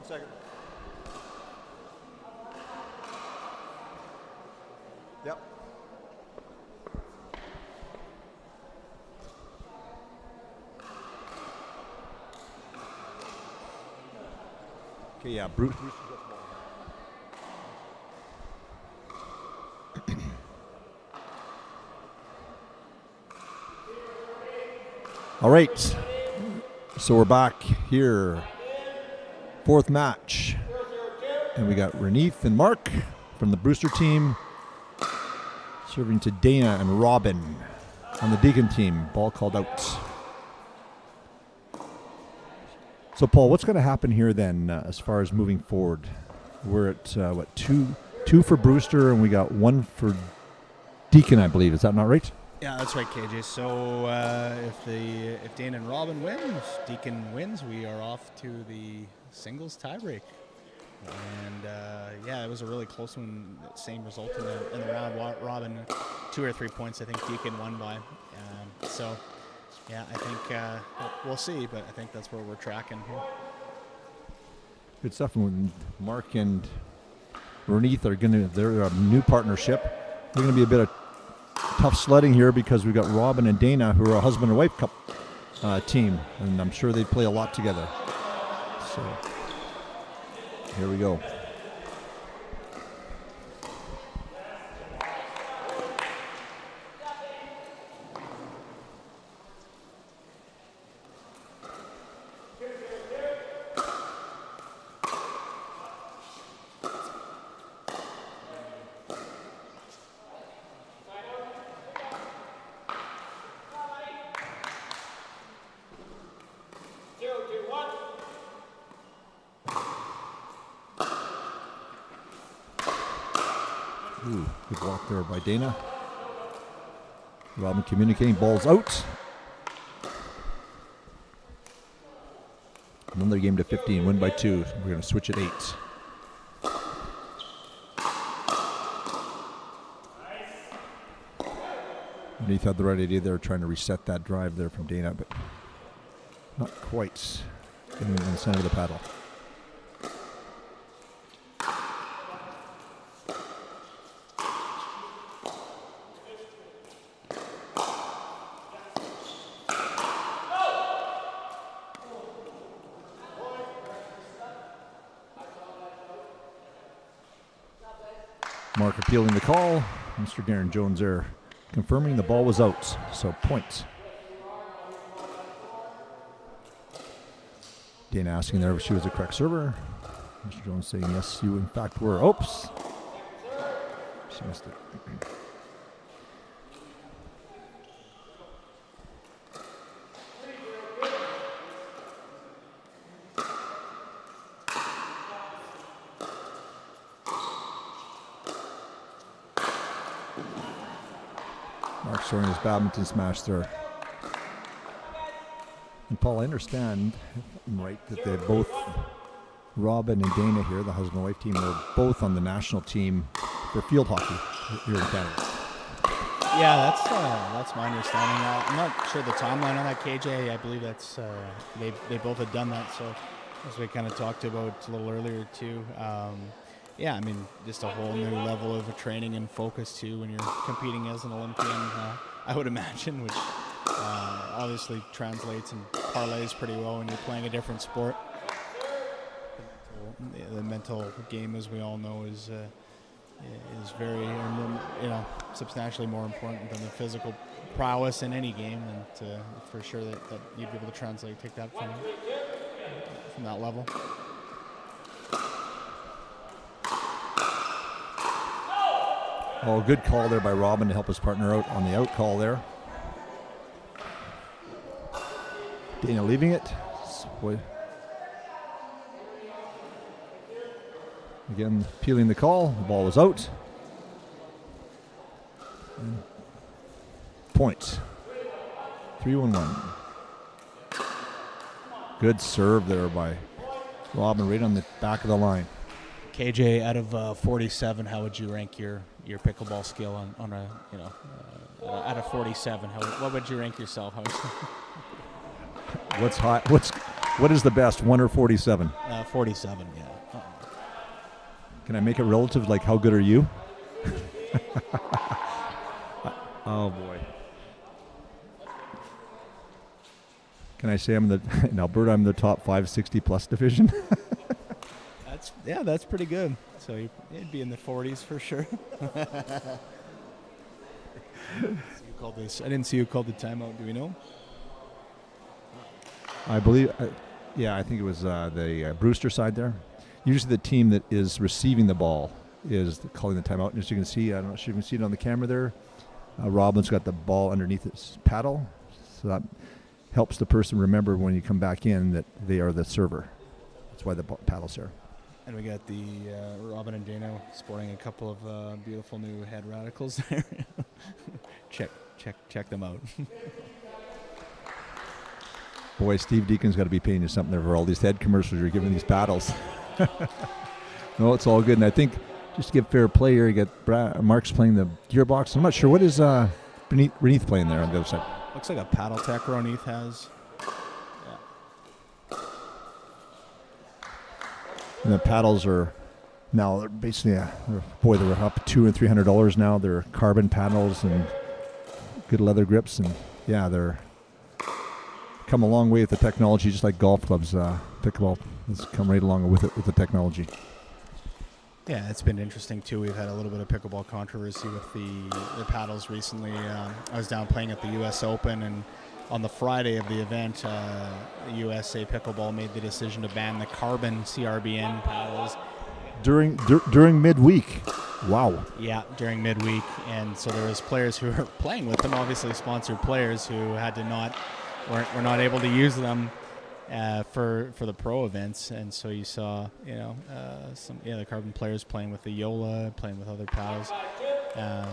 Second. Yep. Okay, yeah, Bruce. All right, so we're back here. Fourth match. And we got Reneith and Mark from the Brewster team serving to Dana and Robin on the Deacon team. Ball called out. So, Paul, what's going to happen here then as far as moving forward? We're at, two for Brewster, and we got one for Deacon, I believe. Is that not right? Yeah, that's right, KJ. So if Dana and Robin wins, Deacon wins, we are off to the singles tiebreak. And yeah, it was a really close one. Same result in the round. Robin 2 or 3 points. I think Deacon won by. So yeah, I think we'll see, but I think that's where we're tracking here. Good stuff. And Mark and Reneith they're a new partnership. They're going to be a bit of tough sledding here because we've got Robin and Dana, who are a husband and wife team, and I'm sure they play a lot together. So here we go. Ooh, good block there by Dana. Robin communicating, ball's out. Another game to 15, win by 2. We're going to switch at 8. Reneith had the right idea there, trying to reset that drive there from Dana, but not quite in the center of the paddle. Mark appealing the call. Mr. Garen Jones there confirming the ball was out. So point. Dana asking there if she was a correct server. Mr. Jones saying yes, you in fact were. Oops. She missed it. Mark showing his badminton smash there. And Paul, I understand, if I'm right, that they both, Robin and Dana here, the husband and wife team, are both on the national team for field hockey here in Canada. Yeah, that's my understanding. I'm not sure the timeline on that, KJ. I believe that's they both had done that. So as we kind of talked about a little earlier too. Yeah, I mean, just a whole new level of training and focus too when you're competing as an Olympian. I would imagine, which obviously translates and parlays pretty well when you're playing a different sport. The mental game, as we all know, is very, substantially more important than the physical prowess in any game, and for sure that you'd be able to take that from that level. Oh, good call there by Robin to help his partner out on the out call there. Dana leaving it. Again, peeling the call. The ball was out. Point. 3-1-1. Good serve there by Robin right on the back of the line. KJ, out of 47, how would you rank your pickleball skill on a out of 47? What would you rank yourself? What's high? What is the best, 1 or 47? 47, yeah. Can I make it relative? Like, how good are you? Oh boy. Can I say in Alberta I'm the top 560 plus division? That's pretty good. So you'd be in the 40s for sure. I didn't see who called the timeout. Do we know? I believe, I think it was the Brewster side there. Usually the team that is receiving the ball is calling the timeout. And as you can see, I don't know if you can see it on the camera there, Robin's got the ball underneath his paddle. So that helps the person remember when you come back in that they are the server. That's why the paddle's there. And we got the Robin and Dana sporting a couple of beautiful new head radicals there. check them out. Boy, Steve Deacon's got to be paying you something there for all these head commercials you're giving these paddles. No, it's all good. And I think just to give fair play here, you got Mark's playing the gearbox. I'm not sure. What is Renith playing there on the other side? Looks like a paddle tech Ronith has. And the paddles are now they're basically, they're up $200 and $300 now. They're carbon paddles and good leather grips, and they're come a long way with the technology, just like golf clubs. Pickleball has come right along with it with the technology. Yeah, it's been interesting too. We've had a little bit of pickleball controversy with the paddles recently. I was down playing at the U.S. Open, and on the Friday of the event, USA Pickleball made the decision to ban the carbon CRBN paddles during midweek. Wow. Yeah, during midweek, and so there was players who were playing with them, obviously sponsored players who were not able to use them for the pro events, and so you saw the carbon players playing with the Yola, playing with other paddles.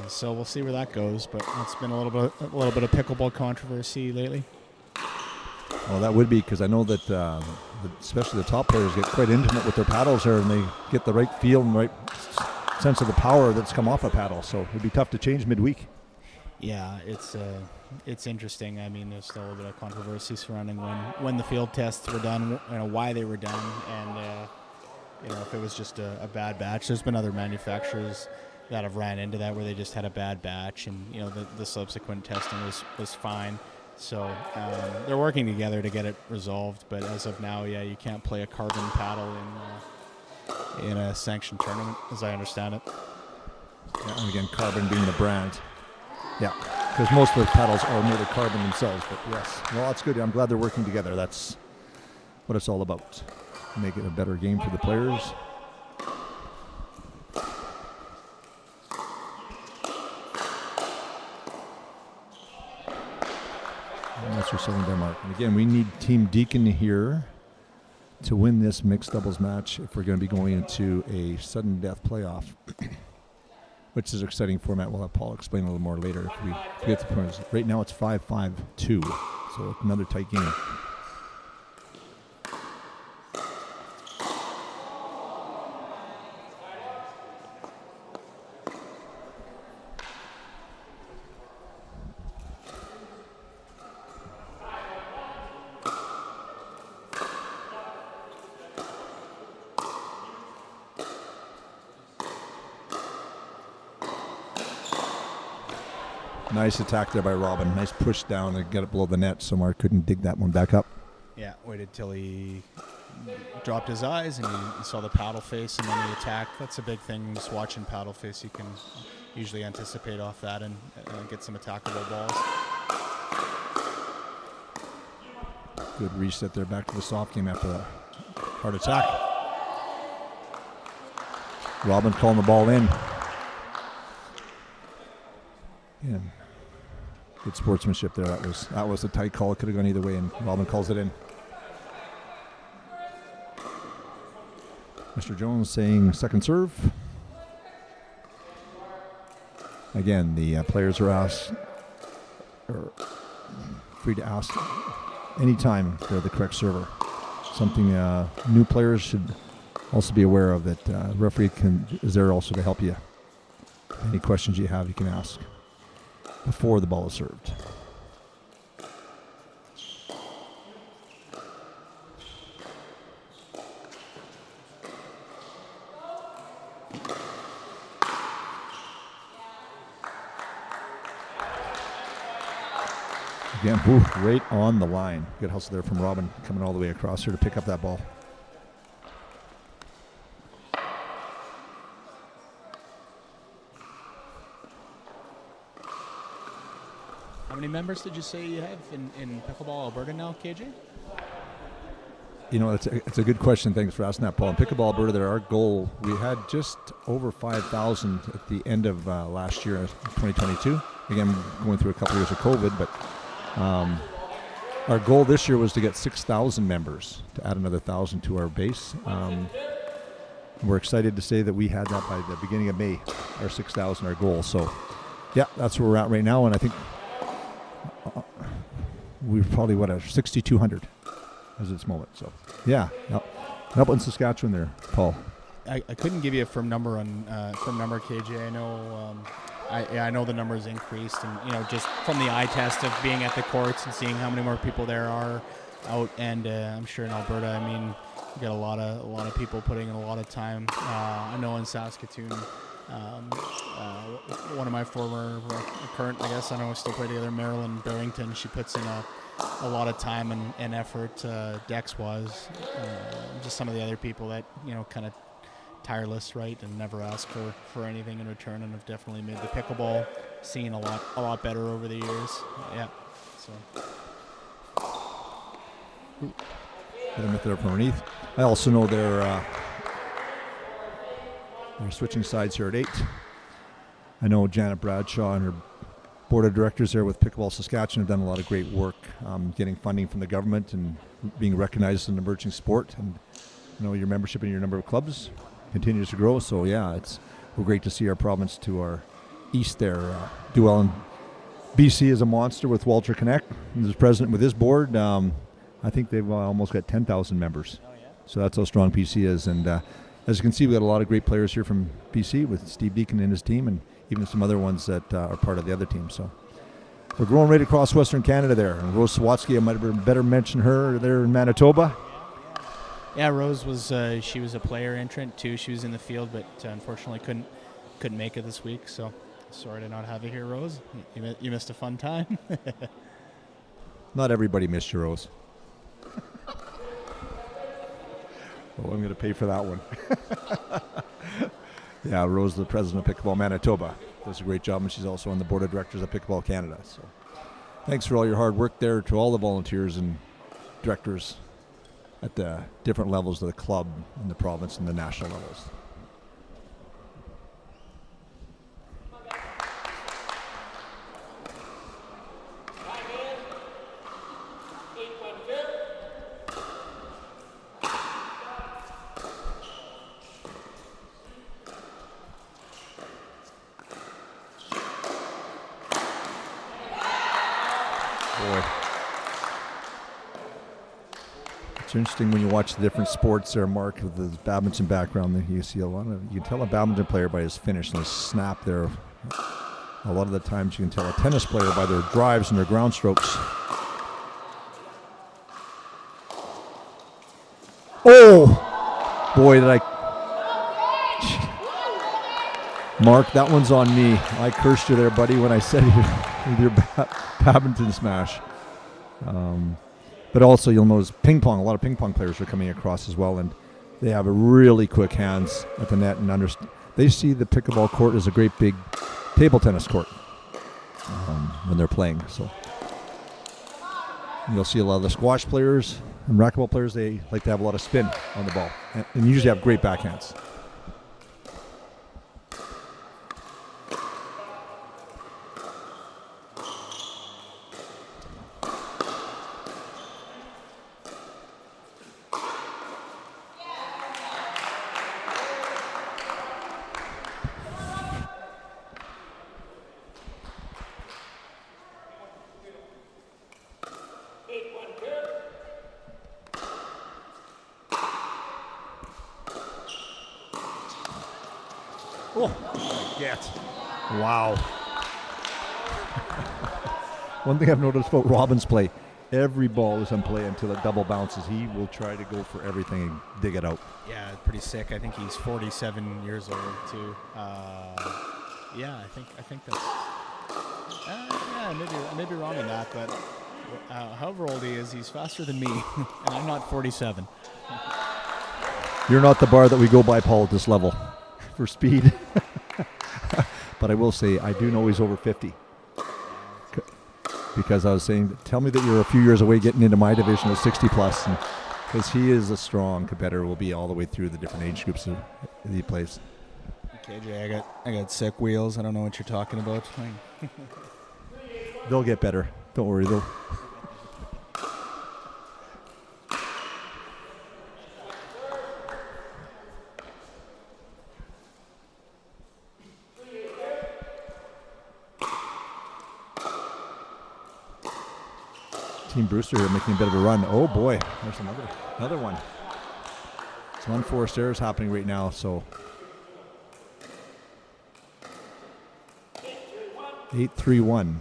So we'll see where that goes, but it's been a little bit of pickleball controversy lately. Well, that would be because I know that especially the top players get quite intimate with their paddles there, and they get the right feel and right sense of the power that's come off a paddle. So it'd be tough to change midweek. Yeah, it's interesting. I mean, there's still a little bit of controversy surrounding when the field tests were done, why they were done, and if it was just a bad batch. There's been other manufacturers that have ran into that where they just had a bad batch, and the subsequent testing was fine. So they're working together to get it resolved. But as of now, you can't play a carbon paddle in a sanctioned tournament, as I understand it. Yeah, and again, carbon being the brand. Yeah, because most of the paddles are made of carbon themselves. But yes, well, that's good. I'm glad they're working together. That's what it's all about. Make it a better game for the players. And that's for Southern Denmark. And again, we need Team Deacon here to win this mixed doubles match if we're going to be going into a sudden death playoff, which is an exciting format. We'll have Paul explain a little more later if we get to the points. Right now it's 5-5-2, so another tight game. Nice attack there by Robin. Nice push down and get it below the net. So Mark couldn't dig that one back up. Yeah, waited till he dropped his eyes and he saw the paddle face and then he attacked. That's a big thing. Just watching paddle face, you can usually anticipate off that and get some attackable balls. Good reset there back to the soft game after that hard attack. Robin calling the ball in. Yeah. Good sportsmanship there. That was a tight call. It could have gone either way, and Robin calls it in. Mr. Jones saying second serve. Again, the players are free to ask anytime they're the correct server. Something new players should also be aware of, that referee is there also to help you. Any questions you have, you can ask before the ball is served. Again, right on the line. Good hustle there from Robin, coming all the way across here to pick up that ball. How many members did you say you have in Pickleball Alberta now, KJ? You know, it's a good question. Thanks for asking that, Paul. In Pickleball Alberta, there, our goal, we had just over 5,000 at the end of last year, 2022. Again, going through a couple years of COVID, but our goal this year was to get 6,000 members, to add another 1,000 to our base. We're excited to say that we had that by the beginning of May, our 6,000, our goal. So, yeah, that's where we're at right now, and I think we're probably, 6,200 as this moment. So, yeah, up in Saskatchewan there, Paul. I couldn't give you a firm number on KJ. I know I know the numbers increased, and just from the eye test of being at the courts and seeing how many more people there are out, and I'm sure in Alberta, I mean, you got a lot of people putting in a lot of time. I know in Saskatoon, one of my former current, I guess, I know we still play together, Marilyn Barrington. She puts in a lot of time and effort, Dex-wise. Just some of the other people that kind of tireless, right, and never ask for anything in return, and have definitely made the pickleball scene a lot better over the years. Yeah. So. Get him there from underneath. I also know they're switching sides here at 8. I know Janet Bradshaw and her board of directors there with Pickleball Saskatchewan have done a lot of great work, getting funding from the government and being recognized as an emerging sport. And I know your membership in your number of clubs continues to grow. So yeah, we're great to see our province to our east there do well. And BC is a monster with Walter Connect, who's president with his board. I think they've almost got 10,000 members. Oh, yeah. So that's how strong BC is. And as you can see, we've got a lot of great players here from BC with Steve Deacon and his team, and even some other ones that are part of the other team. So we're growing right across Western Canada there. And Rose Sawatsky, I might have better mention her there in Manitoba. Yeah, Rose was she was a player entrant too. She was in the field, but unfortunately couldn't make it this week. So sorry to not have you here, Rose. You missed a fun time. Not everybody missed you, Rose. Oh, I'm going to pay for that one. Yeah, Rose, the president of Pickleball Manitoba, does a great job, and she's also on the board of directors of Pickleball Canada. So thanks for all your hard work there to all the volunteers and directors at the different levels of the club in the province and the national levels. It's interesting when you watch the different sports there, Mark, with the badminton background. That you see a lot of, you can tell a badminton player by his finish and his snap there. A lot of the times you can tell a tennis player by their drives and their ground strokes. Oh! Boy, did I... Mark, that one's on me. I cursed you there, buddy, when I said with your badminton smash. But also, you'll notice ping pong. A lot of ping pong players are coming across as well, and they have a really quick hands at the net, and they see the pickleball court as a great big table tennis court when they're playing. So you'll see a lot of the squash players and racquetball players. They like to have a lot of spin on the ball, and usually have great backhands. Oh, get. Wow. One thing I've noticed about Robin's play, every ball is in play until it double bounces. He will try to go for everything and dig it out. Yeah, pretty sick. I think he's 47 years old too. Yeah, I think that's. Yeah, I may be wrong on that, but however old he is, he's faster than me, and I'm not 47. You're not the bar that we go by, Paul, at this level for speed. But I will say, I do know he's over 50. Because I was saying, tell me that you're a few years away getting into my division of 60 plus, because he is a strong competitor. Will be all the way through the different age groups that he plays. KJ, I got sick wheels. I don't know what you're talking about. They'll get better. Don't worry, though. Team Brewster here making a bit of a run. Oh boy, there's another one. Some unforced errors happening right now, so 8-3-1.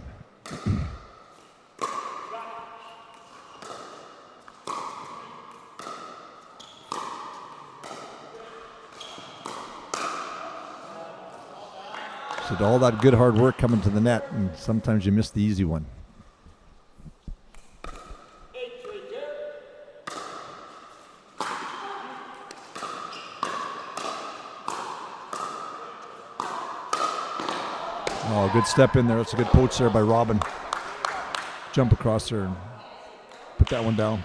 So all that good hard work coming to the net, and sometimes you miss the easy one. Oh, good step in there. That's a good poach there by Robin. Jump across there and put that one down.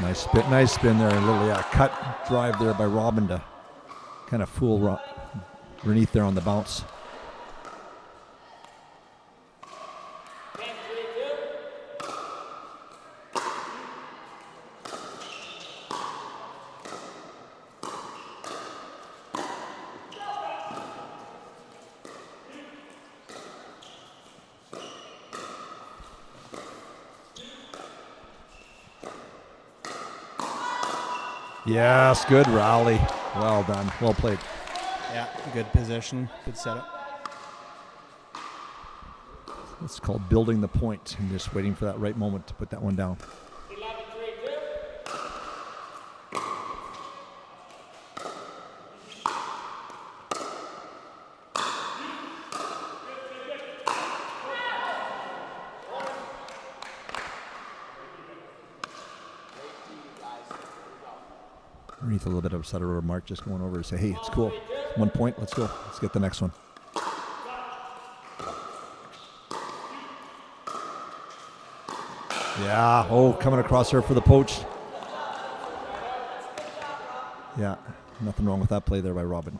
Nice spin there. A little cut drive there by Robin to kind of fool underneath there on the bounce. Yes, good rally. Well done. Well played. Yeah, good position. Good setup. It's called building the point and just waiting for that right moment to put that one down. underneath a little bit of a subtle remark, just going over and say, hey, it's cool. 1 point, let's go. Let's get the next one. Yeah, coming across there for the poach. Yeah, nothing wrong with that play there by Robin.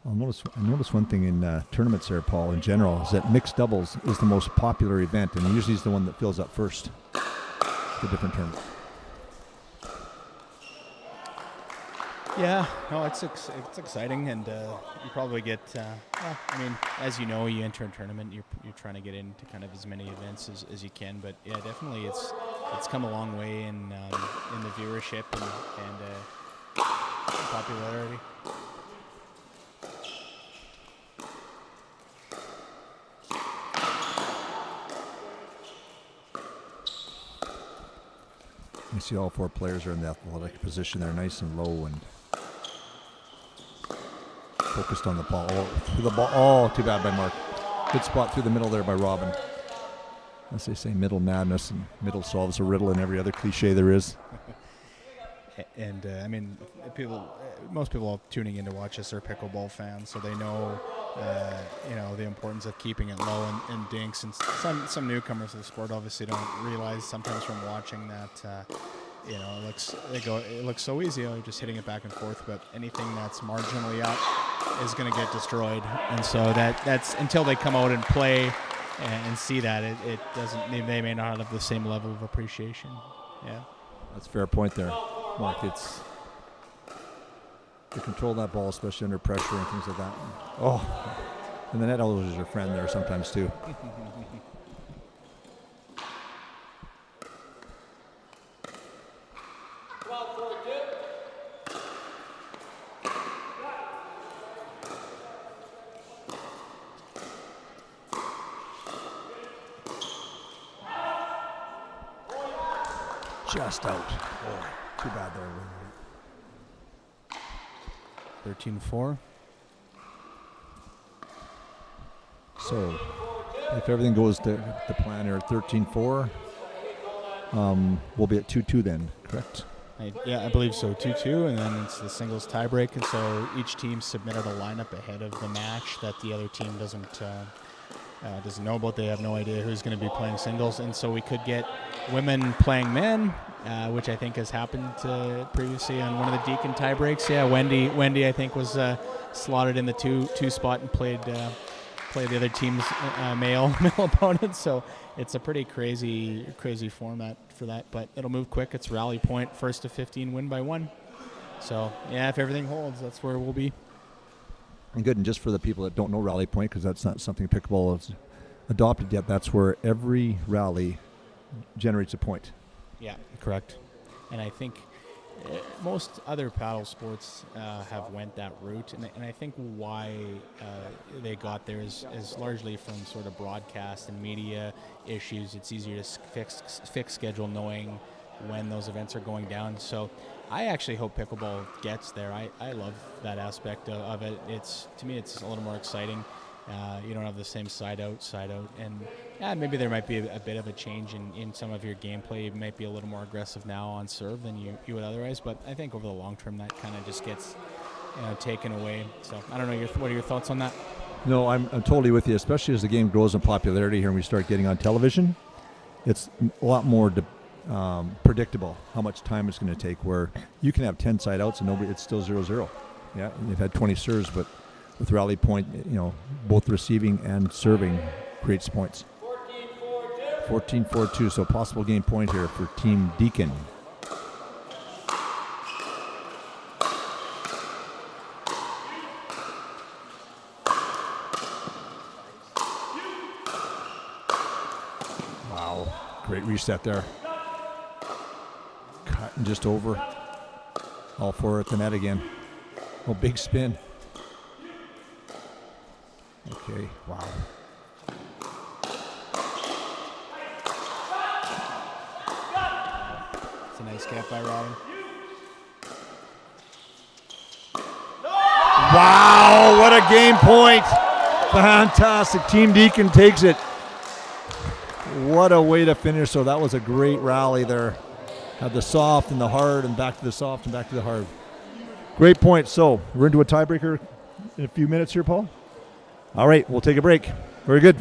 I notice one thing in tournaments there, Paul, in general, is that mixed doubles is the most popular event, and usually is the one that fills up first. The different tournament. Yeah, no, it's exciting, and you probably get. I mean, as you know, you enter a tournament, you're trying to get into kind of as many events as you can. But yeah, definitely, it's come a long way in the viewership and popularity. You see all 4 players are in the athletic position. They're nice and low and focused on the ball. Through the ball. Oh, too bad by Mark. Good spot through the middle there by Robin. As they say, middle madness, and middle solves a riddle, and every other cliche there is. And I mean, most people tuning in to watch us are pickleball fans, so they know, the importance of keeping it low and dinks. And some newcomers to the sport obviously don't realize sometimes from watching that, it looks so easy, you're just hitting it back and forth. But anything that's marginally up is going to get destroyed. And so that's until they come out and play and see that it doesn't. They may not have the same level of appreciation. Yeah, that's a fair point there, Mark. It's to control that ball, especially under pressure and things like that. Oh, and the net always is your friend there sometimes too. Just out. Oh, too bad there. 13-4. So, if everything goes to the plan here, 13-4, we'll be at 2-2 then, correct? I believe so. 2-2, and then it's the singles tiebreak, and so each team submitted a lineup ahead of the match that the other team doesn't know about. They have no idea who's going to be playing singles, and so we could get women playing men, which I think has happened previously on one of the Deacon tiebreaks. Yeah, Wendy I think was slotted in the two spot and played the other team's male opponent. So it's a pretty crazy format for that, but it'll move quick. It's rally point, first to 15, win by 1. So yeah, if everything holds, that's where we'll be. And good, and just for the people that don't know rally point, because that's not something pickleball has adopted yet, that's where every rally generates a point. Yeah, correct. And I think most other paddle sports have went that route, and I think why they got there is largely from sort of broadcast and media issues. It's easier to fix schedule knowing when those events are going down. So I actually hope pickleball gets there. I love that aspect of it. To me, it's a little more exciting. You don't have the same side out, and maybe there might be a bit of a change in some of your gameplay. You might be a little more aggressive now on serve than you would otherwise, but I think over the long term that kind of just gets taken away. So I don't know, what are your thoughts on that? No, I'm totally with you, especially as the game grows in popularity here and we start getting on television. It's a lot more predictable how much time it's going to take, where you can have 10 side outs and it's still 0-0. Yeah, and you've had 20 serves, but with rally point, both receiving and serving creates points. 14-4-2, so possible game point here for Team Deacon. Wow, great reset there. Cut and just over. All 4 at the net again. Oh, big spin. Okay, wow. It's a nice cap by Robin. Wow, what a game point. Fantastic. Team Deacon takes it. What a way to finish. So that was a great rally there. have the soft and the hard, and back to the soft and back to the hard. Great point. So we're into a tiebreaker in a few minutes here, Paul. All right, we'll take a break. Very good.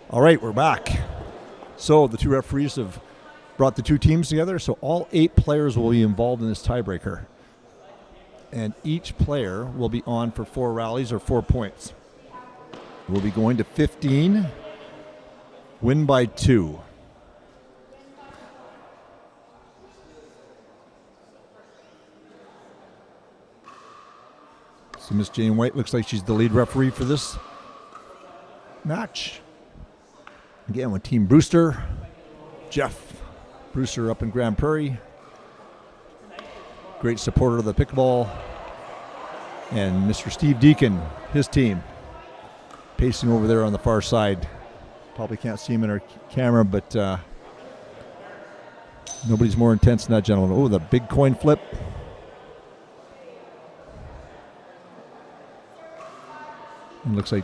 All right, we're back. So the two referees have brought the two teams together. So all 8 players will be involved in this tiebreaker. And each player will be on for 4 rallies or 4 points. We'll be going to 15, win by 2. So Miss Jane White looks like she's the lead referee for this match. Again, with Team Brewster, Jeff Brewster up in Grand Prairie. Great supporter of the pickleball. And Mr. Steve Deacon, his team, pacing over there on the far side. Probably can't see him in our camera, but nobody's more intense than that gentleman. Oh, the big coin flip. It looks like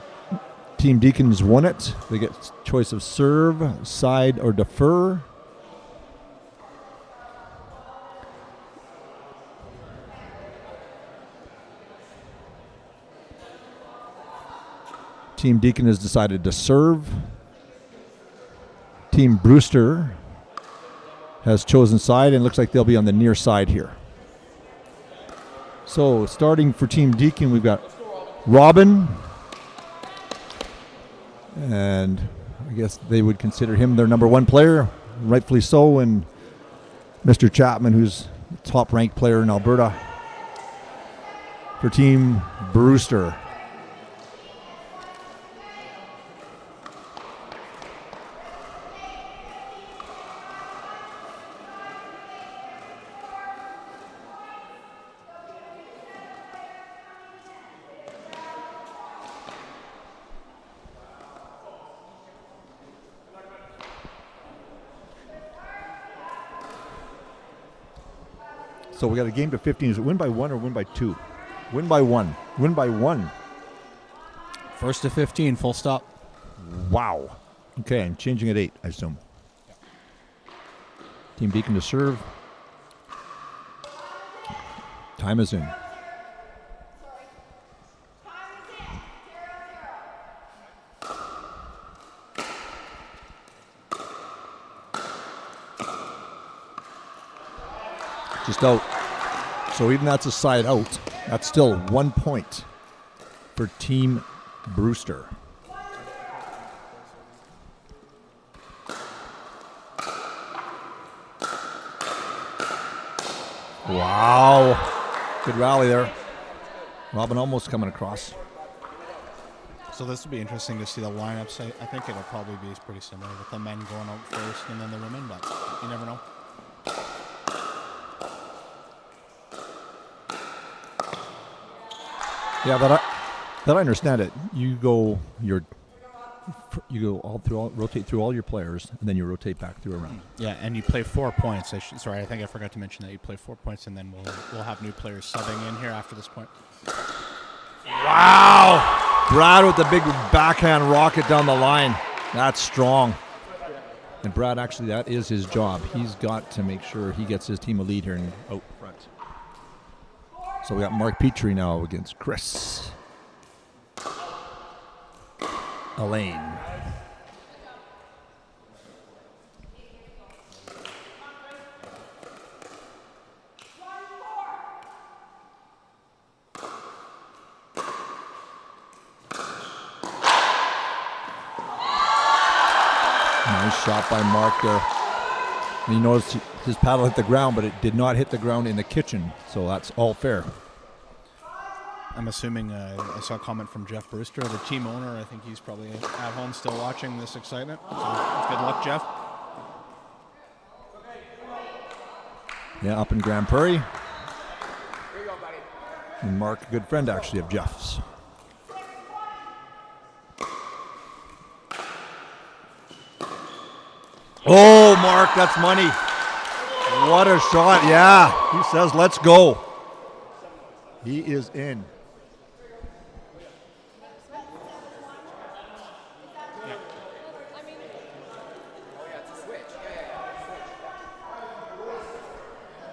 Team Deacons won it. They get choice of serve, side, or defer. Team Deacon has decided to serve. Team Brewster has chosen side and looks like they'll be on the near side here. So starting for Team Deacon, we've got Robin. And I guess they would consider him their number 1 player, rightfully so, and Mr. Chapman, who's the top-ranked player in Alberta. For Team Brewster. So we got a game to 15. Is it win by 1 or win by 2? Win by 1. Win by 1. First to 15, full stop. Wow. Okay, I'm changing at 8, I assume. Team Deacon to serve. Time is in. Just out. So even that's a side out. That's still 1 point for Team Brewster. Wow. Good rally there. Robin almost coming across. So this will be interesting to see the lineups. I think it'll probably be pretty similar with the men going out first and then the women, but you never know. Yeah, that I understand it. You go rotate through all your players, and then you rotate back through around. Yeah, and you play 4 points. Sorry, I think I forgot to mention that you play 4 points, and then we'll have new players subbing in here after this point. Wow! Brad with the big backhand rocket down the line. That's strong. And Brad, actually, that is his job. He's got to make sure he gets his team a lead here and out front. So we got Mark Petrie now against Chris Elaine. Nice shot by Mark there. And you notice his paddle hit the ground, but it did not hit the ground in the kitchen, so that's all fair. I'm assuming I saw a comment from Jeff Brewster, the team owner. I think he's probably at home still watching this excitement. So good luck, Jeff. Yeah, up in Grand Prairie. Here you go, buddy. And Mark, a good friend actually of Jeff's. Oh, Mark, that's money. What a shot. Yeah, he says, let's go. He is in.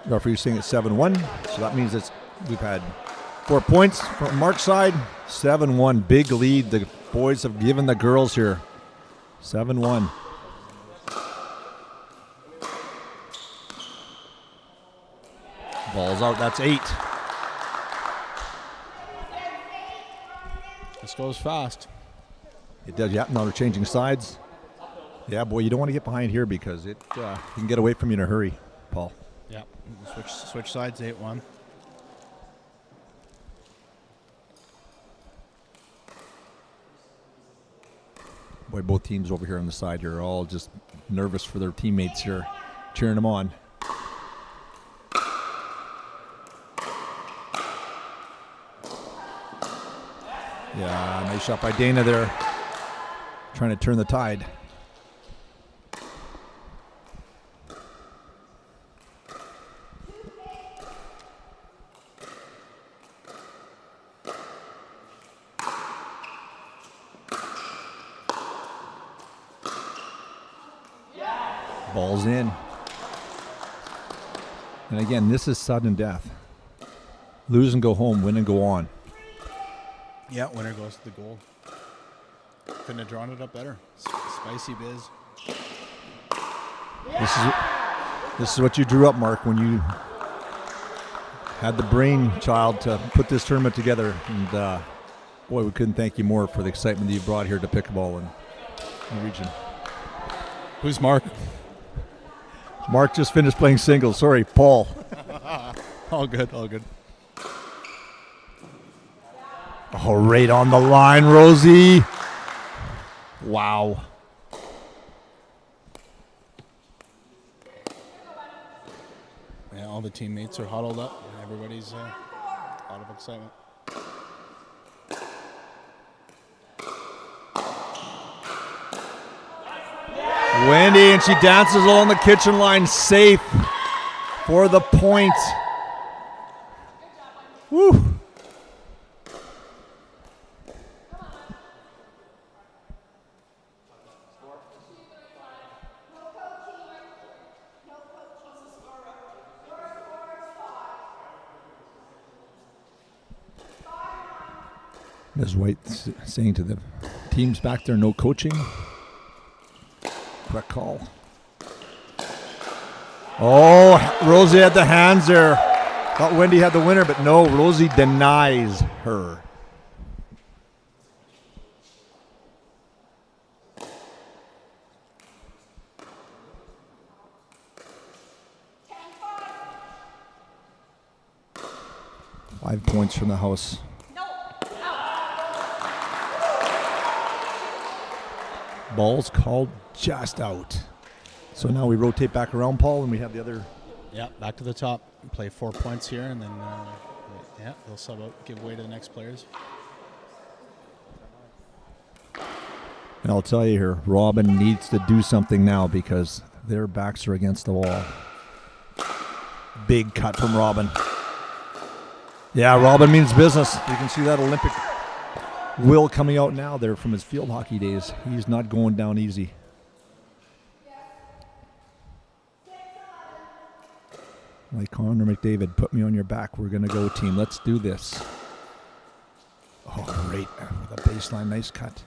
Referee's saying it's 7-1, so that means we've had 4 points from Mark's side. 7-1, big lead. The boys have given the girls here. 7-1. Ball's out. That's 8. This goes fast. It does. Yeah, now they're changing sides. Yeah, boy, you don't want to get behind here because it can get away from you in a hurry, Paul. Yeah, switch sides, 8-1. Boy, both teams over here on the side here are all just nervous for their teammates here, cheering them on. Yeah, nice shot by Dana there, trying to turn the tide. Ball's in. And again, this is sudden death. Lose and go home, win and go on. Yeah, winner goes to the goal. Couldn't have drawn it up better. Spicy biz. This is what you drew up, Mark, when you had the brainchild to put this tournament together. And boy, we couldn't thank you more for the excitement that you brought here to pickleball in the region. Who's Mark? Mark just finished playing singles. Sorry, Paul. All good, all good. Oh, right on the line, Rosie. Wow. Yeah, all the teammates are huddled up. And everybody's out of excitement. Wendy, and she dances along the kitchen line, safe for the point. Woo. Ms. White saying to the teams back there, no coaching. Correct call. Oh, Rosie had the hands there. Thought Wendy had the winner, but no, Rosie denies her. Five points from the house. Ball's called just out. So now we rotate back around, Paul, and we have the other. Yeah, back to the top. Play 4 points here, and then yeah, they'll sub out, give way to the next players. And I'll tell you here, Robin needs to do something now because their backs are against the wall. Big cut from Robin. Yeah, Robin means business. You can see that Olympic will coming out now there from his field hockey days. He's not going down easy. Like Connor McDavid, put me on your back. We're going to go, team. Let's do this. Oh, great. The baseline, nice cut.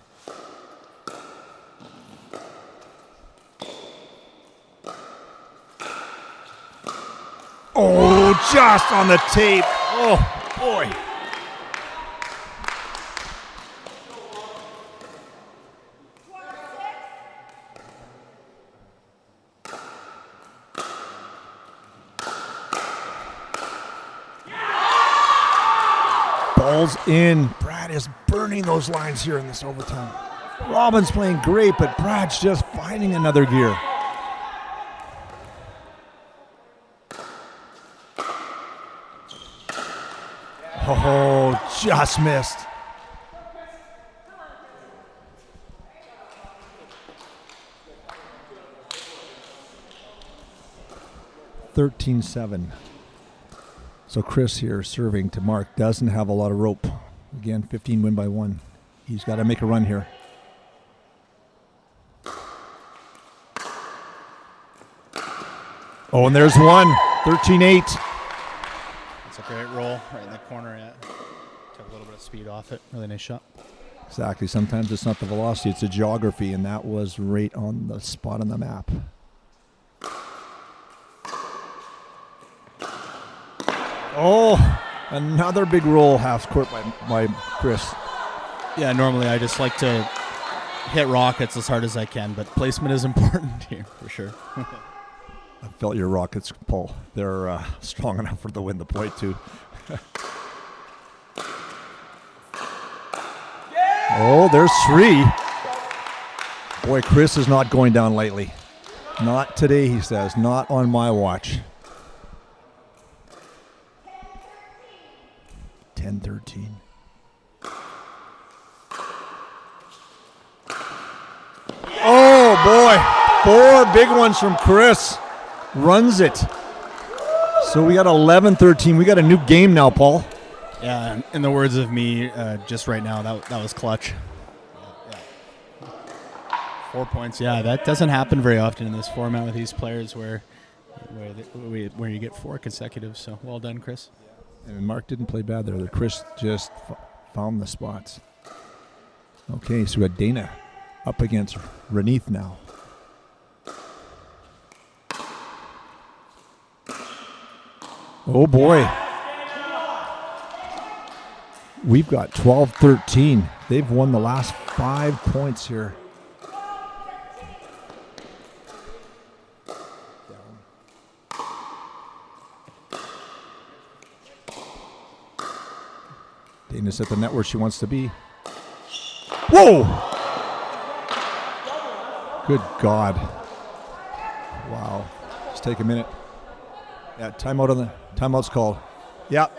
Oh, just on the tape. Oh, boy. Ball's in. Brad is burning those lines here in this overtime. Robin's playing great, but Brad's just finding another gear. Oh, just missed. $13-7. So Chris here serving to Mark, doesn't have a lot of rope. Again, 15 win by 1. He's got to make a run here. Oh, and there's one. 13-8. It's a great roll right in the corner. Yeah. Took a little bit of speed off it. Really nice shot. Exactly. Sometimes it's not the velocity, it's the geography, and that was right on the spot on the map. Oh, another big roll half court by Chris. Yeah, normally I just like to hit rockets as hard as I can, but placement is important here for sure. I felt your rockets, Paul. They're strong enough for the win the point too. Oh, there's 3. Boy, Chris is not going down lightly. Not today, he says. Not on my watch. 10-13. Oh, boy. 4 big ones from Chris. Runs it. So we got 11-13. We got a new game now, Paul. Yeah, in the words of me, just right now, that was clutch. Yeah. 4 points. Yeah, that doesn't happen very often in this format with these players where you get 4 consecutive. So well done, Chris. And Mark didn't play bad there. Chris just found the spots. Okay, so we got Dana up against Renith now. Oh boy. We've got 12-13. They've won the last 5 points here. Dana's at the net where she wants to be. Whoa! Good God. Wow. Let's take a minute. Yeah, timeout's called. Yep.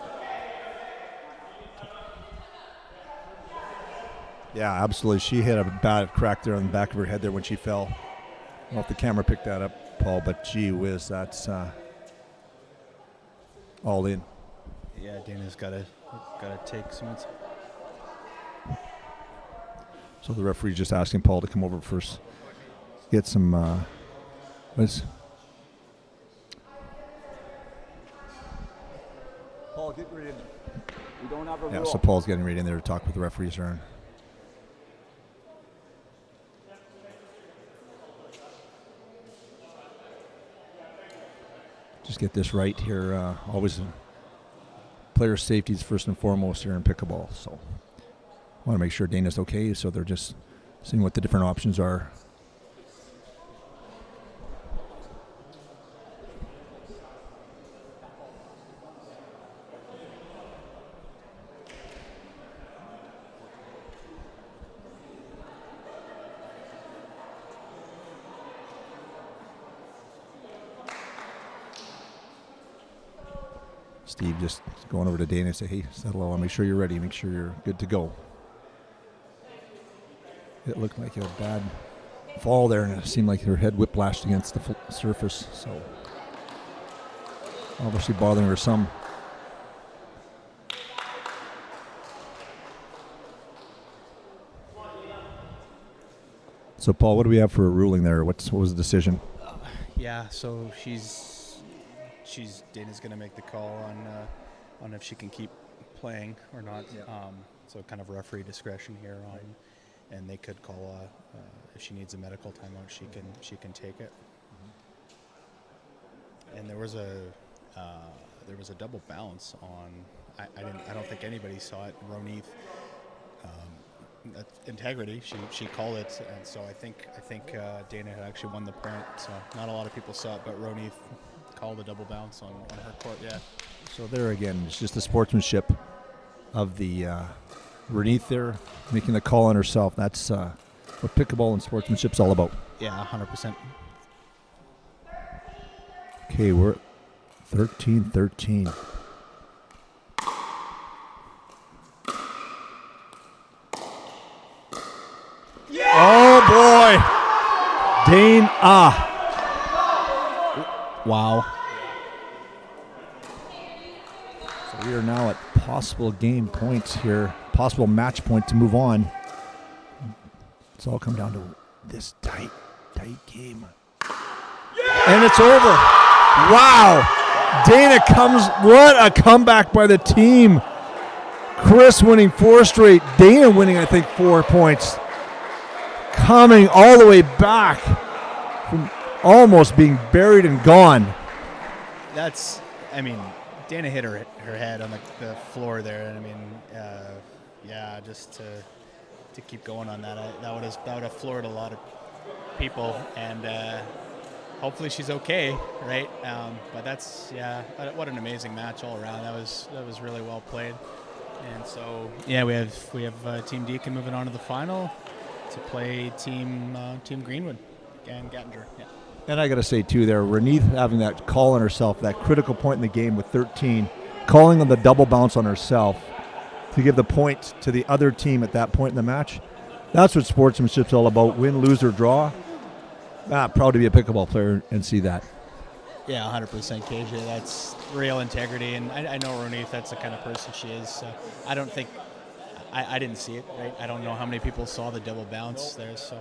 Yeah, absolutely. She hit a bad crack there on the back of her head there when she fell. I don't know if the camera picked that up, Paul, but gee whiz, that's all in. Yeah, Dana's got to take some. So the referee's just asking Paul to come over first. Get some Paul, get ready in there. We don't have a rule. So Paul's getting ready in there to talk with the referees around. Just get this right here. Always player safety is first and foremost here in pickleball. So I want to make sure Dana's okay. So they're just seeing what the different options are. Steve just going over to Dana and say, hey, settle on, make sure you're ready, make sure you're good to go. It looked like a bad fall there, and it seemed like her head whiplashed against the surface, so obviously bothering her some. So, Paul, what do we have for a ruling there? What was the decision? Yeah, so Dana's going to make the call on if she can keep playing or not. Yeah. So kind of referee discretion here on, and they could call if she needs a medical timeout, she can take it. Mm-hmm. And there was a double bounce on. I don't think anybody saw it. Ronith. Integrity. She called it, and so I think Dana had actually won the point. So not a lot of people saw it, but Ronith called a double bounce on her court. Yeah. So there again, it's just the sportsmanship of the Renith there making the call on herself. That's what pickleball and sportsmanship's all about. Yeah, 100%. Okay, we're 13-13. Oh boy, Dane Wow. So we are now at possible game points here, possible match point to move on. It's all come down to this tight game. And it's over. Wow. Dana comes, what a comeback by the team. Chris winning 4 straight, Dana winning, I think, 4 points. Coming all the way back from almost being buried and gone. That's, I mean, Dana hit her head on the floor there, and I mean, yeah, just to keep going on that, that would have floored a lot of people, and hopefully she's okay, right? But that's, yeah, what an amazing match all around. That was really well played, and so yeah, we have Team Deacon moving on to the final to play Team Greenwood and Gattinger. Yeah. And I got to say, too, there, Renith having that call on herself, that critical point in the game with 13, calling on the double bounce on herself to give the point to the other team at that point in the match. That's what sportsmanship's all about, win, lose, or draw. Proud to be a pickleball player and see that. Yeah, 100% KJ. That's real integrity, and I know Renith, that's the kind of person she is. So I don't think, I didn't see it, right? I don't know how many people saw the double bounce there, so.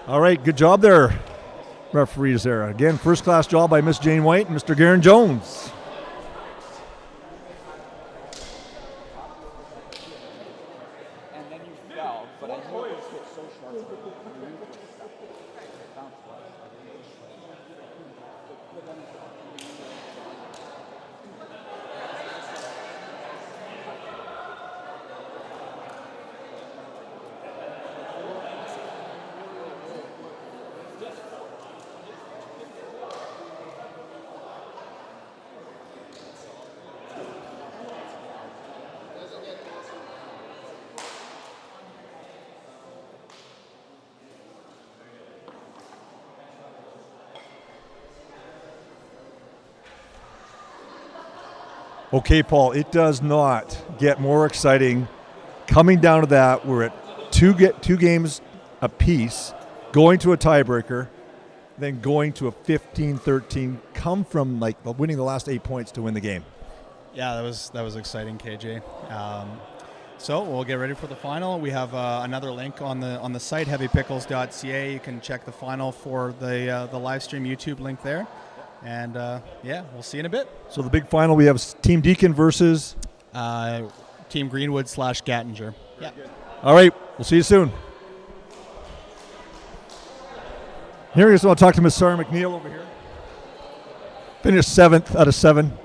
All right, good job there, referees there. Again, first-class job by Miss Jane White and Mr. Garen Jones. And then you fell, but I knew it was hit so sharp. Okay, Paul, it does not get more exciting. Coming down to that, we're at two games apiece, going to a tiebreaker, then going to a 15-13, come from like winning the last 8 points to win the game. Yeah, that was exciting, KJ. So we'll get ready for the final. We have another link on the site, heavypickles.ca. You can check the final for the live stream YouTube link there. And yeah, we'll see you in a bit. So the big final, we have Team Deacon versus Team Greenwood / Gattinger. Yeah. All right, we'll see you soon. Here we go. So I'll talk to Miss Sarah McNeil over here. Finished 7th out of 7.